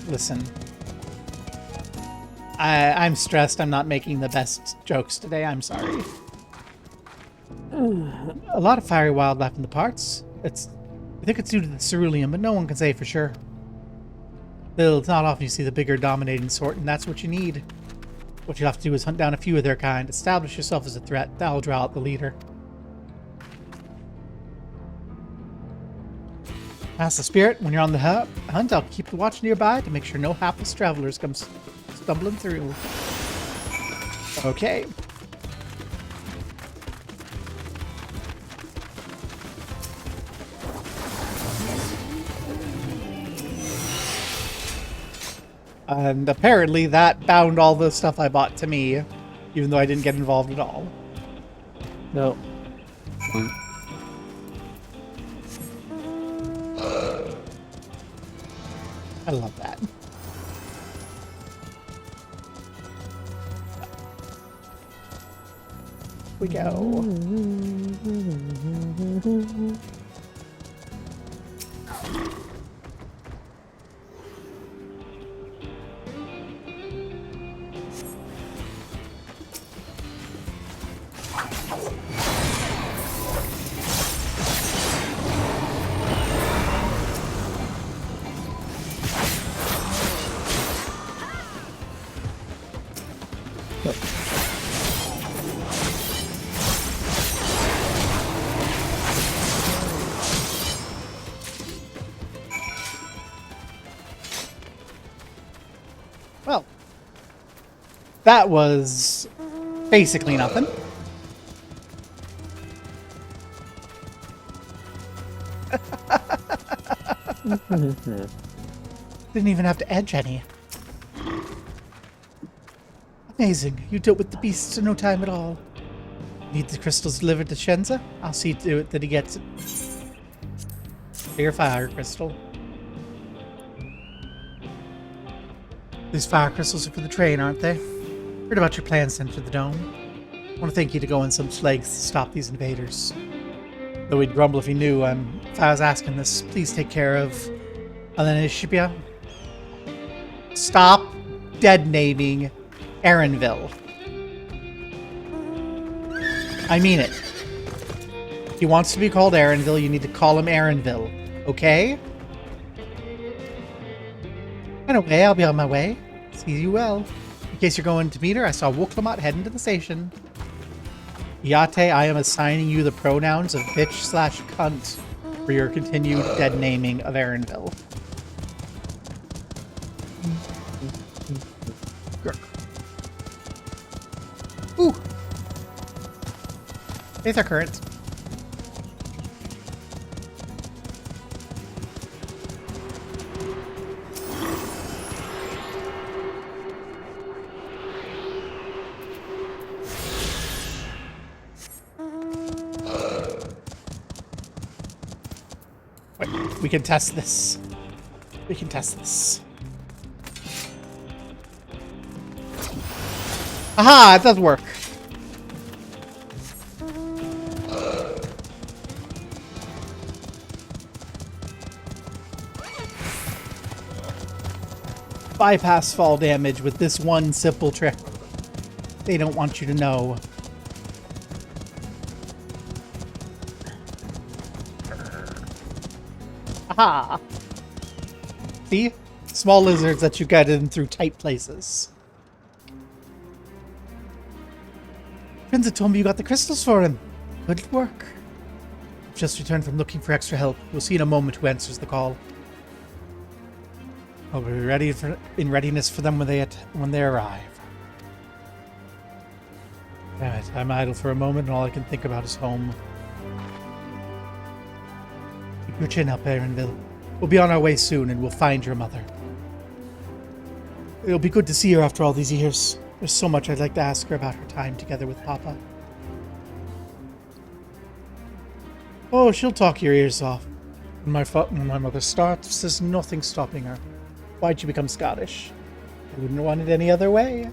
Listen. I'm stressed. I'm not making the best jokes today. I'm sorry. A lot of fiery wildlife in the parts. I think it's due to the cerulean, but no one can say for sure. Still, it's not often you see the bigger, dominating sort, and that's what you need. What you'll have to do is hunt down a few of their kind, establish yourself as a threat. That'll draw out the leader. As the spirit, when you're on the hunt, I'll keep the watch nearby to make sure no hapless travelers come stumbling through. Okay. And apparently that bound all the stuff I bought to me, even though I didn't get involved at all. No. I love that. We go. Well, that was basically nothing. Didn't even have to edge any. Amazing. You dealt with the beasts in no time at all. Need the crystals delivered to Shenza? I'll see to it that he gets it. Your fire crystal. These fire crystals are for the train, aren't they? Heard about your plans then for the dome. I want to thank you to go in some lengths to stop these invaders. Though he'd grumble if he knew, if I was asking this, please take care of Alenishipia. Stop dead naming Aaronville. I mean it. He wants to be called Aaronville, you need to call him Aaronville. Okay? Anyway, I'll be on my way. See you well. In case you're going to meet her, I saw Wooklamat heading to the station. Yate, I am assigning you the pronouns of bitch/cunt for your continued dead naming of Aaronville. Ooh! Aether current. Wait, we can test this. We can test this. Aha! It does work. Bypass fall damage with this one simple trick. They don't want you to know. Aha! See? Small lizards that you get in through tight places. Prince told me you got the crystals for him. Good work. Just returned from looking for extra help. We'll see in a moment who answers the call. I'll be ready in readiness for them when they arrive. Alright, I'm idle for a moment and all I can think about is home. Keep your chin up, Aaronville. We'll be on our way soon and we'll find your mother. It'll be good to see her after all these years. There's so much I'd like to ask her about her time together with Papa. Oh, she'll talk your ears off. When my mother starts, there's nothing stopping her. Why'd you become Scottish? I wouldn't want it any other way.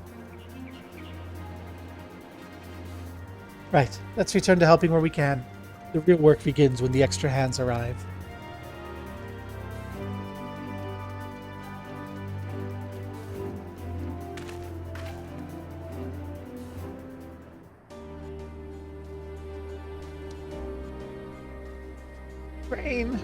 Right, let's return to helping where we can. The real work begins when the extra hands arrive. Rain.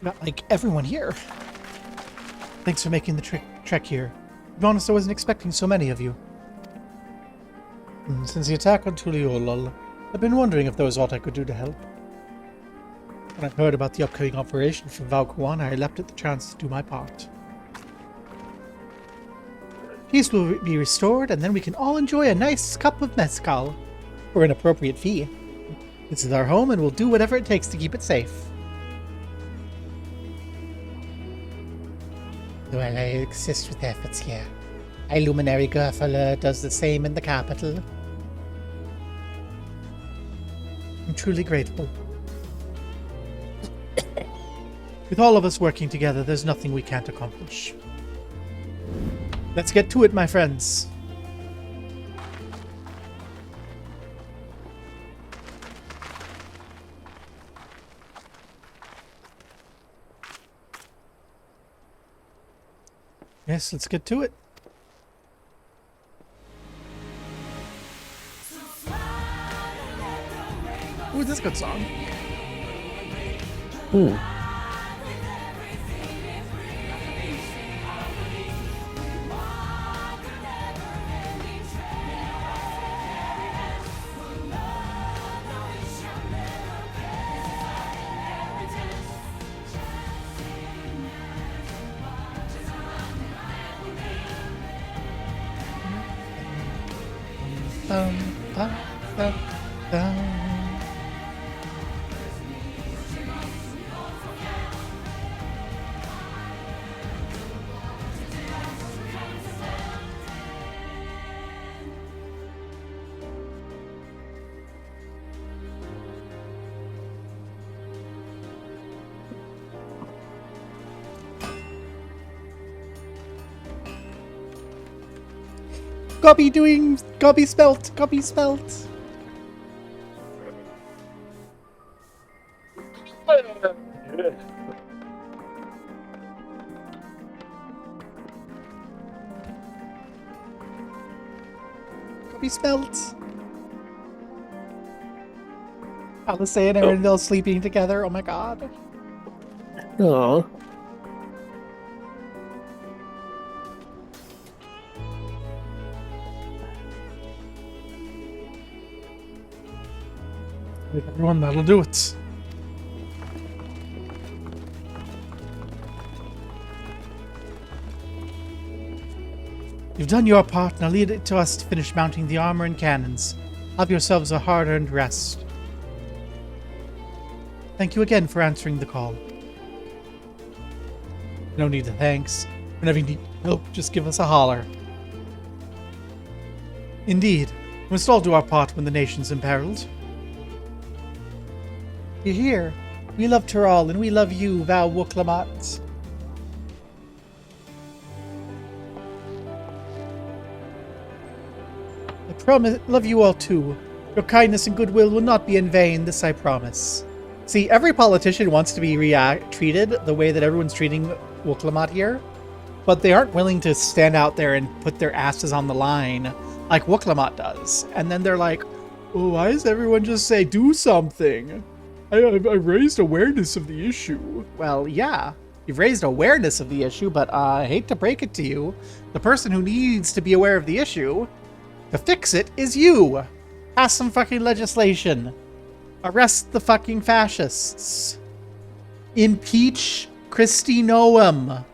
Not like everyone here. Thanks for making the trek here. To be honest, I wasn't expecting so many of you. Since the attack on Tuliolol, I've been wondering if there was aught I could do to help. When I heard about the upcoming operation from Valkuana, I leapt at the chance to do my part. Peace will be restored, and then we can all enjoy a nice cup of mezcal for an appropriate fee. This is our home, and we'll do whatever it takes to keep it safe. Well, I assist with efforts here. Luminary Gerfala does the same in the capital. I'm truly grateful. With all of us working together, there's nothing we can't accomplish. Let's get to it, my friends. Yes, let's get to it. Ooh, this is a good song. Gobby spelt. Gobby spelt. Alice and Arendelle sleeping together. Oh my god. Aww. Everyone, that'll do it. You've done your part, now lead it to us to finish mounting the armor and cannons. Have yourselves a hard-earned rest. Thank you again for answering the call. No need to thanks. Whenever you need help, just give us a holler. Indeed, we must all do our part when the nation's imperiled. You're here. We love Tural, and we love you, Val Wooklamat. I promise, love you all too. Your kindness and goodwill will not be in vain, this I promise. See, every politician wants to be treated the way that everyone's treating Wooklamat here, but they aren't willing to stand out there and put their asses on the line like Wooklamat does. And then they're like, oh, why does everyone just say, do something? I raised awareness of the issue. Well, yeah, you've raised awareness of the issue, but I hate to break it to you. The person who needs to be aware of the issue to fix it is you. Pass some fucking legislation. Arrest the fucking fascists. Impeach Kristi Noem.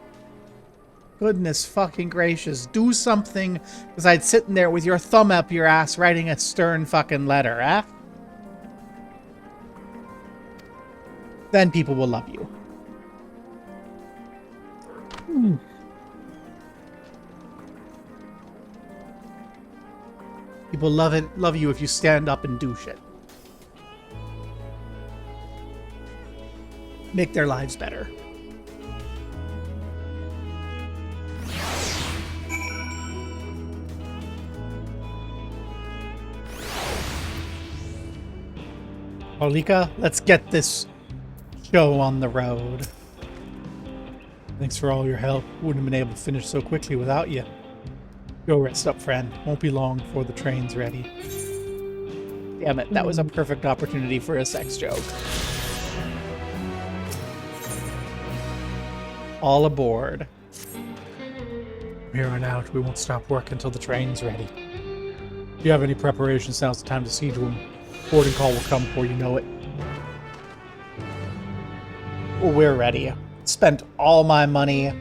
Goodness fucking gracious. Do something besides sitting there with your thumb up your ass writing a stern fucking letter, eh? Then people will love you. People love you if you stand up and do shit. Make their lives better. Olika, let's get this show on the road. Thanks for all your help. Wouldn't have been able to finish so quickly without you. Go rest up, friend. Won't be long before the train's ready. Damn it, that was a perfect opportunity for a sex joke. All aboard. From here on out, we won't stop work until the train's ready. If you have any preparations, now's the time to siege them. Boarding call will come before you know it. We're ready. Spent all my money.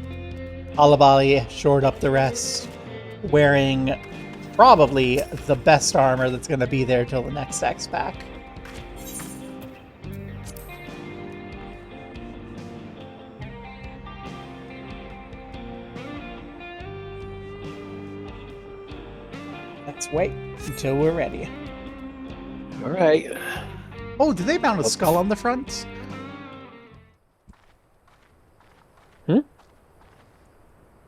Alabali shored up the rest. wearing probably the best armor that's going to be there till the next X pack. Let's wait until we're ready. All right. Oh, did they mount a skull on the front?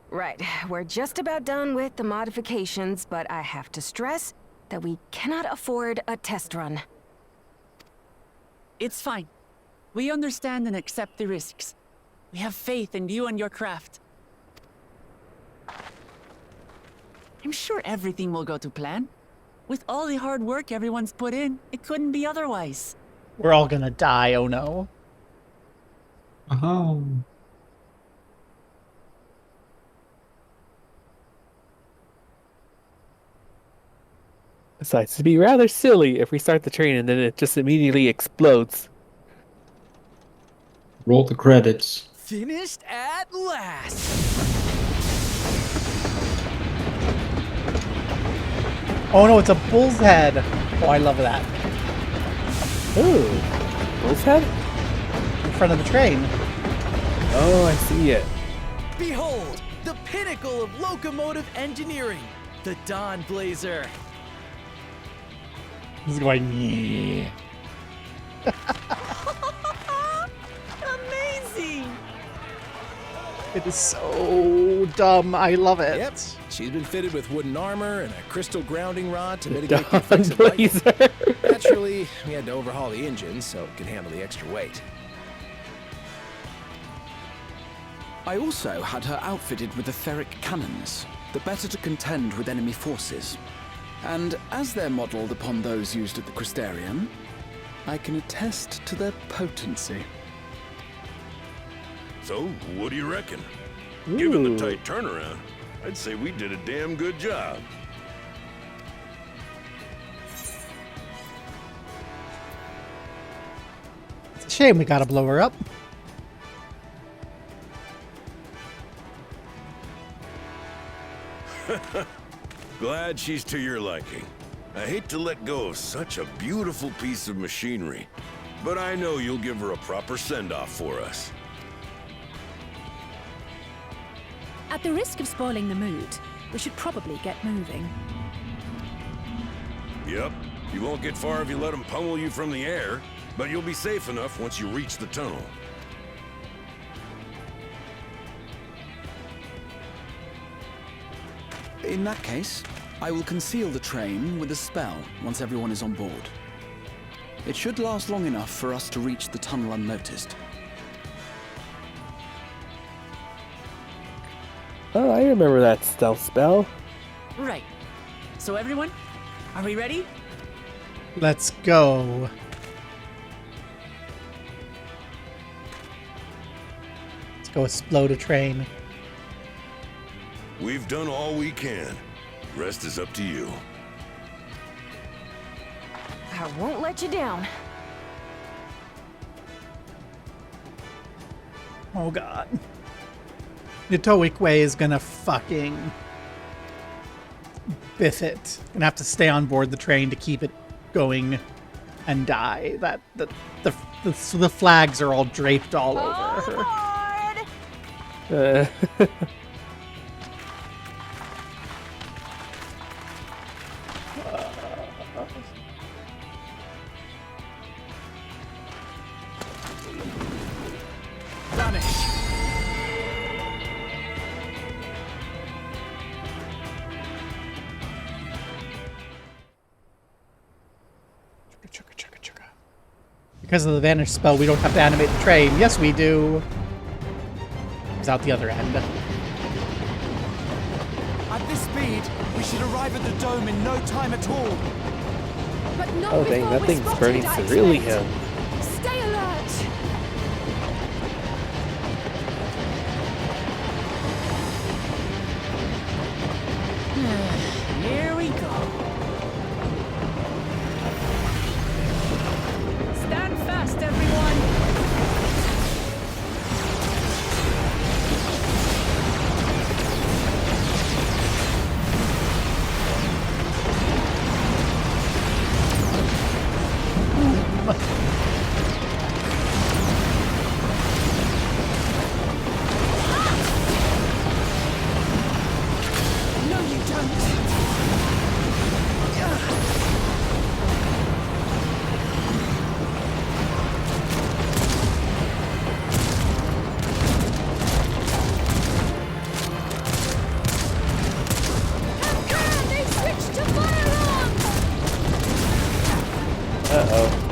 Right, we're just about done with the modifications, but I have to stress that we cannot afford a test run. It's fine. We understand and accept the risks. We have faith in you and your craft. I'm sure everything will go to plan. With all the hard work everyone's put in, it couldn't be otherwise. We're all gonna die, oh no. Oh. Besides, it'd be rather silly if we start the train and then it just immediately explodes. Roll the credits. Finished at last. Oh no, it's a bull's head. Oh, I love that. Ooh, bull's head? In front of the train. Oh, I see it. Behold, the pinnacle of locomotive engineering, the Dawn Blazer. This is going, yeah. Amazing! It is so dumb. I love it. Yep. She's been fitted with wooden armor and a crystal grounding rod to The mitigate the Dawn effects of lightning. Blazer. Naturally, we had to overhaul the engine so it could handle the extra weight. I also had her outfitted with etheric cannons, the better to contend with enemy forces. And as they're modelled upon those used at the Crystarium, I can attest to their potency. So, what do you reckon? Given the tight turnaround, I'd say we did a damn good job. It's a shame we gotta blow her up. Glad she's to your liking. I hate to let go of such a beautiful piece of machinery, but I know you'll give her a proper send-off for us. At the risk of spoiling the mood, we should probably get moving. Yep, you won't get far if you let them pummel you from the air, but you'll be safe enough once you reach the tunnel. In that case, I will conceal the train with a spell once everyone is on board. It should last long enough for us to reach the tunnel unnoticed. Oh, I remember that stealth spell. Right. So everyone, are we ready? Let's go. Let's go explode a train. We've done all we can. Rest is up to you. I won't let you down. Oh god. Nitoikwe is gonna fucking biff it. Gonna have to stay on board the train to keep it going and die. The flags are all draped all over her. Because of the vanish spell, we don't have to animate the train. Yes, we do. It's out the other end. At this speed, we should arrive at the dome in no time at all. But not Oh dang, that thing's burning cerulean. Stay alert! Here we go. Stand fast, everyone! Uh-oh.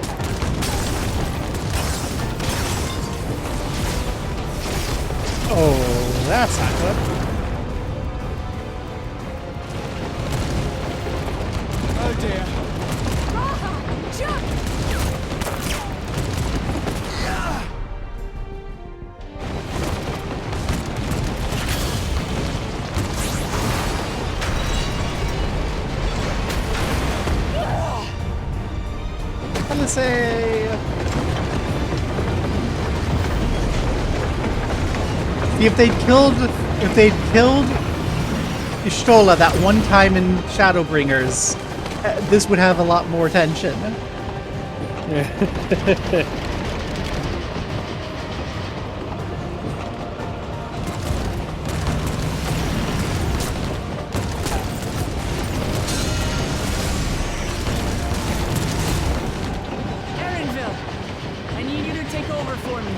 Oh, that's not good. Oh dear. Let's say. See, if they'd killed Ishtola that one time in Shadowbringers, this would have a lot more tension. I need you to take over for me.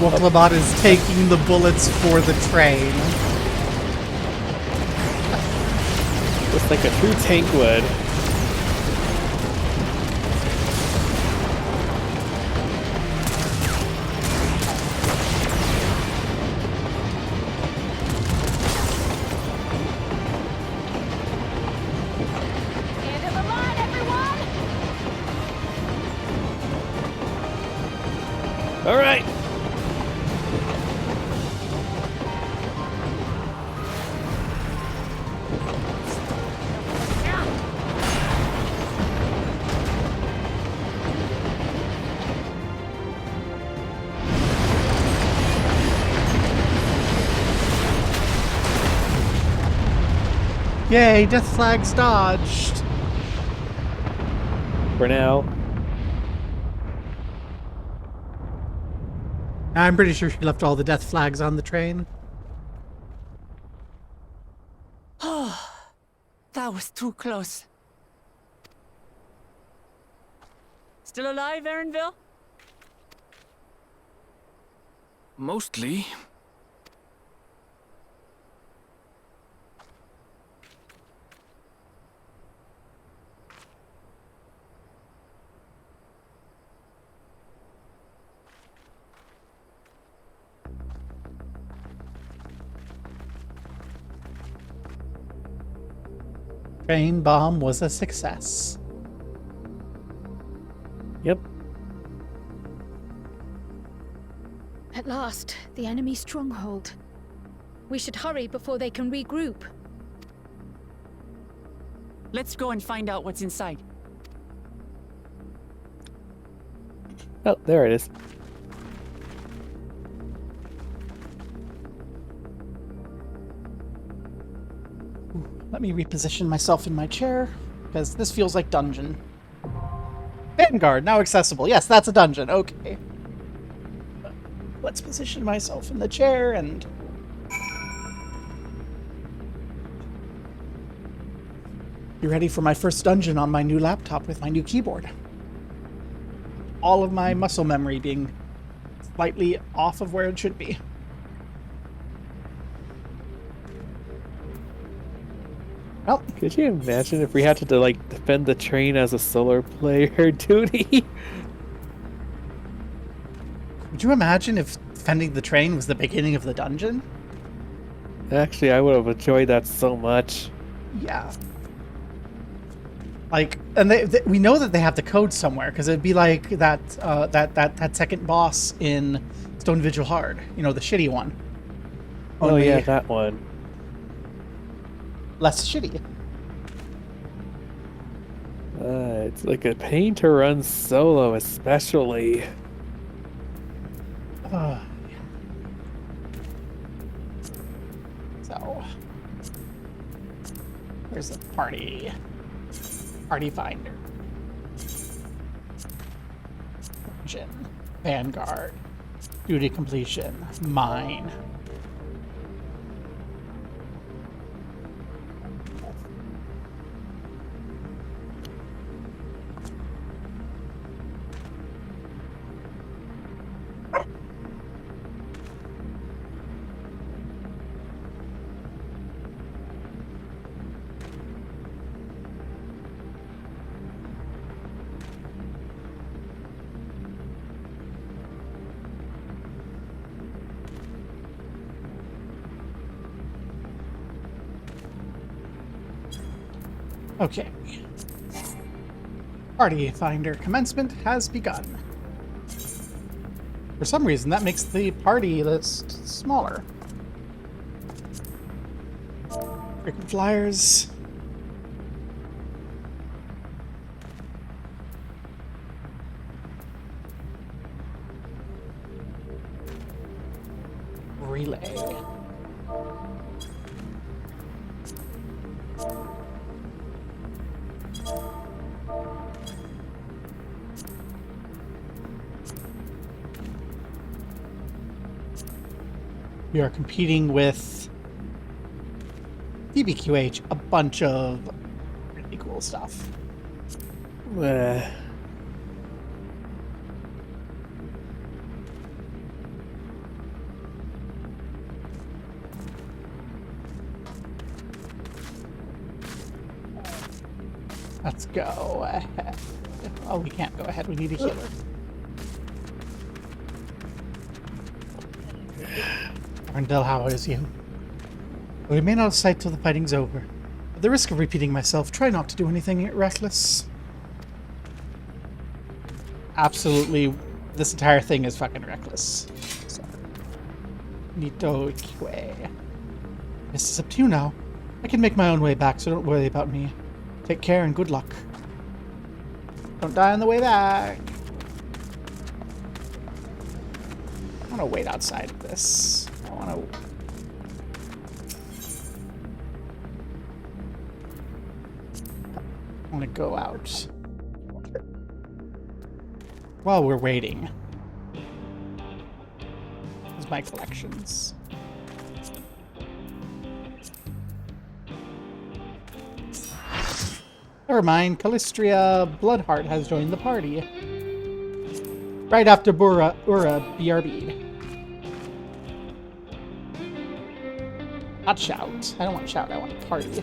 Woklabot is taking the bullets for the train. Looks like a true tank would. All right. Yay, death flags dodged. For now. I'm pretty sure she left all the death flags on the train. Oh, that was too close. Still alive, Erinville? Mostly. Train bomb was a success. Yep. At last, the enemy stronghold. We should hurry before they can regroup. Let's go and find out what's inside. Oh, there it is. Let me reposition myself in my chair, because this feels like dungeon. Vanguard, now accessible. Yes, that's a dungeon. Okay. Let's position myself in the chair and... be ready for my first dungeon on my new laptop with my new keyboard. All of my muscle memory being slightly off of where it should be. Well, could you imagine if we had to like defend the train as a solo player duty? Could you imagine if defending the train was the beginning of the dungeon? Actually, I would have enjoyed that so much. Yeah. Like, and we know that they have the code somewhere, because it'd be like that that second boss in Stone Vigil Hard. You know, the shitty one. Oh yeah, that one. Less shitty. It's like a pain to run solo, especially. So, here's the party finder. Dungeon, Vanguard, duty completion, mine. Okay. Party finder commencement has begun. For some reason, that makes the party list smaller. Frequent flyers. Relay. We are competing with DBQH, a bunch of really cool stuff. Let's go ahead. Oh, we can't go ahead. We need a healer. Arndell, how is you? We'll remain out of sight till the fighting's over. At the risk of repeating myself, try not to do anything reckless. Absolutely, this entire thing is fucking reckless. So. Nito Ikwe. This is up to you now. I can make my own way back, so don't worry about me. Take care and good luck. Don't die on the way back. I want to wait outside of this. I want to go out. While we're waiting. Here's my collections. Never mind, Callistria Bloodheart has joined the party. Right after Ura BRB. Not shout. I don't want shout, I want party.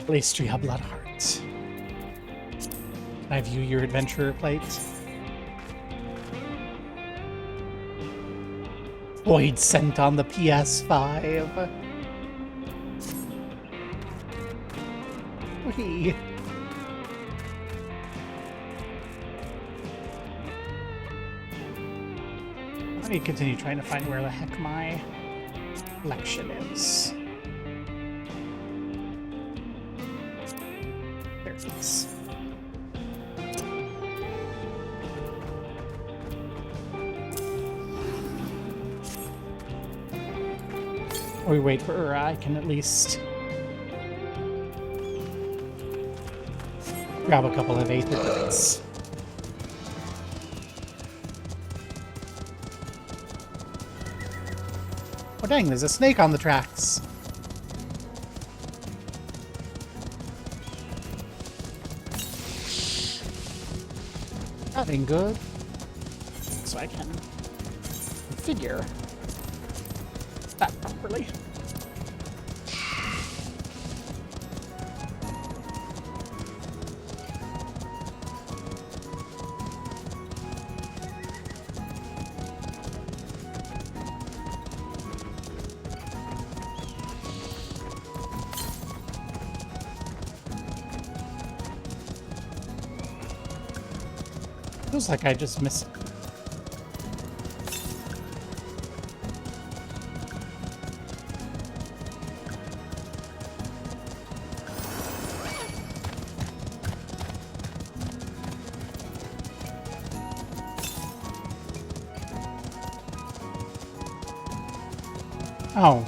Callistria Bloodheart. Can I view your adventurer plate? Void Scent on the PS5. Whee. Let me continue trying to find where the heck my collection is. There it is. While we wait for Ura, I can at least grab a couple of Aether bits. Oh dang, there's a snake on the tracks. That ain't good. So I can configure that properly. Feels like I just missed. Oh,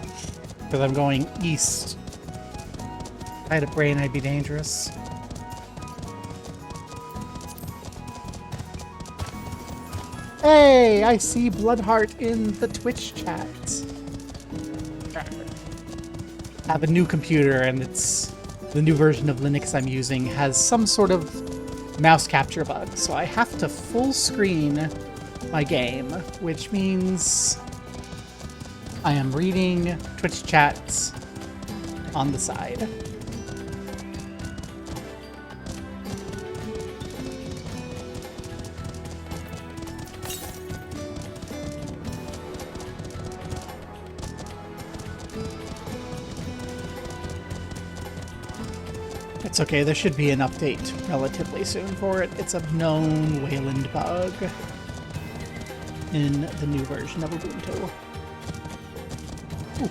because I'm going east. If I had a brain, I'd be dangerous. Hey, I see Bloodheart in the Twitch chat. I have a new computer, and it's the new version of Linux I'm using has some sort of mouse capture bug, so I have to full screen my game, which means I am reading Twitch chats on the side. It's okay, there should be an update relatively soon for it. It's a known Wayland bug in the new version of Ubuntu. Ooh.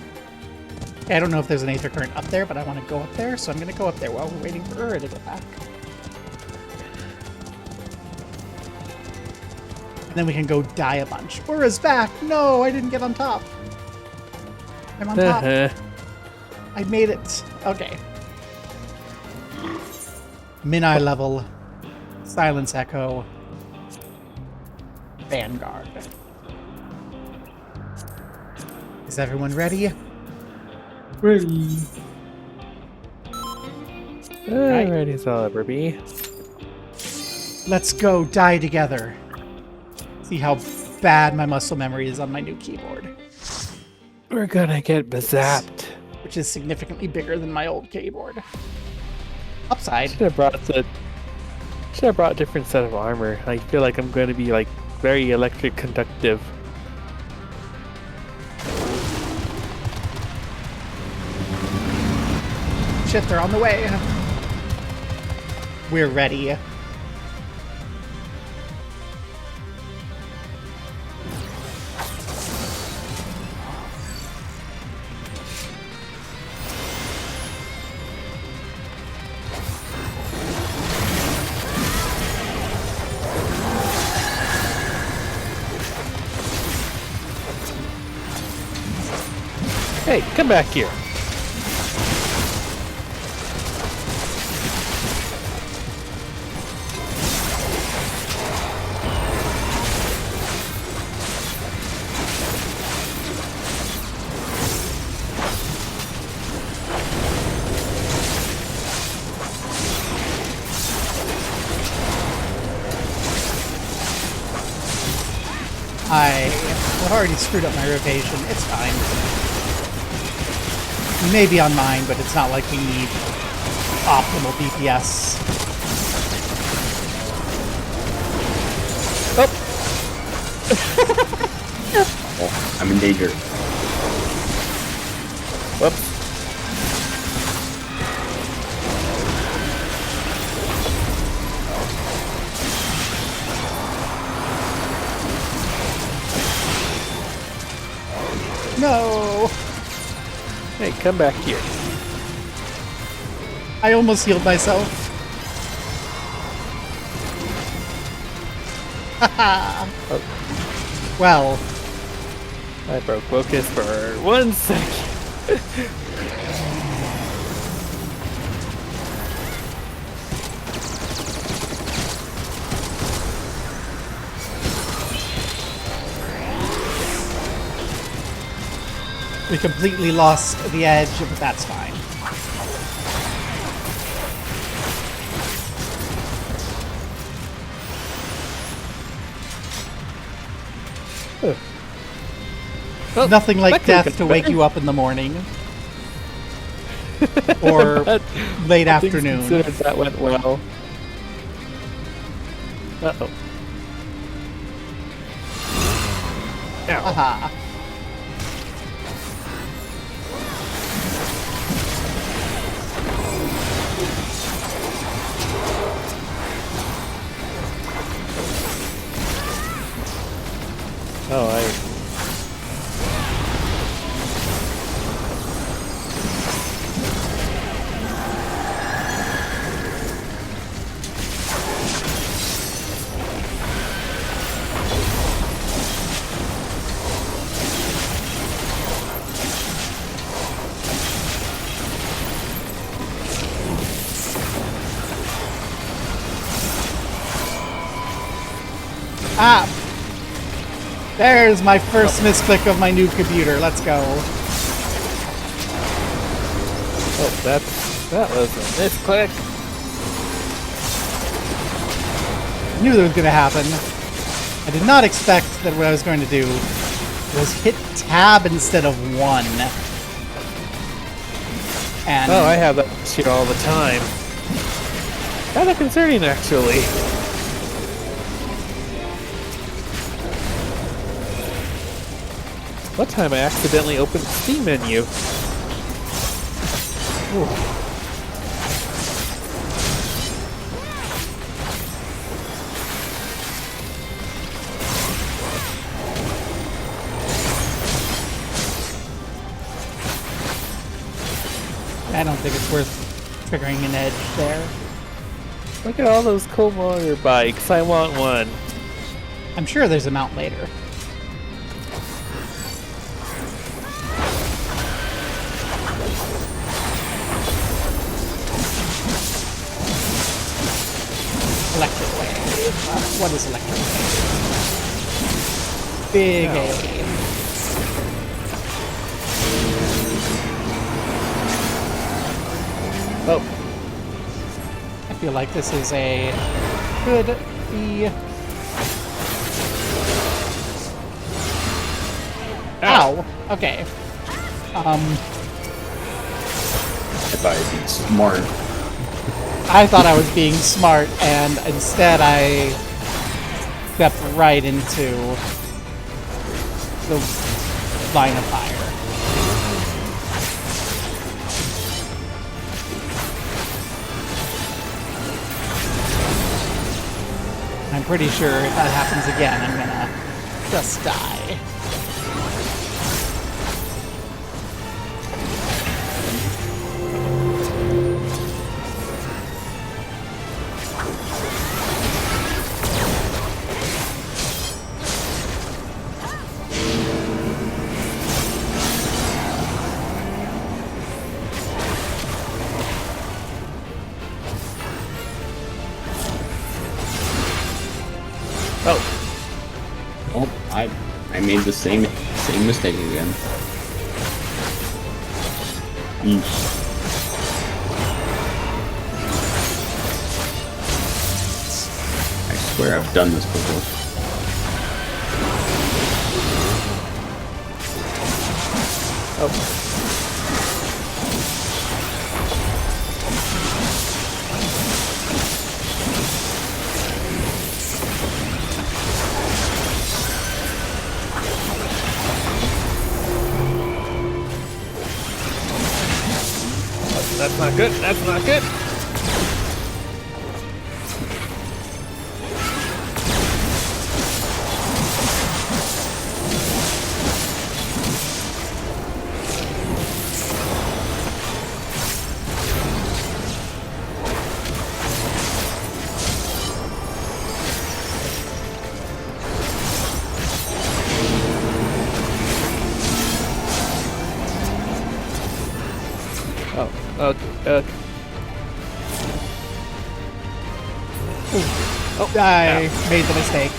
Okay, I don't know if there's an Aether Current up there, but I want to go up there, so I'm going to go up there while we're waiting for Ura to get back. And then we can go die a bunch. Ura's back! No, I didn't get on top. I'm on top. I made it. Okay. Min-Eye level, Silence Echo, Vanguard. Is everyone ready? Ready. Ready as I'll ever be. Let's go die together. See how bad my muscle memory is on my new keyboard. We're gonna get zapped. Which is significantly bigger than my old keyboard. Upside. Should have brought a different set of armor. I feel like I'm going to be like very electric conductive. Shit, they're on the way. We're ready. Hey, come back here. I've already screwed up my rotation. It's fine. We may be on mine, but it's not like we need optimal DPS. Oh, I'm in danger. Whoops. No! Hey, come back here. I almost healed myself. Haha! Well. I broke focus for 1 second. We completely lost the edge, but that's fine. Well, nothing like death to wake you up in the morning. Or late afternoon. That went well. Uh-oh. Ow. Aha. Oh, Ah! There's my first misclick of my new computer. Let's go. Oh, that was a misclick. Knew that was gonna happen. I did not expect that what I was going to do was hit tab instead of 1. And oh, I have that shit all the time. Kind of concerning, actually. One time I accidentally opened the Steam menu. Ooh. I don't think it's worth triggering an edge there. Look at all those cool motorbikes. I want one. I'm sure there's a mount later. Electric wave. What is electric wave? Big A. Oh. I feel like this is a could be. Ow. Okay. If I'd be smart. I thought I was being smart, and instead I stepped right into the line of fire. I'm pretty sure if that happens again, I'm gonna just die. Oh, I made the same mistake again. Eesh. I swear I've done this before. Oh. That's not good. That's not good. Okay. Oh, I made the mistake.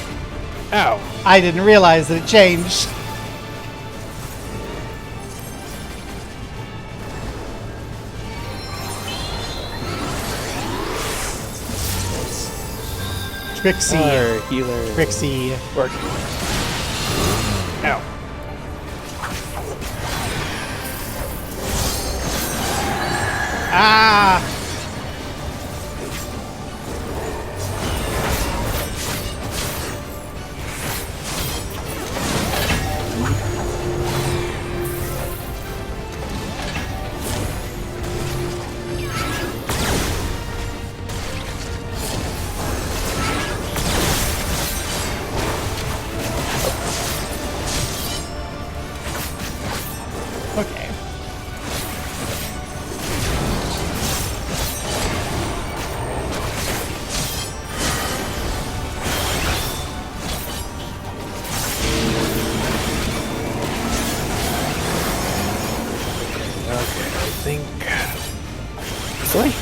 Ow. I didn't realize that it changed. Trixie. Our healer. Trixie. Work. Ow. Ah! Okay. Sorry.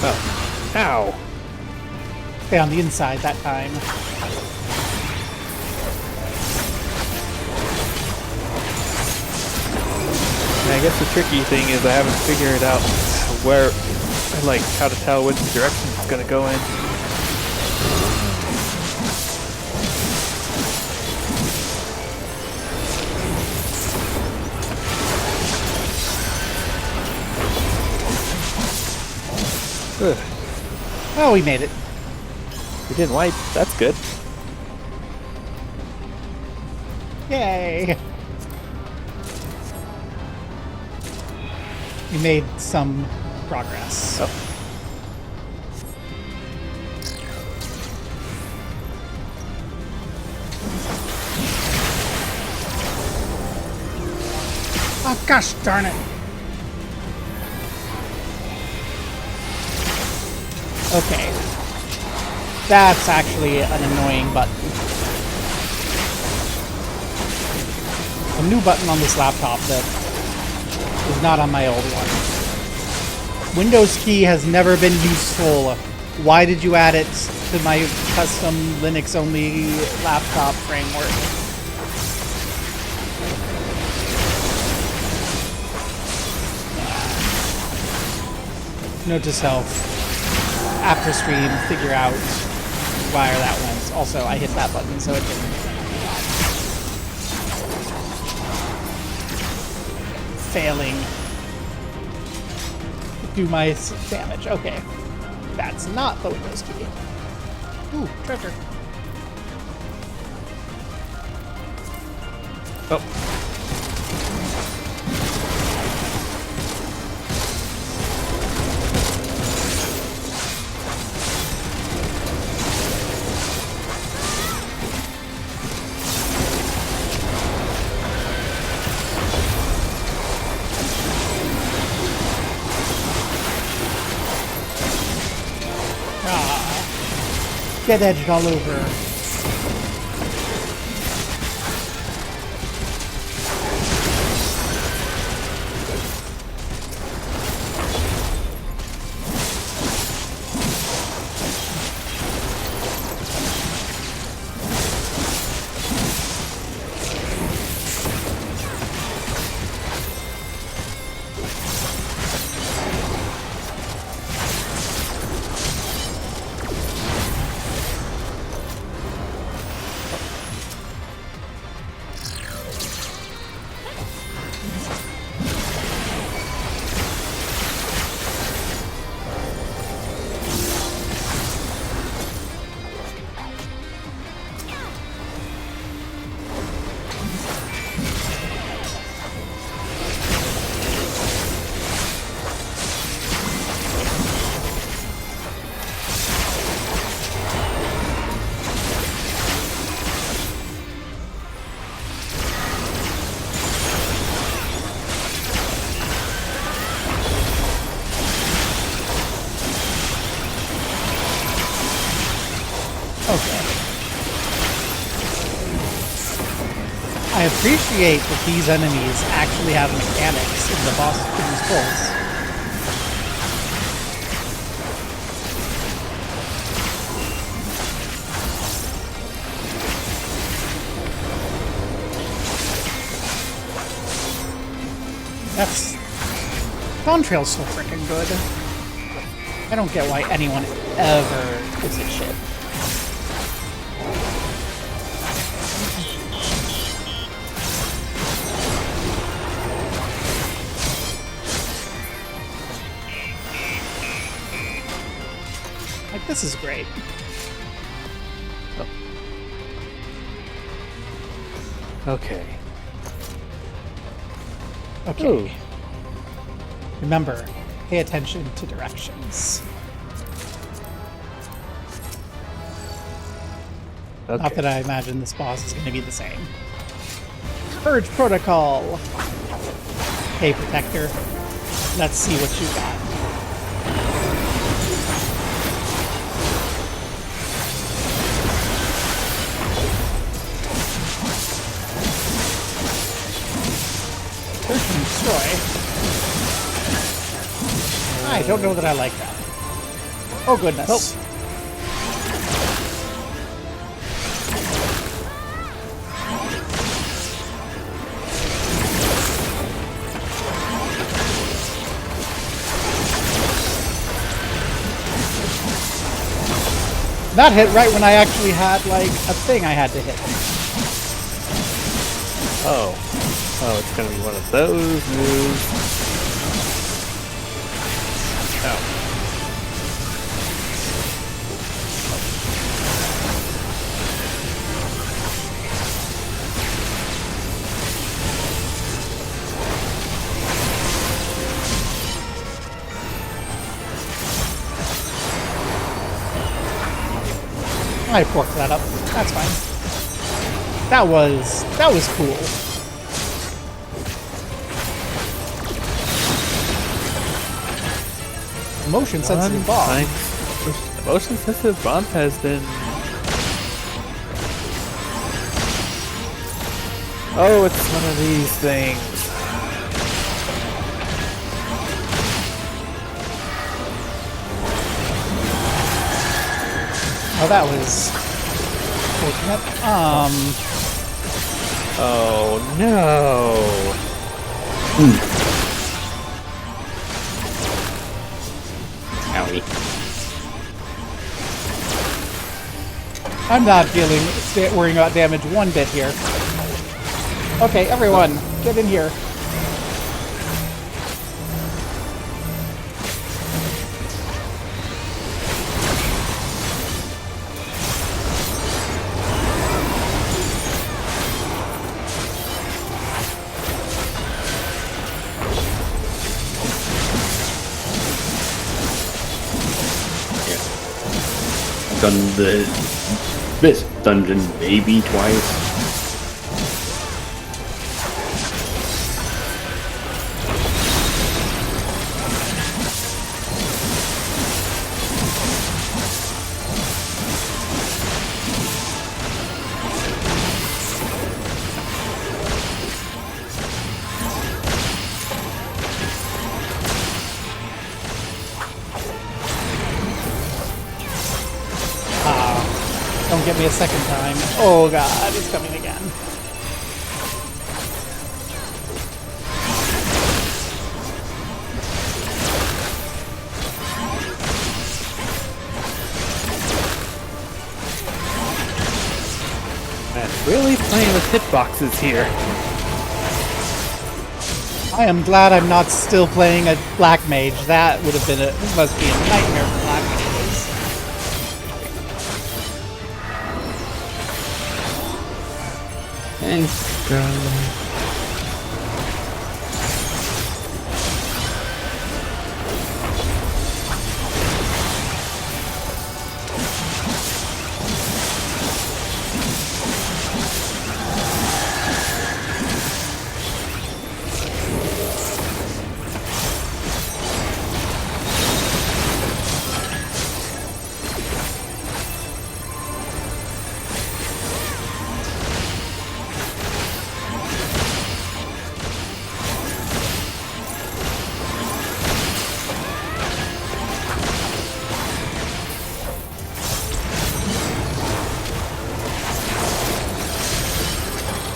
Oh. Ow. Stay on the inside that time. And I guess the tricky thing is I haven't figured out where, like, how to tell which direction it's gonna go in. Ugh. Oh, we made it. We didn't wipe. That's good. Yay! We made some progress. Oh. Oh gosh darn it. Okay. That's actually an annoying button. A new button on this laptop that is not on my old one. Windows key has never been useful. Why did you add it to my custom Linux-only laptop framework? Note to self. After stream, figure out why that went. Also, I hit that button, so it didn't. Failing to do my damage. Okay. That's not the Windows key. Ooh, treasure. Oh. Get edged all over. I appreciate that these enemies actually have mechanics in the boss in these pulls. That's... Dawntrail's so freaking good. I don't get why anyone ever gives a shit. Like, this is great. Oh. Okay. Okay. Ooh. Remember, pay attention to directions. Okay. Not that I imagine this boss is going to be the same. Purge Protocol! Hey, Protector. Let's see what you got. Search and destroy. I don't know that I like that. Oh, goodness. Oh. That hit right when I actually had, like, a thing I had to hit. Oh. Oh, it's gonna be one of those moves. Oh. I forked that up. That's fine. That was cool. Motion sensitive bomb. Motion sensitive bomb has been. Oh, it's one of these things. Oh, that was fortunate. Oh no. Owie. I'm not worrying about damage one bit here. Okay, everyone, get in here. Done this dungeon maybe twice. Don't get me a second time. Oh god, it's coming again. Man, really playing with hitboxes here. I am glad I'm not still playing a black mage. That would have been this must be a nightmare for black mages. Thanks, God.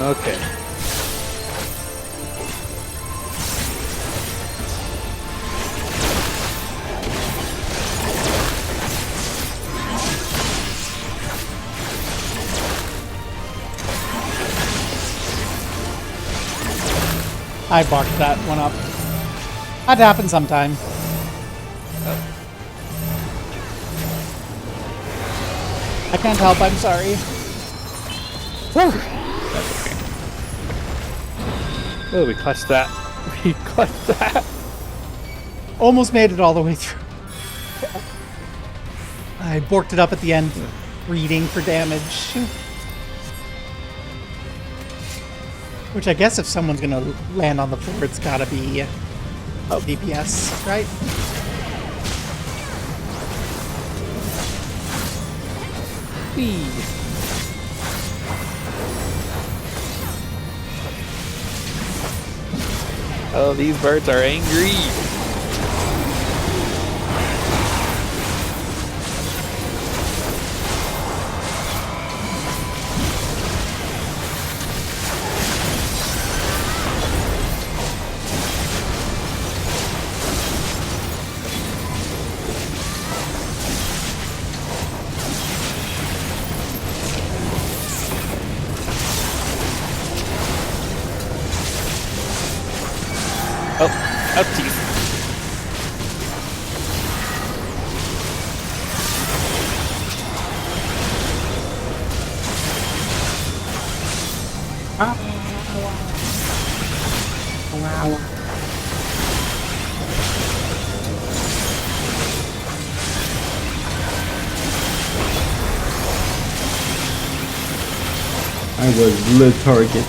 Okay. I barked that one up. That happens sometime. I can't help, I'm sorry. Oh, we clutched that. We clutched that. Almost made it all the way through. I borked it up at the end, reading for damage. Which I guess if someone's gonna land on the floor, it's gotta be DPS, right? Whee! Oh, these birds are angry. Oh, ouchies. Wow. I was the target.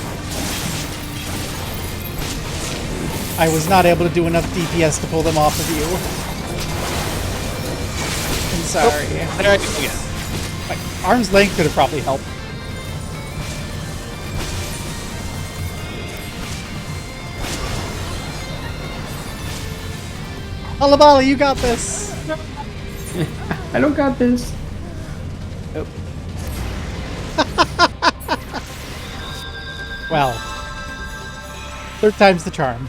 I was not able to do enough DPS to pull them off of you. I'm sorry. Oh, there I go again. Like, arm's length could have probably helped. Alabali, you got this! I don't got this. Nope. Well, third time's the charm.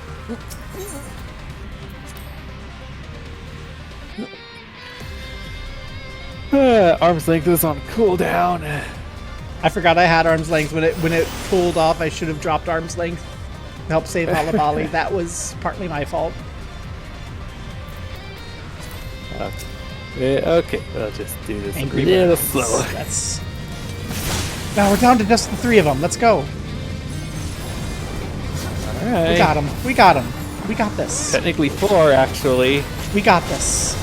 Arm's length is on cooldown. I forgot I had arm's length when it pulled off. I should have dropped arm's length to help save Alabali. That was partly my fault. Okay, I'll just do this Angry a little birds. slower. That's... Now we're down to just the 3 of them. Let's go. Alright. We got him. We got him. We got this. Technically 4, actually. We got this.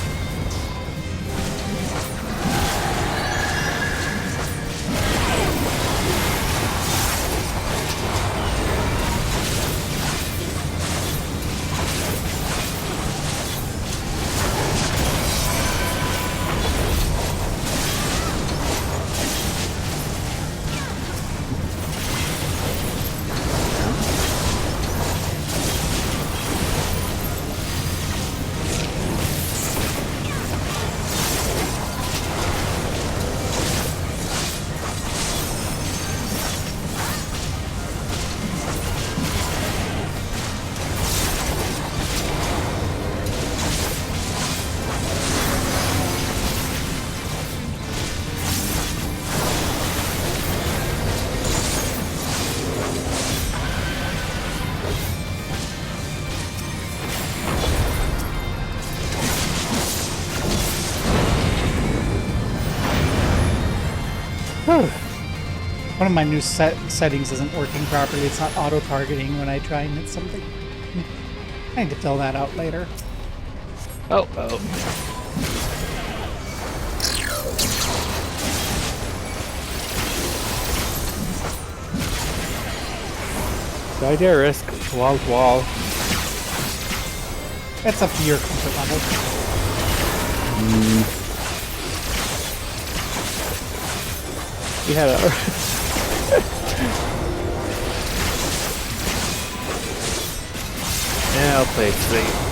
One of my new settings isn't working properly. It's not auto-targeting when I try and hit something. I need to fill that out later. Oh. Do I dare risk wall to wall? That's up to your comfort level. You had a... Yeah, I'll play it safe.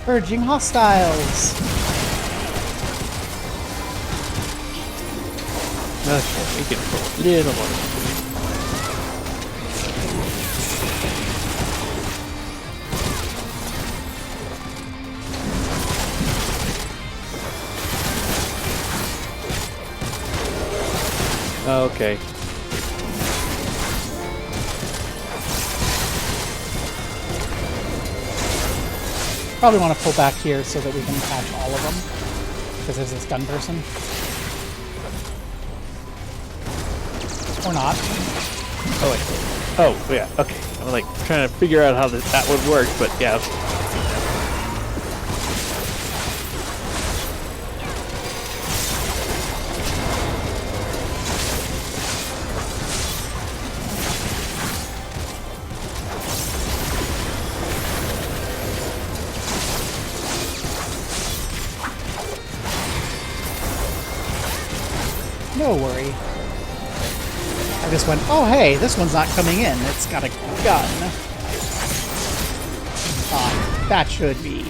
Purging hostiles. Okay, we can pull a little more. Okay. Probably want to pull back here so that we can catch all of them. Because there's this gun person. Or not. Oh, wait. Oh, yeah, okay. I'm like trying to figure out how that would work, but yeah. No worry. I just went, oh hey, this one's not coming in. It's got a gun. That should be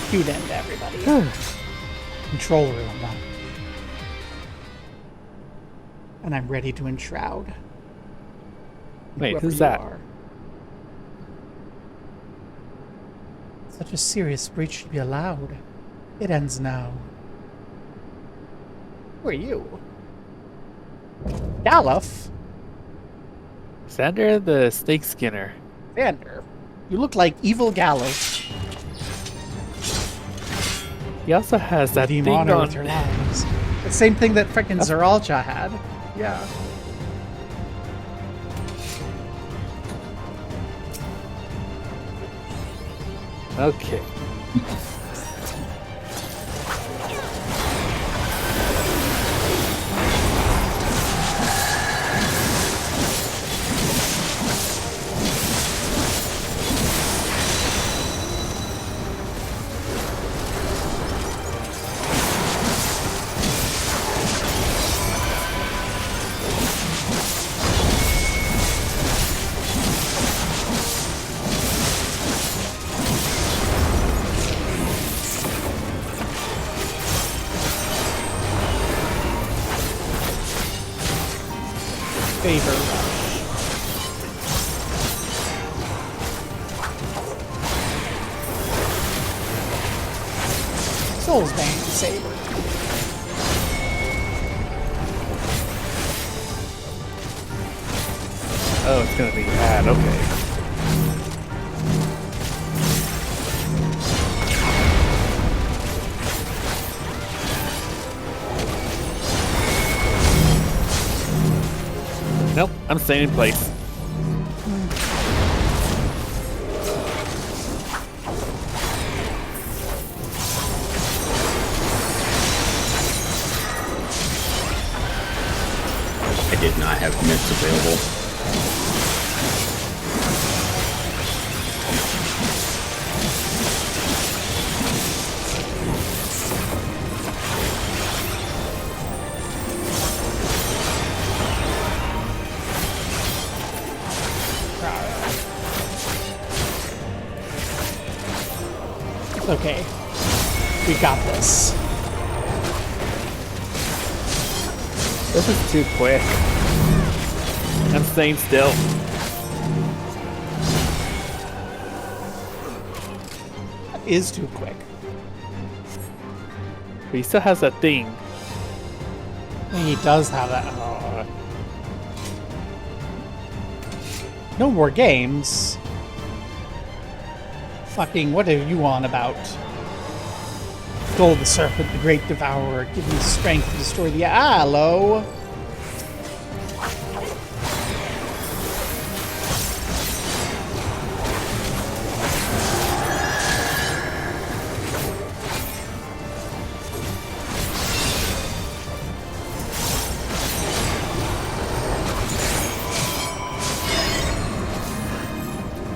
cute end to everybody. control room. And I'm ready to enshroud. Wait, whoever who's you that? are. Such a serious breach should be allowed. It ends now. Who are you? Galuf? Xander the Snake Skinner. Xander. You look like evil Galuf. He also has that Redeem thing honor on. with your lives. The same thing that frickin' Zeralcha had. Yeah. Okay. Favor. Soulsbane Saber. Oh, it's gonna be bad. Okay. Nope, I'm staying in place. I did not have mitts available. It's okay. We got this. This is too quick. I'm staying still. That is too quick. But he still has that thing. He does have that. Oh. No more games. Fucking, what are you on about? Gold the Serpent, the Great Devourer, give me strength to destroy the aloe.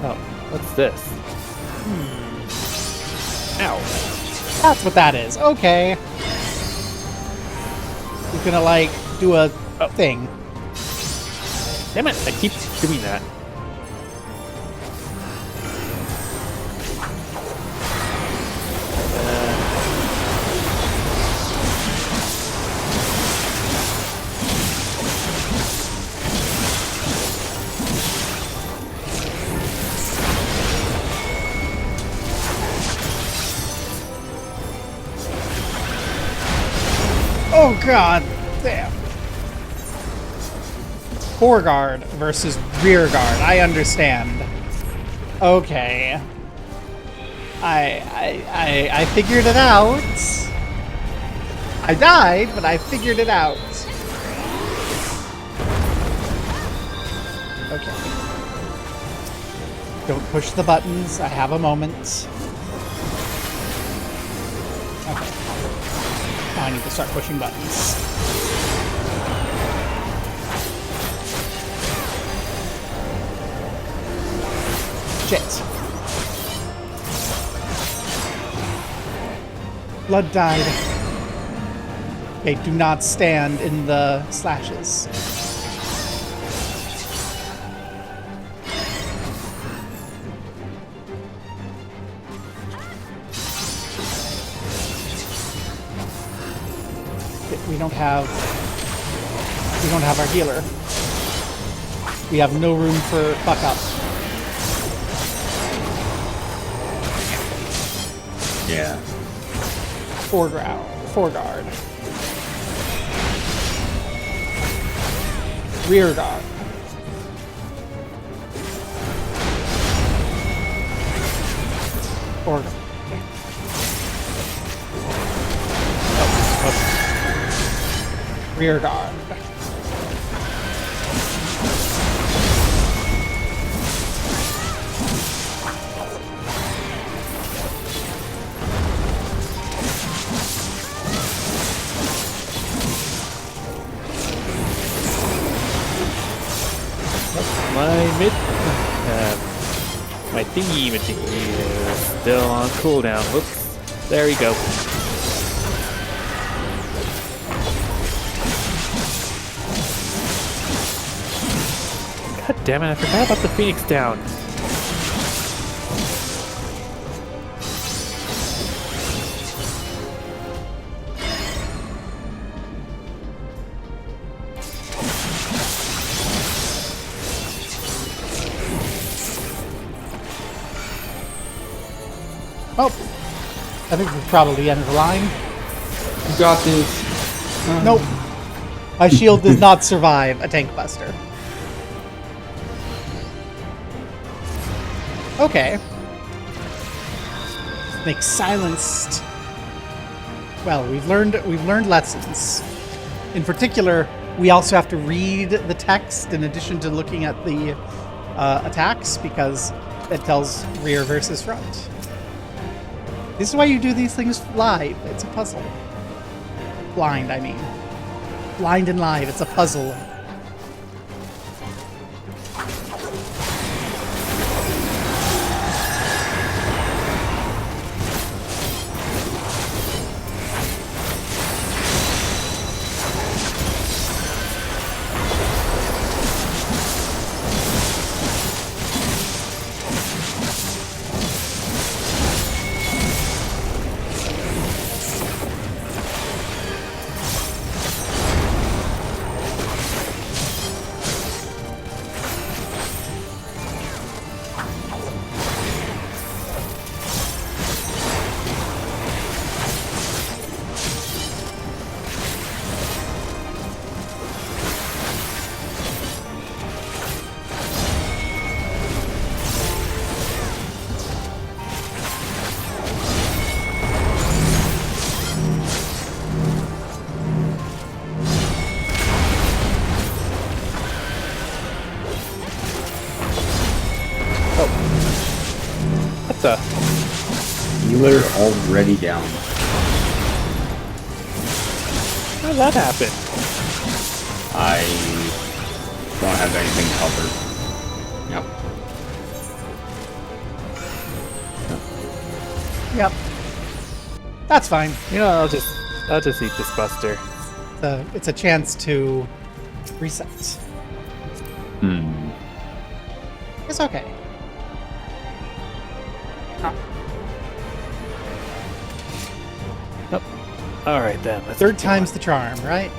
Oh, what's this? Ow. That's what that is. Okay. He's gonna, like, do a thing. Damn it, I keep doing that. Oh god damn. Foreguard versus rear guard. I understand. Okay. I figured it out. I died, but I figured it out. Okay. Don't push the buttons. I have a moment. Okay. Now I need to start pushing buttons. Shit. Blood died. Okay, do not stand in the slashes. we don't have our healer. We have no room for fuck up. Yeah. Foreguard. Rear guard. Foreguard. Rear guard. My thingy is still on cooldown. Whoops. There we go. God damn it, I forgot about the Phoenix down. Oh, I think we're probably the end of the line. You got this. Nope. My shield did not survive a tank buster. Okay. Make silenced. Well, we've learned lessons. In particular, we also have to read the text in addition to looking at the attacks because it tells rear versus front. This is why you do these things live. It's a puzzle. Blind, I mean. Blind and live. It's a puzzle. Healer already down. How did that happen? I don't have anything covered. Yep. That's fine. You know, I'll just eat this buster. It's a chance to reset. It's okay. Nope. All right then. Third time's the charm, right?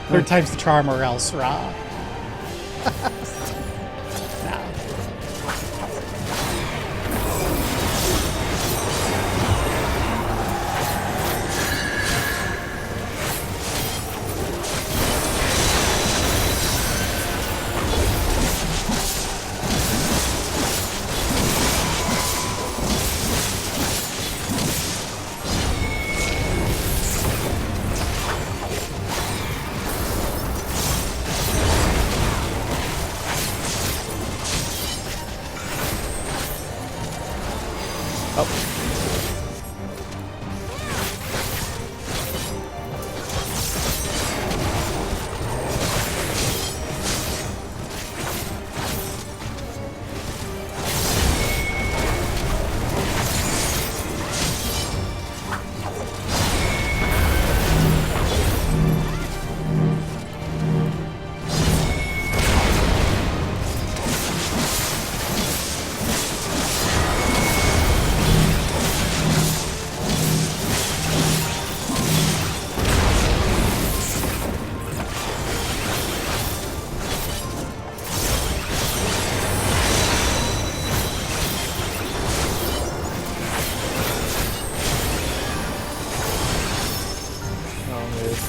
Third time's the charm, or else, rah.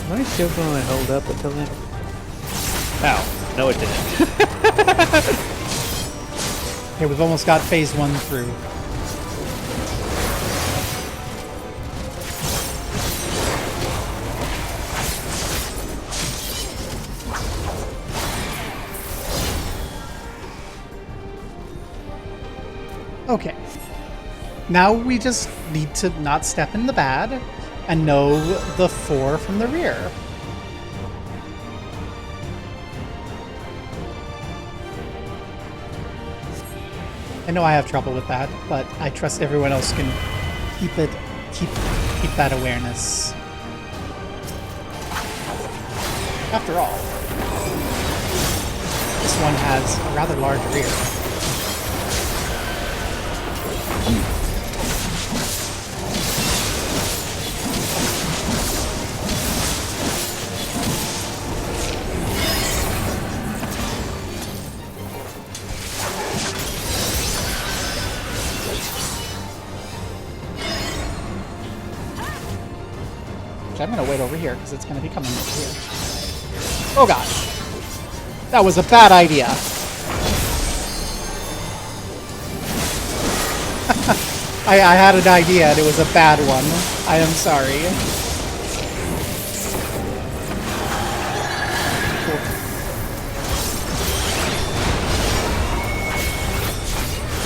My shield can only hold up until then. Ow. No, it didn't. Okay, we've almost got phase 1 through. Okay. Now we just need to not step in the bad and know the 4 from the rear. I know I have trouble with that, but I trust everyone else can keep that awareness. After all, this one has a rather large rear. I'm gonna wait over here because it's gonna be coming over here. Oh gosh. That was a bad idea. I had an idea and it was a bad one. I am sorry.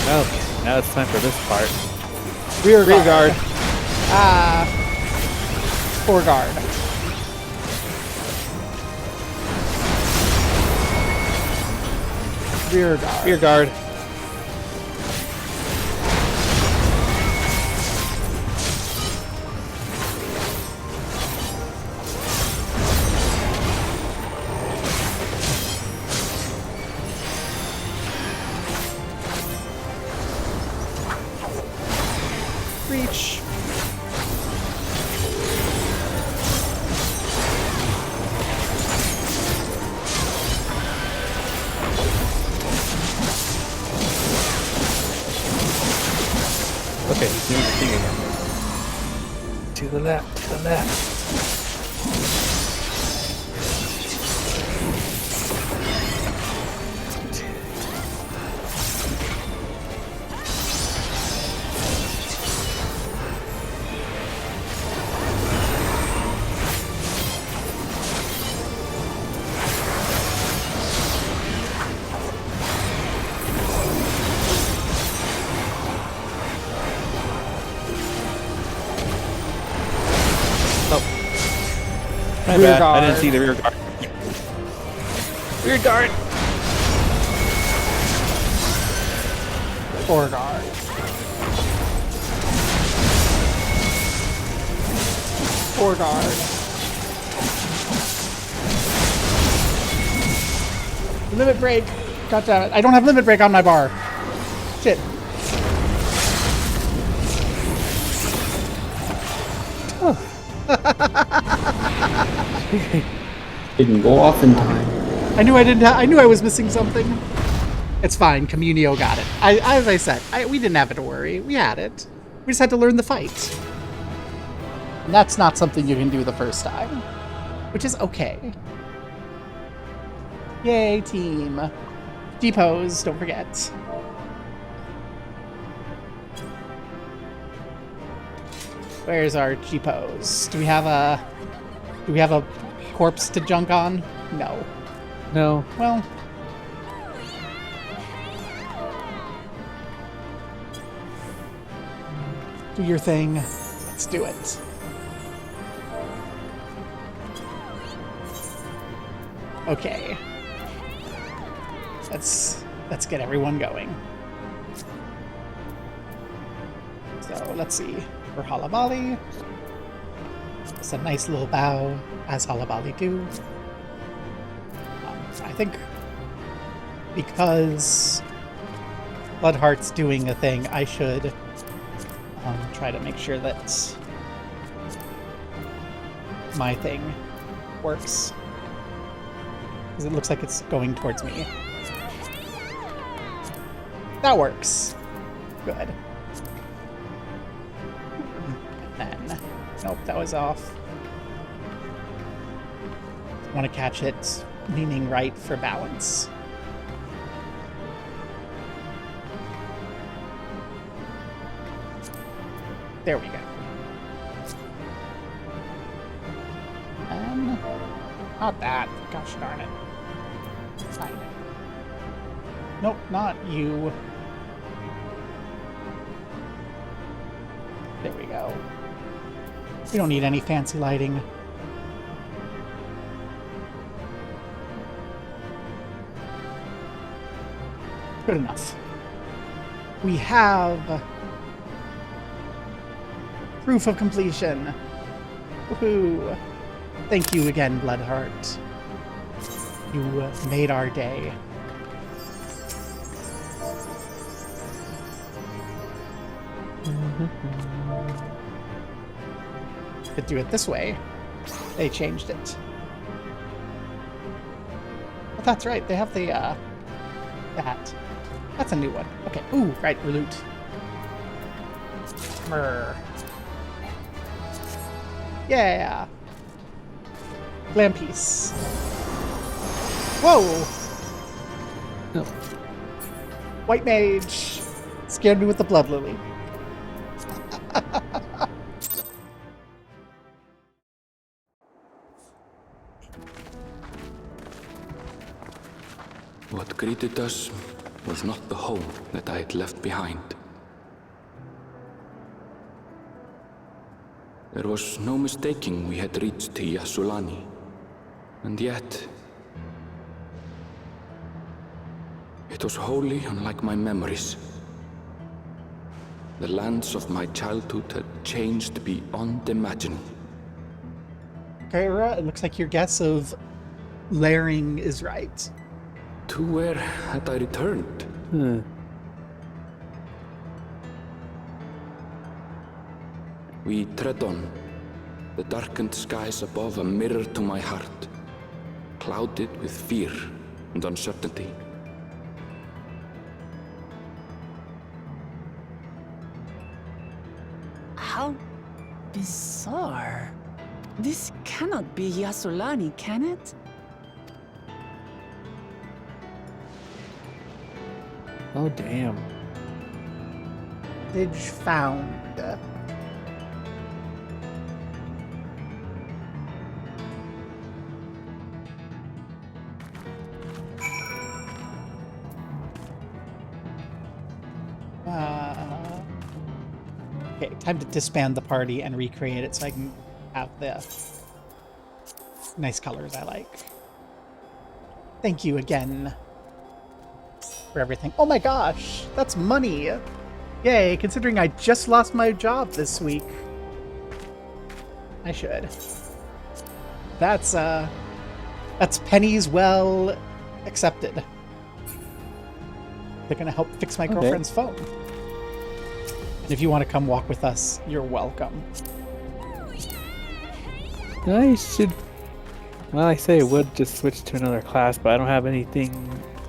Okay, now it's time for this part. Rear guard. Ah. Fore guard. Rear guard. Rear guard. Reach. Okay, he's doing the thing again. To the left, to the left. My Rear bad. guard. I didn't see the rear guard. Rear guard. Fore guard. Fore guard. Limit break. God damn it. I don't have limit break on my bar. Shit. Didn't go off in time. I knew I didn't. I knew I was missing something. It's fine. Communio got it. As I said, we didn't have it to worry. We had it. We just had to learn the fight. And that's not something you can do the first time, which is okay. Yay, team! Depose. Don't forget. Where's our G-pose? Do we have a corpse to junk on? No. No. Well. Do your thing. Let's do it. Okay. Let's get everyone going. So let's see. For Halabali, it's a nice little bow, as Halabali do. I think because Bloodheart's doing a thing, I should try to make sure that my thing works. Because it looks like it's going towards me. That works. Good. Then, nope, that was off. Want to catch it leaning right for balance. There we go. Not that. Gosh darn it. Fine. Nope, not you. There we go. We don't need any fancy lighting. Good enough. We have proof of completion. Woohoo! Thank you again, Bloodheart. You made our day. Could do it this way. They changed it. Oh, that's right. They have the that. That's a new one. Okay. Ooh, right. Reloot. Brr. Yeah. Glam piece. Whoa! No. White mage scared me with the blood lily. What greeted us was not the home that I had left behind. There was no mistaking we had reached Yasulani, and yet it was wholly unlike my memories. The lands of my childhood had changed beyond imagining. Kyra, it looks like your guess of layering is right. To where had I returned? We tread on, the darkened skies above a mirror to my heart, clouded with fear and uncertainty. How bizarre. This cannot be Yasulani, can it? Oh, damn. Did found. Okay, time to disband the party and recreate it so I can have the nice colors I like. Thank you again for everything. Oh my gosh, that's money! Yay, considering I just lost my job this week. I should. That's pennies well accepted. They're gonna help fix my girlfriend's phone. And if you want to come walk with us, you're welcome. I should... Well, I say I would just switch to another class, but I don't have anything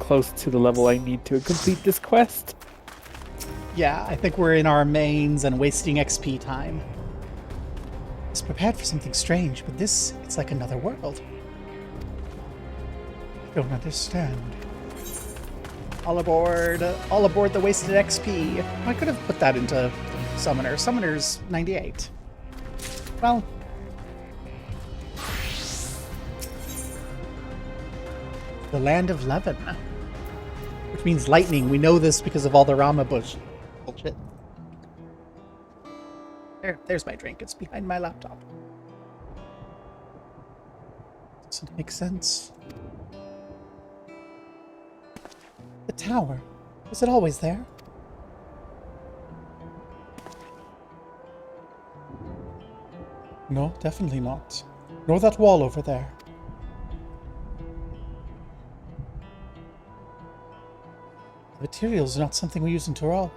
close to the level I need to complete this quest. Yeah, I think we're in our mains and wasting XP time. I was prepared for something strange, but this, it's like another world. I don't understand. All aboard the wasted XP. I could have put that into Summoner. Summoner's 98. Well. The Land of Levin. Which means lightning. We know this because of all the Rama bullshit. There's my drink. It's behind my laptop. Doesn't make sense. The tower. Was it always there? No, definitely not. Nor that wall over there. The materials are not something we use in Tural.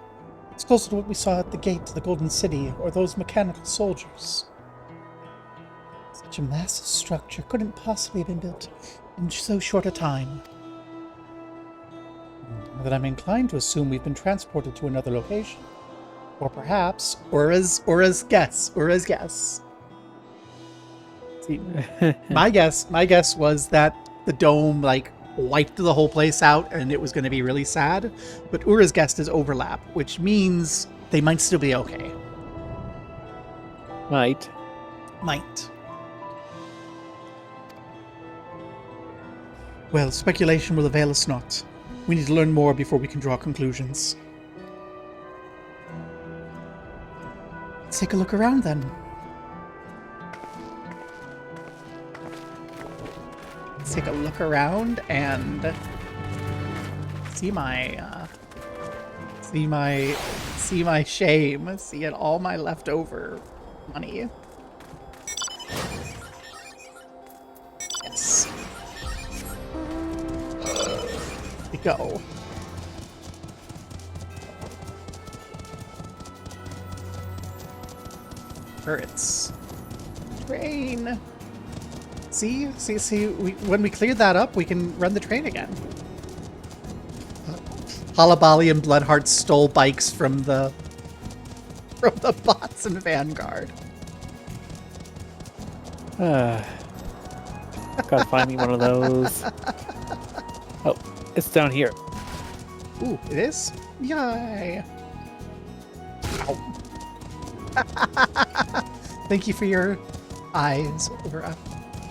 It's closer to what we saw at the gate to the Golden City, or those mechanical soldiers. Such a massive structure couldn't possibly have been built in so short a time. That I'm inclined to assume we've been transported to another location. Or perhaps, Ura's guess. See, my guess was that the dome like wiped the whole place out and it was going to be really sad. But Ura's guess is overlap, which means they might still be okay. Might. Well, speculation will avail us not. We need to learn more before we can draw conclusions. Let's take a look around then. Let's take a look around and see my shame. See all my leftover money. Yes. Here we go. Turrets. Train. See, when we cleared that up, we can run the train again. Halabali and Bloodheart stole bikes from the bots in Vanguard. Gotta find me one of those. Oh, it's down here. Ooh, it is? Yay! Ow. Thank you for your eyes.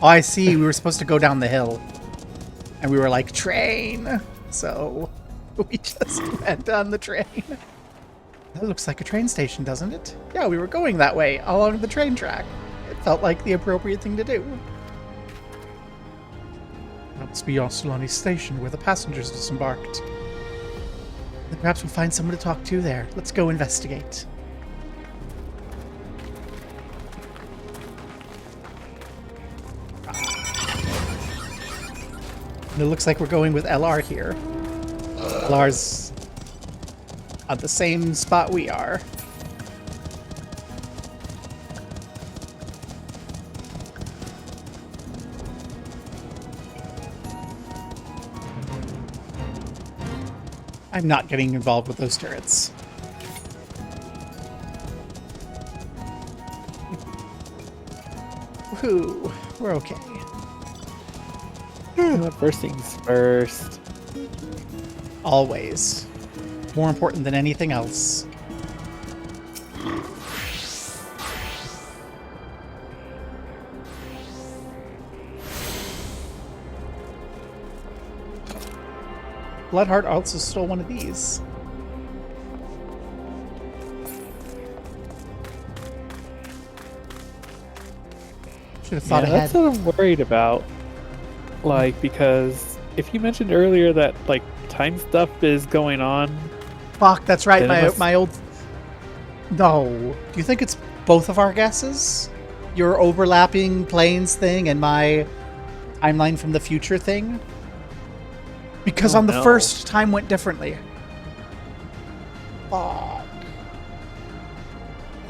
Oh, I see. We were supposed to go down the hill. And we were like, train! So we just went on the train. That looks like a train station, doesn't it? Yeah, we were going that way along the train track. It felt like the appropriate thing to do. That must be Yassulani Station, where the passengers disembarked. Then perhaps we'll find someone to talk to there. Let's go investigate. And it looks like we're going with LR here. LR's at the same spot we are. I'm not getting involved with those turrets. Woohoo, we're okay. First things first. Always. More important than anything else. Bloodheart also stole one of these. Should have thought ahead. That's what I'm worried about. Like, because if you mentioned earlier that like time stuff is going on. Fuck, that's right. My old. No. Do you think it's both of our guesses? Your overlapping planes thing and my timeline from the future thing? Because on the first, time went differently. Fuck.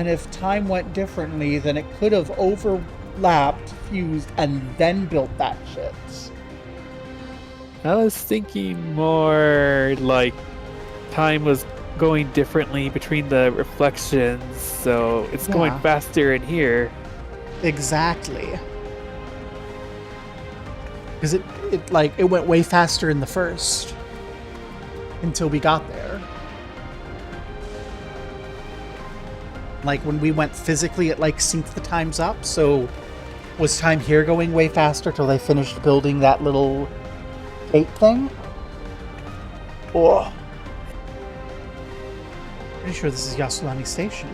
And if time went differently, then it could have overlapped, fused, and then built that shit. I was thinking more like time was going differently between the reflections, so it's going faster in here. Exactly. Because it went way faster in the first until we got there. Like when we went physically, it like synced the times up. So was time here going way faster till they finished building that little gate thing? Oh. Pretty sure this is Yassulani Station.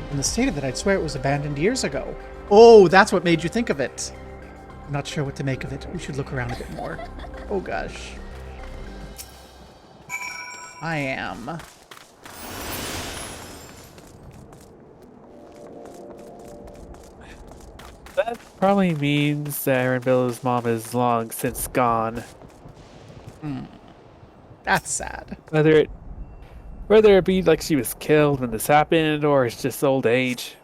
In the state of it, I'd swear it was abandoned years ago. Oh, that's what made you think of it. I'm not sure what to make of it. We should look around a bit more. Oh gosh. I am. That probably means that Arabella's mom is long since gone. That's sad. Whether it be like she was killed when this happened, or it's just old age.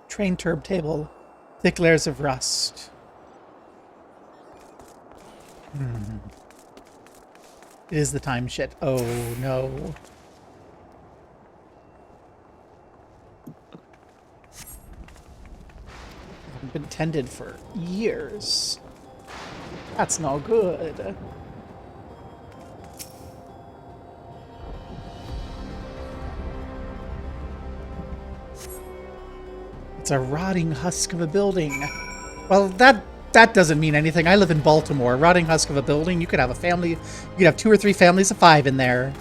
Train turb table. Thick layers of rust. It is the time shit. Oh no. been tended for years. That's no good. It's a rotting husk of a building. Well, that doesn't mean anything. I live in Baltimore. Rotting husk of a building. You could have a family. You could have 2 or 3 families of 5 in there.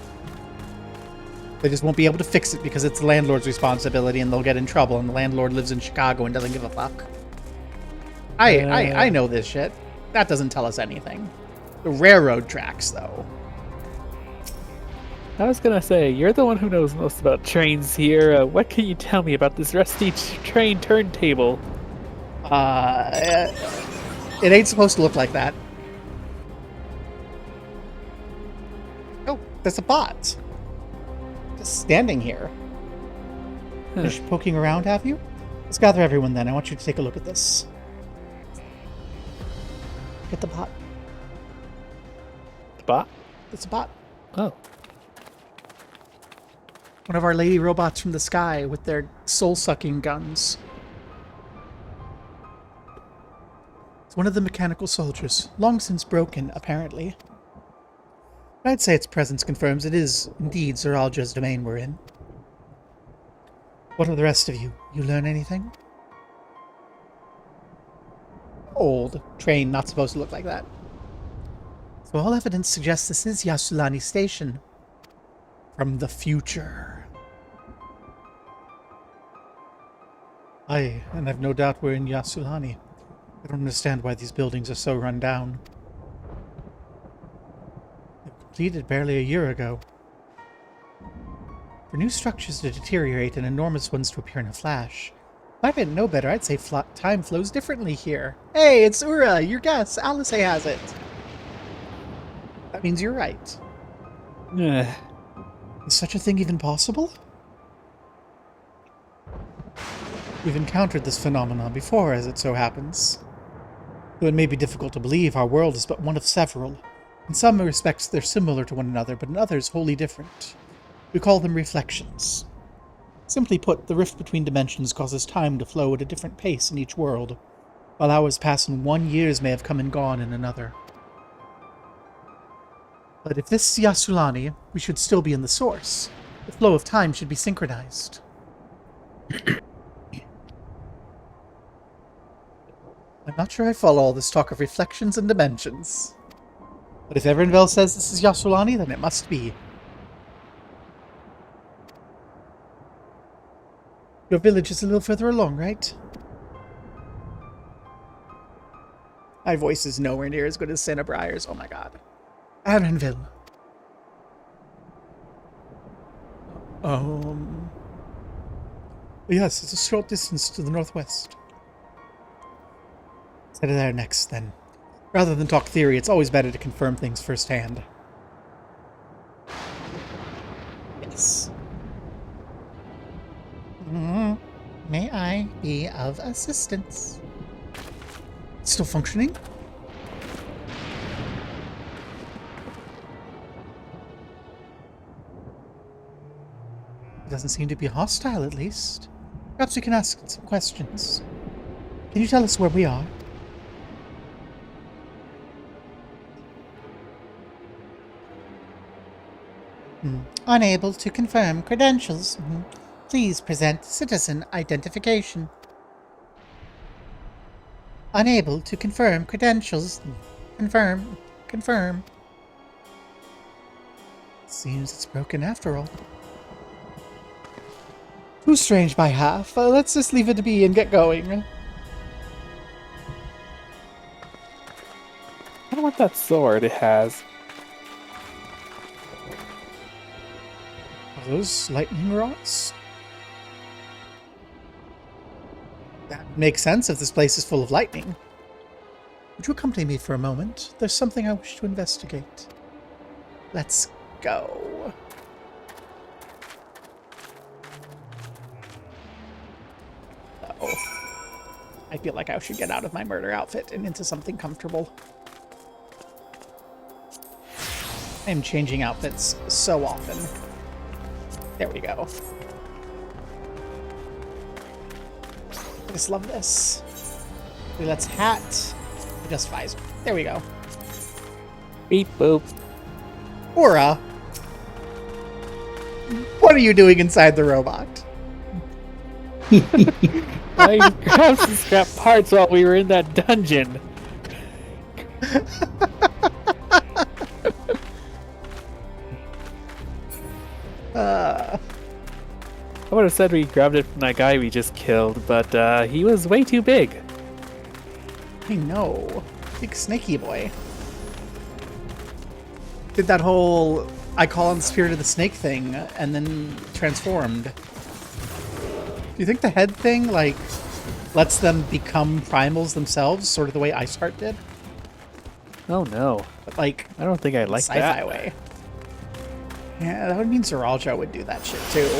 They just won't be able to fix it because it's the landlord's responsibility, and they'll get in trouble. And the landlord lives in Chicago and doesn't give a fuck. I know this shit. That doesn't tell us anything. The railroad tracks, though. I was gonna say, you're the one who knows most about trains here. What can you tell me about this rusty train turntable? It ain't supposed to look like that. Oh, there's a bot. Just standing here. Just poking around, have you? Let's gather everyone then. I want you to take a look at this. Get the bot. The bot? It's a bot. Oh. One of our lady robots from the sky with their soul-sucking guns. It's one of the mechanical soldiers, long since broken, apparently. But I'd say its presence confirms it is indeed Zeralja's domain we're in. What of the rest of you? You learn anything? Old. Train not supposed to look like that. So all evidence suggests this is Yasulani Station. From the future. Aye, and I've no doubt we're in Yasulani. I don't understand why these buildings are so run down. They were completed barely a year ago. For new structures to deteriorate and enormous ones to appear in a flash. If I didn't know better, I'd say time flows differently here. Hey, it's Ura, your guess. Alice has it. That means you're right. Is such a thing even possible? We've encountered this phenomenon before, as it so happens. Though it may be difficult to believe, our world is but one of several. In some respects they're similar to one another, but in others wholly different. We call them reflections. Simply put, the rift between dimensions causes time to flow at a different pace in each world. While hours pass in one, years may have come and gone in another. But if this is Yasulani, we should still be in the source. The flow of time should be synchronized. I'm not sure I follow all this talk of reflections and dimensions. But if Erenvel says this is Yasulani, then it must be. Your village is a little further along, right? My voice is nowhere near as good as Santa Briar's. Oh my god. Erenville. Yes, it's a short distance to the northwest. Let's head there next, then. Rather than talk theory, it's always better to confirm things firsthand. Yes. May I be of assistance? Still functioning? It doesn't seem to be hostile, at least. Perhaps we can ask some questions. Can you tell us where we are? Unable to confirm credentials. Please present citizen identification. Unable to confirm credentials. Confirm. Seems it's broken after all. Too strange by half. Let's just leave it to be and get going. I don't want that sword it has. Are those lightning rods? That makes sense if this place is full of lightning. Would you accompany me for a moment? There's something I wish to investigate. Let's go. Uh-oh. I feel like I should get out of my murder outfit and into something comfortable. I'm changing outfits so often. There we go. I just love this. Let's hat. Just visor. There we go. Beep boop. Aura. What are you doing inside the robot? I grabbed some scrap parts while we were in that dungeon. I would have said we grabbed it from that guy we just killed, but he was way too big. I know. Big snaky boy. Did that whole I call on the spirit of the snake thing and then transformed. Do you think the head thing, like, lets them become primals themselves, sort of the way Iceheart did? Oh no. But, like, I don't think I like sci-fi that way. Yeah, that would mean Zeralja would do that shit too.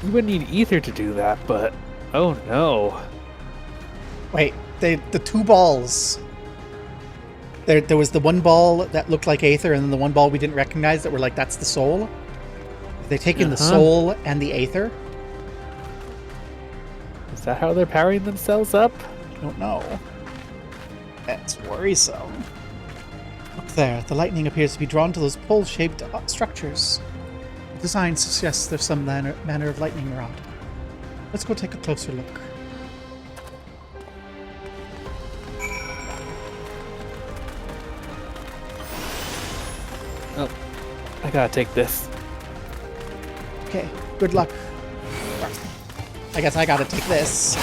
We wouldn't need Ether to do that, but oh no. Wait, the two balls. There was the one ball that looked like Aether, and then the one ball we didn't recognize that were like, that's the soul. Have they taken the soul and the Aether? Is that how they're powering themselves up? I don't know. That's worrisome. Look there, the lightning appears to be drawn to those pole-shaped structures. The design suggests there's some manner of lightning rod. Let's go take a closer look. Oh, I gotta take this. Okay, good luck. I guess I gotta take this.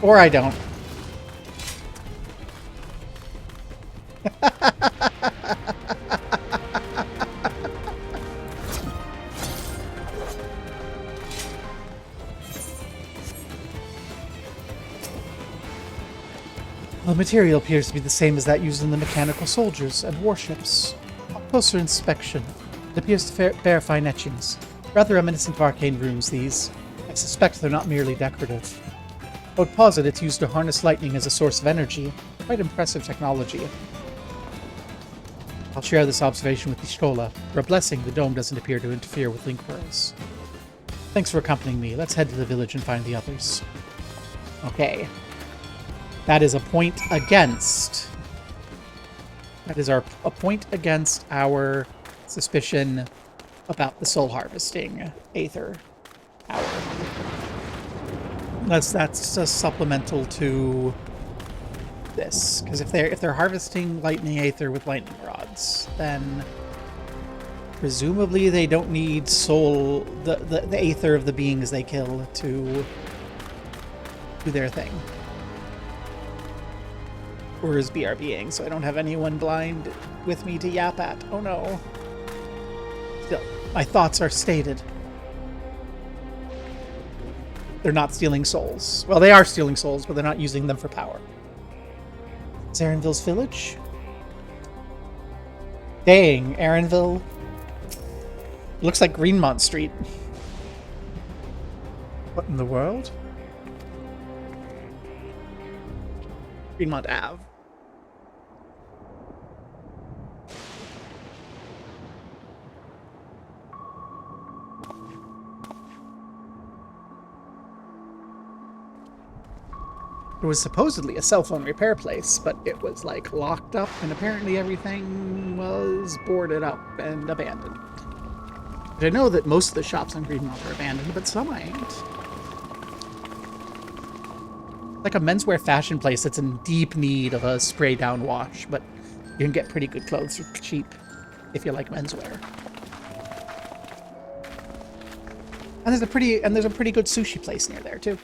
Or I don't. The material appears to be the same as that used in the mechanical soldiers and warships. On closer inspection, it appears to bear fine etchings. Rather reminiscent of arcane runes, these. I suspect they're not merely decorative. I would posit it's used to harness lightning as a source of energy. Quite impressive technology. I'll share this observation with Ishkola. For a blessing, the dome doesn't appear to interfere with link pearls. Thanks for accompanying me. Let's head to the village and find the others. Okay. That is a point against. That is a point against our suspicion about the soul harvesting Aether power. That's just supplemental to this, because if they're harvesting lightning Aether with lightning rods, then presumably they don't need soul the Aether of the beings they kill to do their thing. Or is BRBing, so I don't have anyone blind with me to yap at. Oh no. Still, my thoughts are stated. They're not stealing souls. Well, they are stealing souls, but they're not using them for power. Is Aaronville's village? Dang, Aaronville. Looks like Greenmont Street. What in the world? Greenmont Ave. It was supposedly a cell phone repair place, but it was like locked up, and apparently everything was boarded up and abandoned. I know that most of the shops on Greenmont are abandoned, but some ain't. Like a menswear fashion place that's in deep need of a spray down wash, but you can get pretty good clothes for cheap if you like menswear. And there's a pretty good sushi place near there too.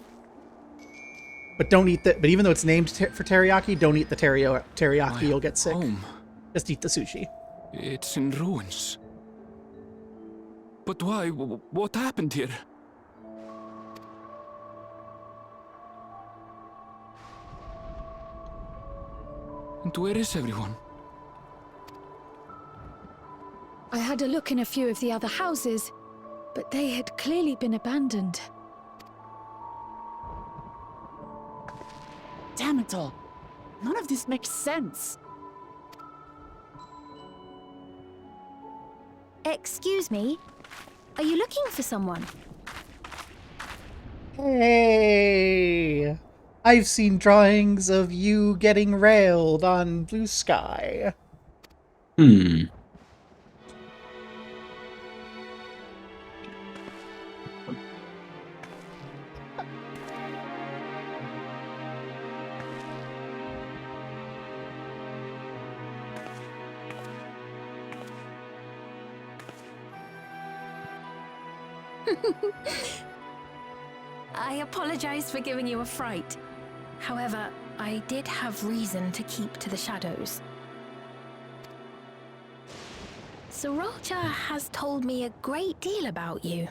But don't eat the. But even though it's named for teriyaki, don't eat the teriyaki. You'll get sick. Home. Just eat the sushi. It's in ruins. But why? What happened here? And where is everyone? I had a look in a few of the other houses, but they had clearly been abandoned. Damn it all. None of this makes sense. Excuse me? Are you looking for someone? Hey! I've seen drawings of you getting railed on Blue Sky. Hmm. I apologize for giving you a fright. However, I did have reason to keep to the shadows. Sorolcha has told me a great deal about you.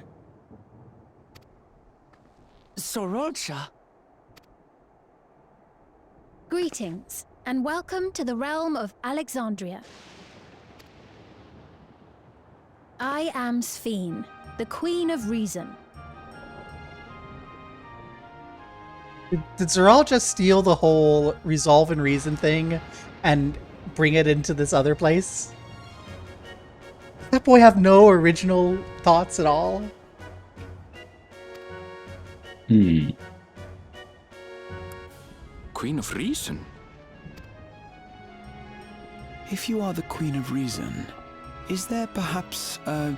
Sorolcha? Greetings, and welcome to the realm of Alexandria. I am Sphene, the Queen of Reason. Did Zeral just steal the whole resolve and reason thing and bring it into this other place? Does that boy have no original thoughts at all? Hmm. Queen of Reason? If you are the Queen of Reason, is there perhaps a...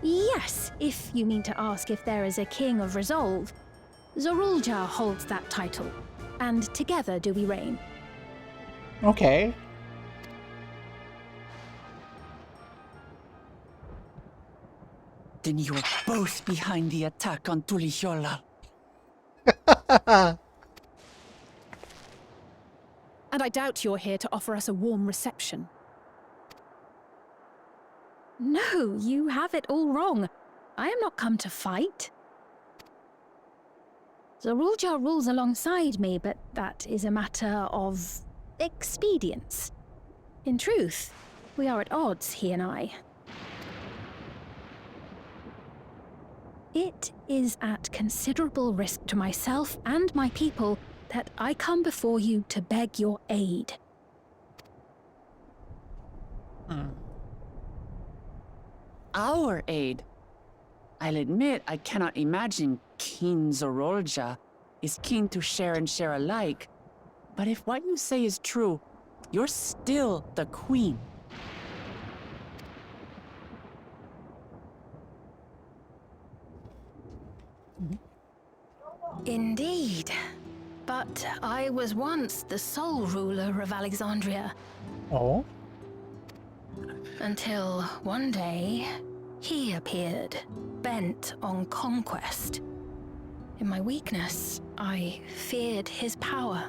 Yes, if you mean to ask if there is a King of Resolve. Zorulja holds that title, and together do we reign. Okay. Then you're both behind the attack on Tulishola. And I doubt you're here to offer us a warm reception. No, you have it all wrong. I am not come to fight. Zorulja rules alongside me, but that is a matter of expedience. In truth, we are at odds, he and I. It is at considerable risk to myself and my people that I come before you to beg your aid. Our aid? I'll admit I cannot imagine King Zorolja is keen to share and share alike. But if what you say is true, you're still the queen. Indeed. But I was once the sole ruler of Alexandria. Oh? Until one day, he appeared, bent on conquest. In my weakness, I feared his power.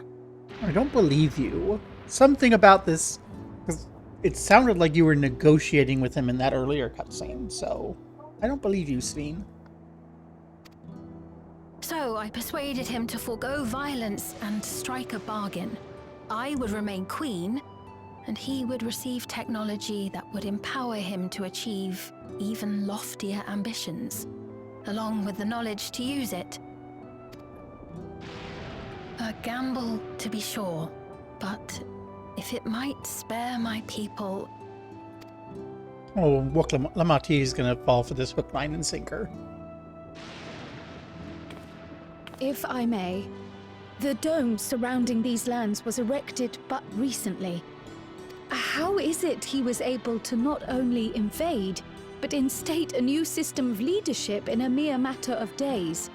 I don't believe you. Something about this... 'cause it sounded like you were negotiating with him in that earlier cutscene, so... I don't believe you, Sphene. So I persuaded him to forego violence and strike a bargain. I would remain queen, and he would receive technology that would empower him to achieve even loftier ambitions, along with the knowledge to use it. A gamble, to be sure, but if it might spare my people... Oh, Wok Lamati is gonna fall for this hook, line, and sinker. If I may, the dome surrounding these lands was erected but recently. How is it he was able to not only invade, but instate a new system of leadership in a mere matter of days?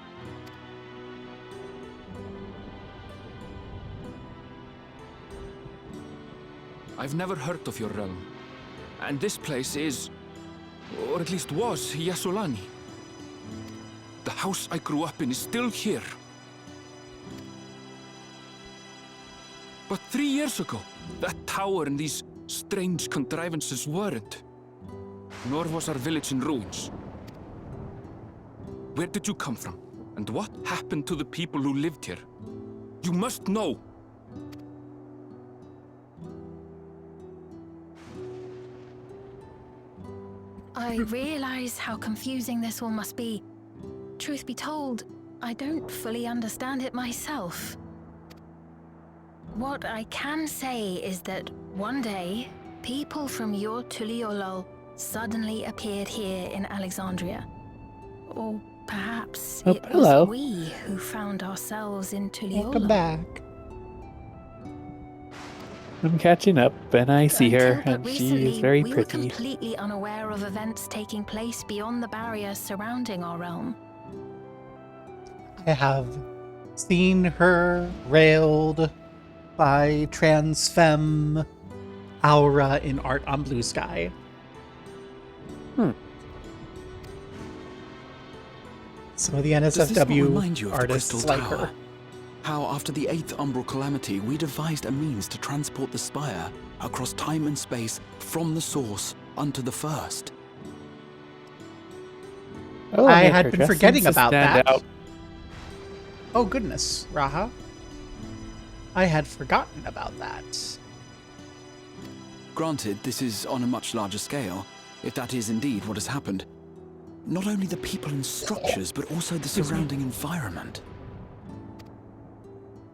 I've never heard of your realm. And this place is, or at least was, Yasolani. The house I grew up in is still here. But 3 years ago, that tower and these strange contrivances weren't. Nor was our village in ruins. Where did you come from? And what happened to the people who lived here? You must know! I realize how confusing this all must be. Truth be told, I don't fully understand it myself. What I can say is that one day, people from your Tuliolol suddenly appeared here in Alexandria. Or Perhaps Oh, it hello. was we who found ourselves in Tuliyola. Welcome back. I'm catching up, and I see her, Until but and she recently, is very we were pretty. completely unaware of events taking place beyond the barriers surrounding our realm. I have seen her railed by trans femme Aura in art on Blue Sky. Some of the Does this not NSFW remind you of the artists Crystal like Tower? her. How after the 8th Umbral Calamity, we devised a means to transport the Spire across time and space from the source unto the first. Oh, I man, had her been dress forgetting seems to about stand that. out. Oh goodness, Raha. I had forgotten about that. Granted, this is on a much larger scale, if that is indeed what has happened. Not only the people and structures, but also the surrounding environment.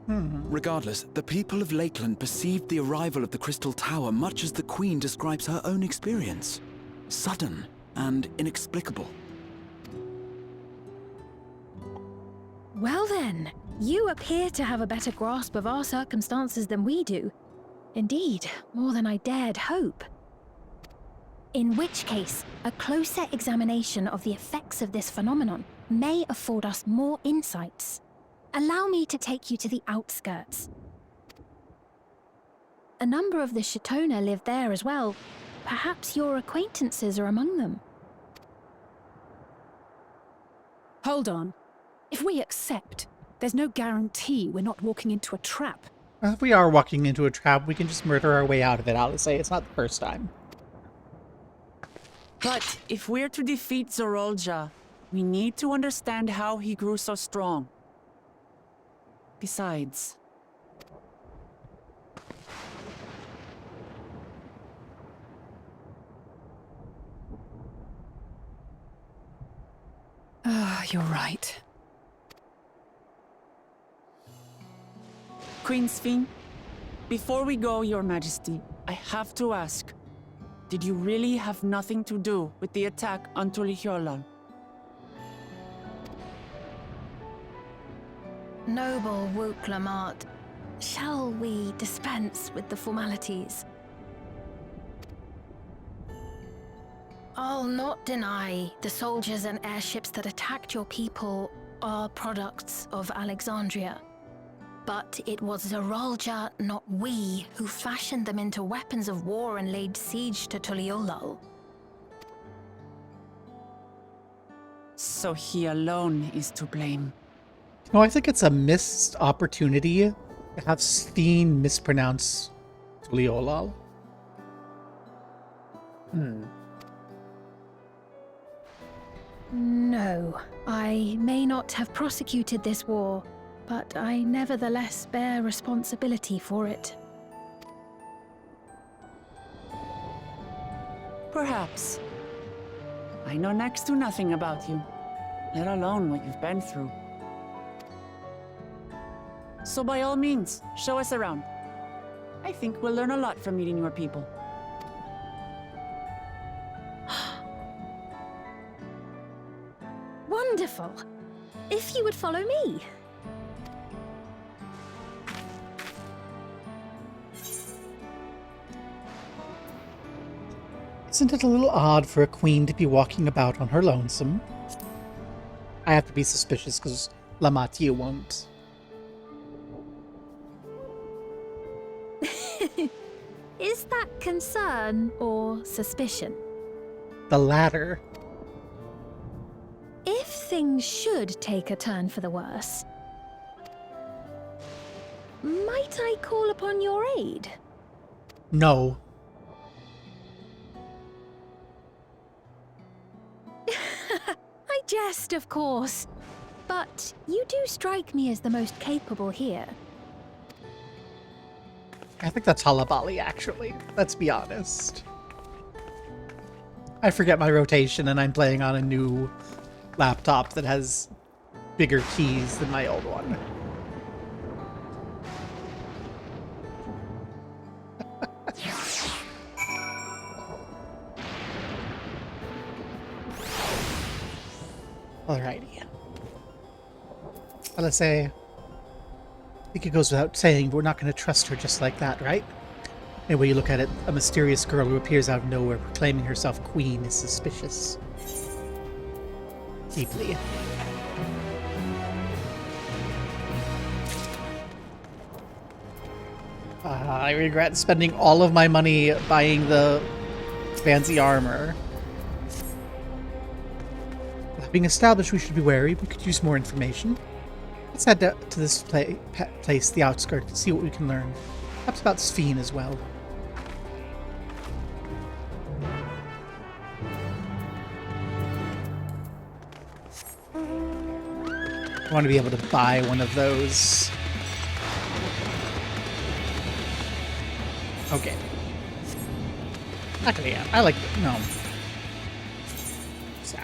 Regardless, the people of Lakeland perceived the arrival of the Crystal Tower much as the Queen describes her own experience. Sudden and inexplicable. Well then, you appear to have a better grasp of our circumstances than we do. Indeed, more than I dared hope. In which case, a closer examination of the effects of this phenomenon may afford us more insights. Allow me to take you to the outskirts. A number of the Shatona live there as well. Perhaps your acquaintances are among them. Hold on. If we accept, there's no guarantee we're not walking into a trap. If we are walking into a trap, we can just murder our way out of it, I'll say. It's not the first time. But if we're to defeat Zorolja, we need to understand how he grew so strong. Besides... You're right. Queen Sphene, before we go, Your Majesty, I have to ask, did you really have nothing to do with the attack on Tuliyola? Noble Wook Lamart, shall we dispense with the formalities? I'll not deny the soldiers and airships that attacked your people are products of Alexandria. But it was Zorolja, not we, who fashioned them into weapons of war and laid siege to Tuliyola. So he alone is to blame. No, I think it's a missed opportunity to have Steen mispronounce Tuliolal. No, I may not have prosecuted this war, but I nevertheless bear responsibility for it. Perhaps. I know next to nothing about you, let alone what you've been through. So by all means, show us around. I think we'll learn a lot from meeting your people. Wonderful! If you would follow me. Isn't it a little odd for a queen to be walking about on her lonesome? I have to be suspicious because Lamatier won't. Is that concern or suspicion? The latter. If things should take a turn for the worse, might I call upon your aid? No. I jest, of course. But you do strike me as the most capable here. I think that's Halabali, actually. Let's be honest. I forget my rotation and I'm playing on a new laptop that has bigger keys than my old one. Alrighty. Well, let's say... I think it goes without saying, we're not going to trust her just like that, right? Any way you look at it, a mysterious girl who appears out of nowhere proclaiming herself queen is suspicious. Deeply. I regret spending all of my money buying the fancy armor. Being established, we should be wary. We could use more information. Let's head to this place, the outskirts, and see what we can learn. Perhaps about Sphene as well. I want to be able to buy one of those. Okay. Actually, yeah. I like... No. So,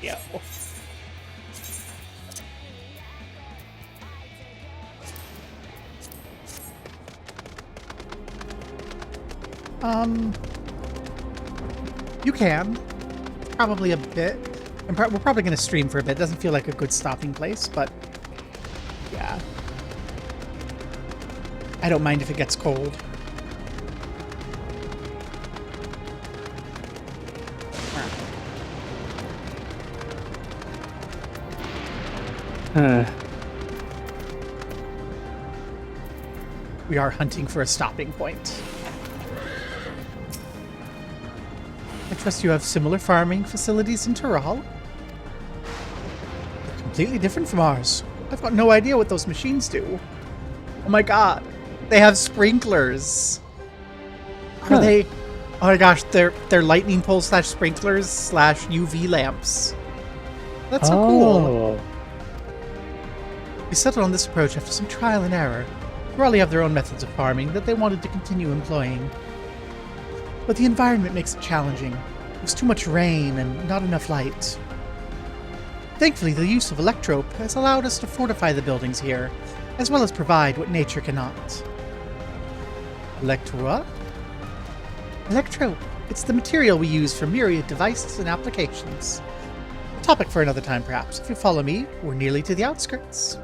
yo. You can. Probably a bit. And we're probably going to stream for a bit. It doesn't feel like a good stopping place, but yeah. I don't mind if it gets cold. We are hunting for a stopping point. I trust you have similar farming facilities in Tyrol? They're completely different from ours. I've got no idea what those machines do. Oh my god. They have sprinklers. Are they... Oh my gosh, they're lightning pole / sprinklers / UV lamps. That's so cool. We settled on this approach after some trial and error. Raleigh have their own methods of farming that they wanted to continue employing. But the environment makes it challenging. There was too much rain and not enough light. Thankfully, the use of electrope has allowed us to fortify the buildings here, as well as provide what nature cannot. Electrope? Electrope. It's the material we use for myriad devices and applications. A topic for another time, perhaps. If you follow me, we're nearly to the outskirts.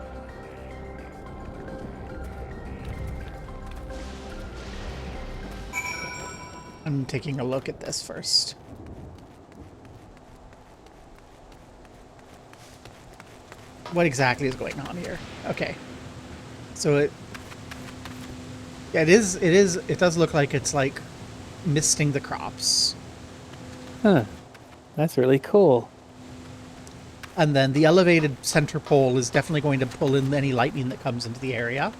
I'm taking a look at this first. What exactly is going on here? Okay. So it does look like it's like misting the crops. Huh. That's really cool. And then the elevated center pole is definitely going to pull in any lightning that comes into the area,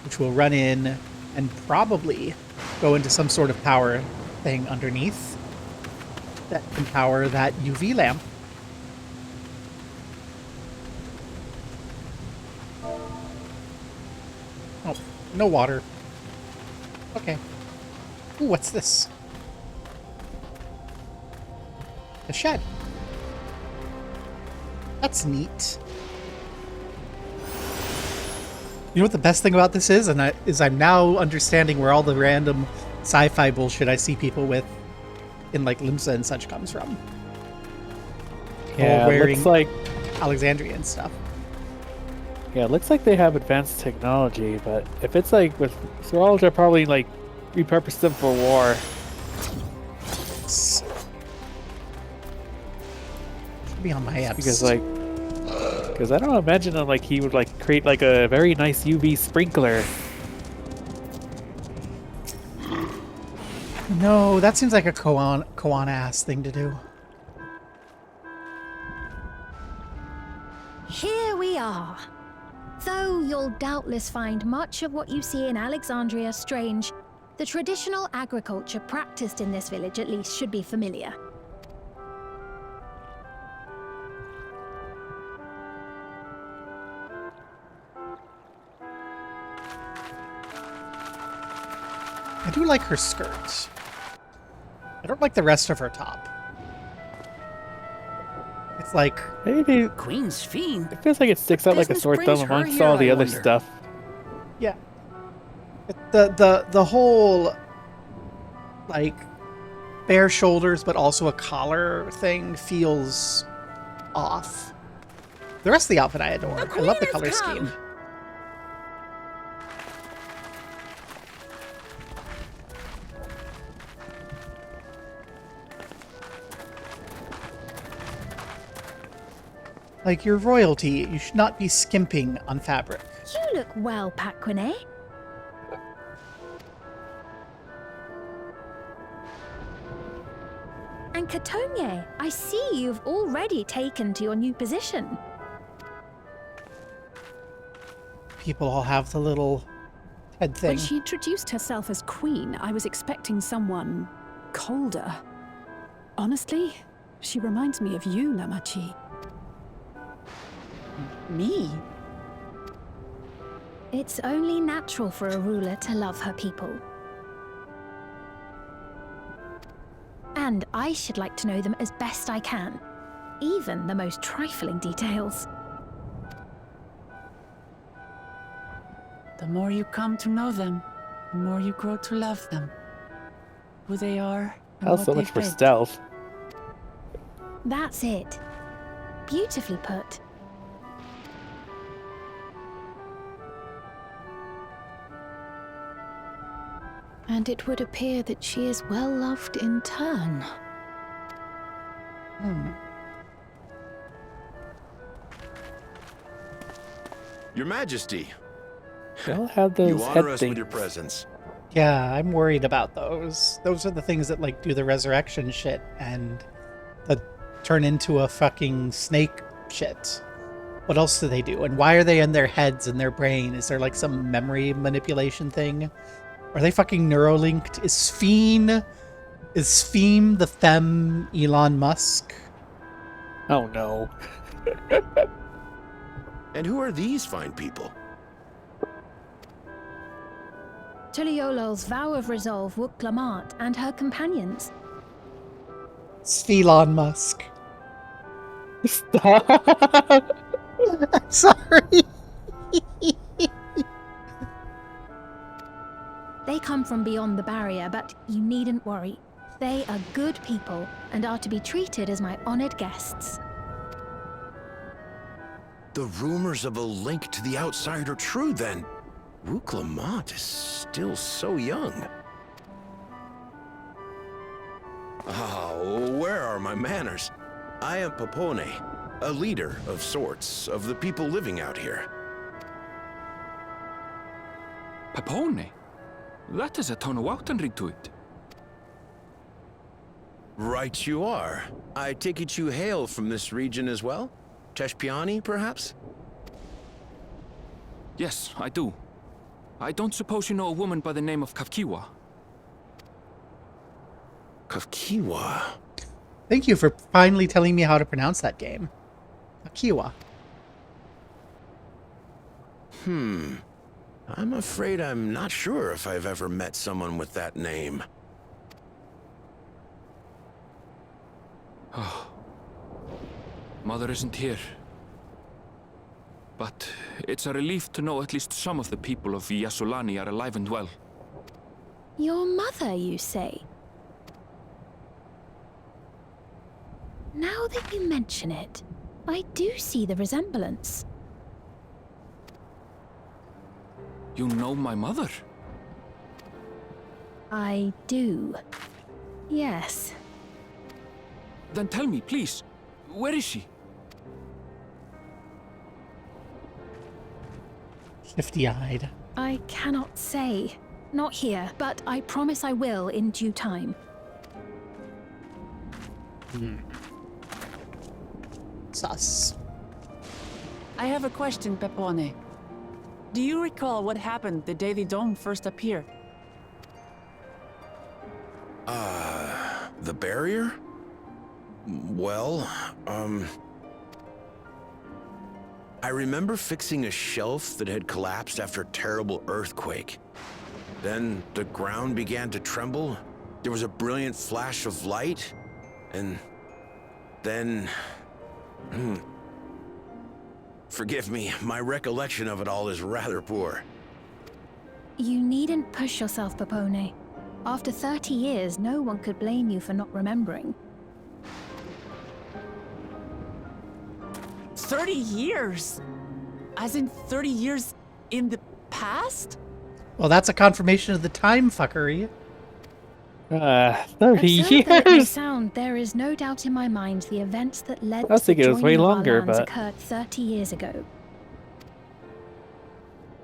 which will run in and probably go into some sort of power thing underneath that can power that UV lamp. Oh, no water. Okay. Ooh, what's this? A shed. That's neat. You know what the best thing about this is? I'm now understanding where all the random sci-fi bullshit I see people with in like Limsa and such comes from. Yeah, all wearing looks like Alexandrian stuff. Yeah, it looks like they have advanced technology, but if it's like with Thralls, are probably like repurposed them for war. Should be on my apps. Because I don't imagine that like he would like create like a very nice UV sprinkler. No, that seems like a Koan ass thing to do. Here we are. Though you'll doubtless find much of what you see in Alexandria strange, the traditional agriculture practiced in this village at least should be familiar. I do like her skirt. I don't like the rest of her top. It's like maybe Queen's Fiend. It feels like it sticks out like a sore thumb amongst all the other stuff. Yeah. The whole like bare shoulders but also a collar thing feels off. The rest of the outfit I adore. I love the color scheme. Like, you're royalty. You should not be skimping on fabric. You look well, Paquine. And Katonye, I see you've already taken to your new position. People all have the little head thing. When she introduced herself as queen, I was expecting someone colder. Honestly, she reminds me of you, Lamachi. Me? It's only natural for a ruler to love her people. And I should like to know them as best I can, even the most trifling details. The more you come to know them, the more you grow to love them. Who they are, and Hell, what so much they've for been. stealth. That's it. Beautifully put. And it would appear that she is well loved in turn. Your Majesty, They'll have those you head honor us things. with your presence. Yeah, I'm worried about those. Those are the things that, like, do the resurrection shit and the turn into a fucking snake shit. What else do they do? And why are they in their heads and their brain? Is there, like, some memory manipulation thing? Are they fucking neurolinked? Is Sphene the femme Elon Musk? Oh no. And who are these fine people? Tuliolol's vow of resolve Wuk-Lamat and her companions. Elon Musk. Stop. I'm sorry. They come from beyond the barrier, but you needn't worry. They are good people and are to be treated as my honored guests. The rumors of a link to the outside are true, then. Wuk-Lamat is still so young. Oh, where are my manners? I am Papone, a leader of sorts of the people living out here. Papone? That is a Tonawautanrig to it. Right you are. I take it you hail from this region as well? Teshpiani, perhaps? Yes, I do. I don't suppose you know a woman by the name of Kafkiwa? Kafkiwa? Thank you for finally telling me how to pronounce that game. Akiwa. I'm afraid I'm not sure if I've ever met someone with that name. Oh. Mother isn't here. But it's a relief to know at least some of the people of Yasulani are alive and well. Your mother, you say? Now that you mention it, I do see the resemblance. You know my mother? I do. Yes. Then tell me, please, where is she? Shifty-eyed. I cannot say. Not here, but I promise I will in due time. Sus. I have a question, Pepone. Do you recall what happened the day the dome first appeared? The barrier? Well, I remember fixing a shelf that had collapsed after a terrible earthquake. Then the ground began to tremble. There was a brilliant flash of light, and then... Forgive me, my recollection of it all is rather poor. You needn't push yourself, Papone. After 30 years, no one could blame you for not remembering. 30 years? As in 30 years in the past? Well, that's a confirmation of the time fuckery. 30 Absurd though it may years? sound, there is no doubt in my mind the events that led I was to the thinking it was way joining of our longer, lands but- occurred 30 years ago.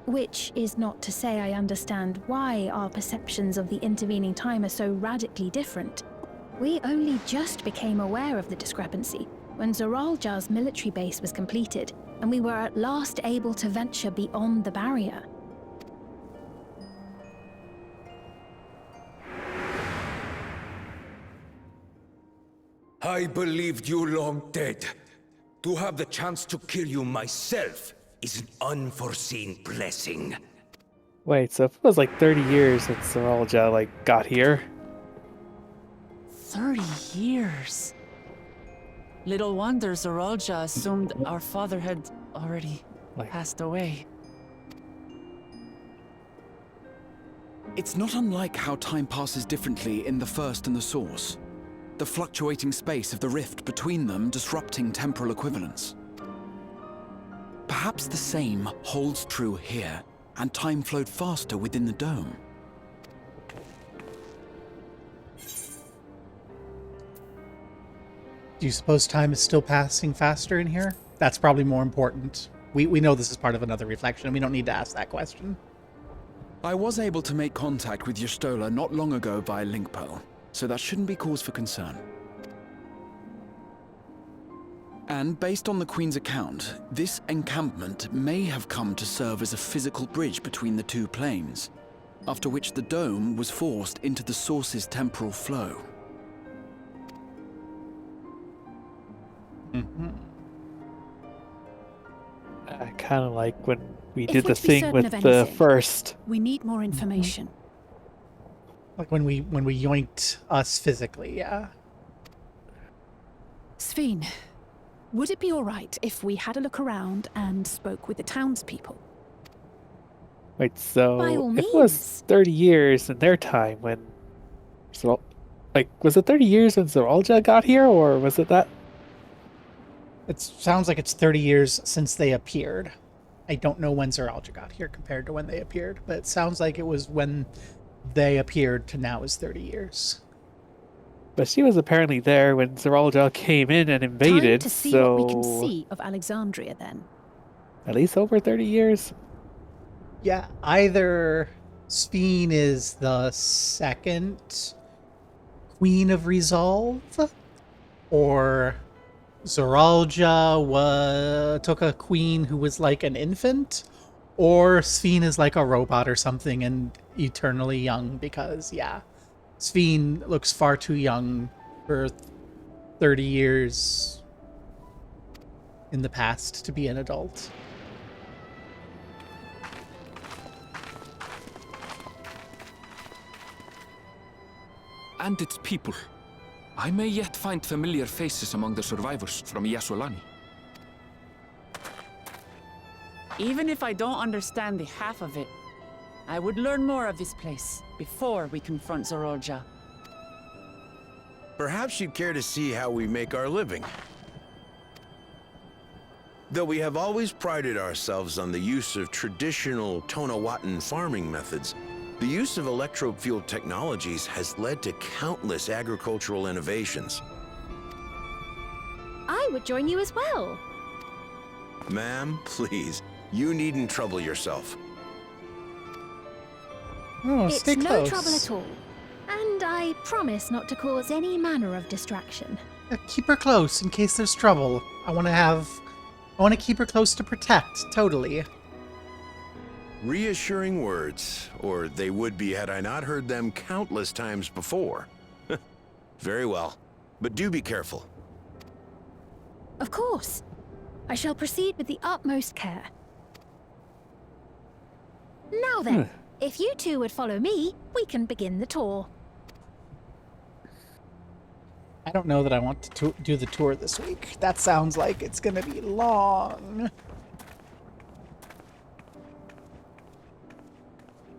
Which is not to say I understand why our perceptions of the intervening time are so radically different. We only just became aware of the discrepancy when Zoralja's military base was completed, and we were at last able to venture beyond the barrier. I believed you long dead. To have the chance to kill you myself is an unforeseen blessing. Wait, so if it was like 30 years since Zoralja, like, got here? 30 years. Little wonder Zoralja assumed our father had already passed away. It's not unlike how time passes differently in the First and the Source. The fluctuating space of the rift between them disrupting temporal equivalence. Perhaps the same holds true here, and time flowed faster within the dome. Do you suppose time is still passing faster in here? That's probably more important. We know this is part of another reflection. We don't need to ask that question. I was able to make contact with Y'shtola not long ago via link pearl, so that shouldn't be cause for concern. And based on the Queen's account, this encampment may have come to serve as a physical bridge between the two planes, after which the dome was forced into the Source's temporal flow. I kind of like when we If did we're the to be thing certain with of the anything, first. We need more information. Like when we yoinked us physically, yeah. Sveen, would it be all right if we had a look around and spoke with the townspeople? Wait, so By all it was 30 years in their time when was it 30 years when Zoralja got here, or was it that? It sounds like it's 30 years since they appeared. I don't know when Zoralja got here compared to when they appeared, but it sounds like it was when they appeared to now is 30 years. But she was apparently there when Zoralja came in and invaded, Time to see so what we can see of Alexandria then. at least over 30 years. Yeah, either Sveen is the second Queen of Resolve, or Zoralja took a queen who was like an infant, or Sveen is like a robot or something and eternally young, because, yeah, Sveen looks far too young for 30 years in the past to be an adult. And its people. I may yet find familiar faces among the survivors from Yasolani. Even if I don't understand the half of it, I would learn more of this place before we confront Zoralja. Perhaps you'd care to see how we make our living. Though we have always prided ourselves on the use of traditional Tonawatan farming methods, the use of electro-fueled technologies has led to countless agricultural innovations. I would join you as well. Ma'am, please, you needn't trouble yourself. Oh, It's stay no close. trouble at all. And I promise not to cause any manner of distraction. Keep her close in case there's trouble. I want to keep her close to protect, totally. Reassuring words, or they would be had I not heard them countless times before. Very well, but do be careful. Of course. I shall proceed with the utmost care. Now then, if you two would follow me, we can begin the tour. I don't know that I want to do the tour this week. That sounds like it's going to be long.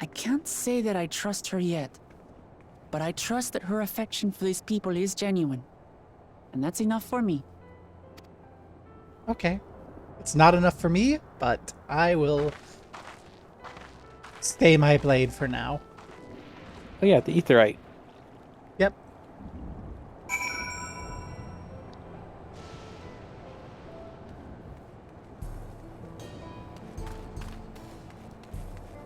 I can't say that I trust her yet, but I trust that her affection for these people is genuine. And that's enough for me. Okay. It's not enough for me, but I will stay my blade for now. Oh yeah, the Aetheryte. Yep.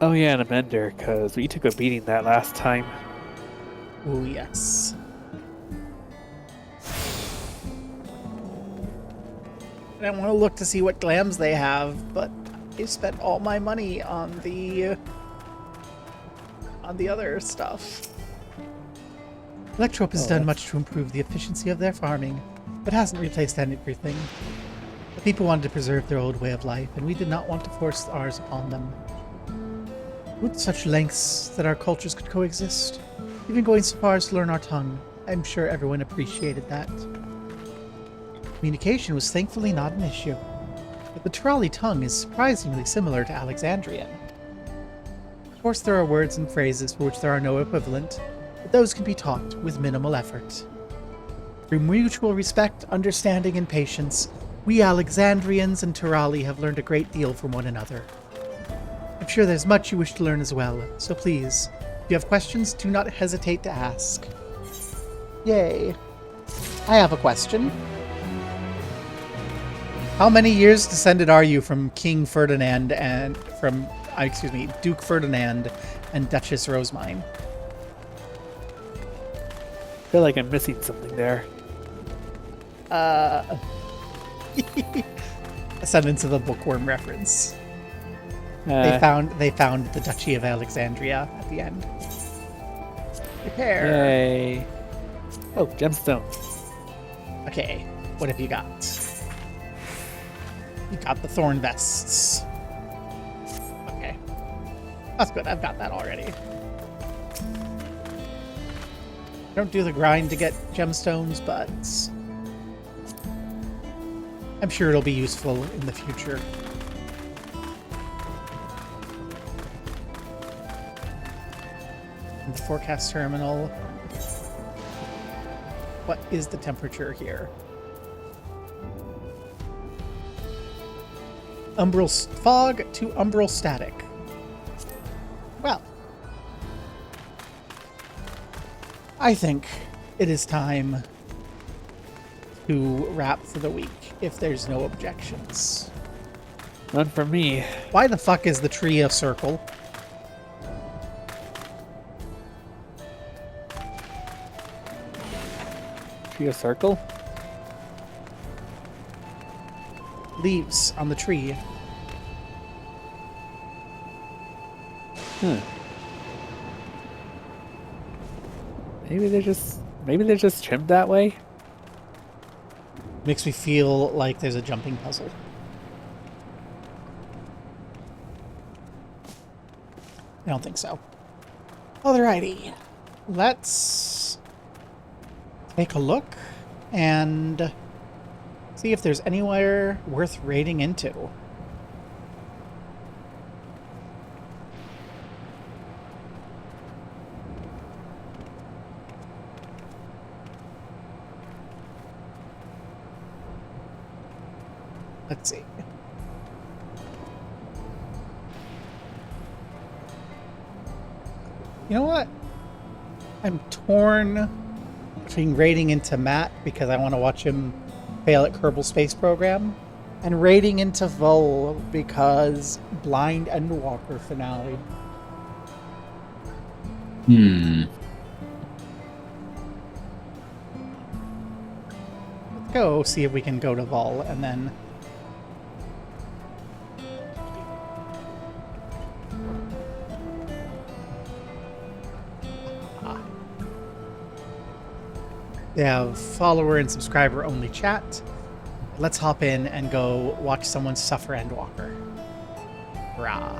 Oh yeah, and a mender, because we took a beating that last time. Oh, yes. I want to look to see what glams they have, but I spent all my money on the other stuff. Electrope has done much to improve the efficiency of their farming, but hasn't replaced everything. The people wanted to preserve their old way of life, and we did not want to force ours upon them. With such lengths that our cultures could coexist, even going so far as to learn our tongue, I'm sure everyone appreciated that. Communication was thankfully not an issue, but the Turali tongue is surprisingly similar to Alexandrian. Of course, there are words and phrases for which there are no equivalent, but those can be taught with minimal effort. Through mutual respect, understanding, and patience, we Alexandrians and Turali have learned a great deal from one another. I'm sure there's much you wish to learn as well, so please, if you have questions, do not hesitate to ask. Yay. I have a question. How many years descended are you from King Ferdinand and from, Duke Ferdinand and Duchess Rosemine? I feel like I'm missing something there. Descendants of the Bookworm reference. They found the Duchy of Alexandria at the end. Repair. Yay. Oh, gemstone. Okay, what have you got? You got the thorn vests. Okay. That's good, I've got that already. I don't do the grind to get gemstones, but I'm sure it'll be useful in the future. In the forecast terminal. What is the temperature here? Umbral fog to umbral static. Well, I think it is time to wrap for the week, if there's no objections. None for me. Why the fuck is the tree a circle? Tree a circle? Leaves on the tree. Maybe they're just trimmed that way. Makes me feel like there's a jumping puzzle. I don't think so. Alrighty. Let's take a look and see if there's anywhere worth raiding into. Let's see. You know what? I'm torn between raiding into Matt because I want to watch him fail at Kerbal Space Program, and raiding into Vol because Blind Endwalker finale. Let's go see if we can go to Vol and then they have follower and subscriber only chat. Let's hop in and go watch someone suffer Endwalker. Rah.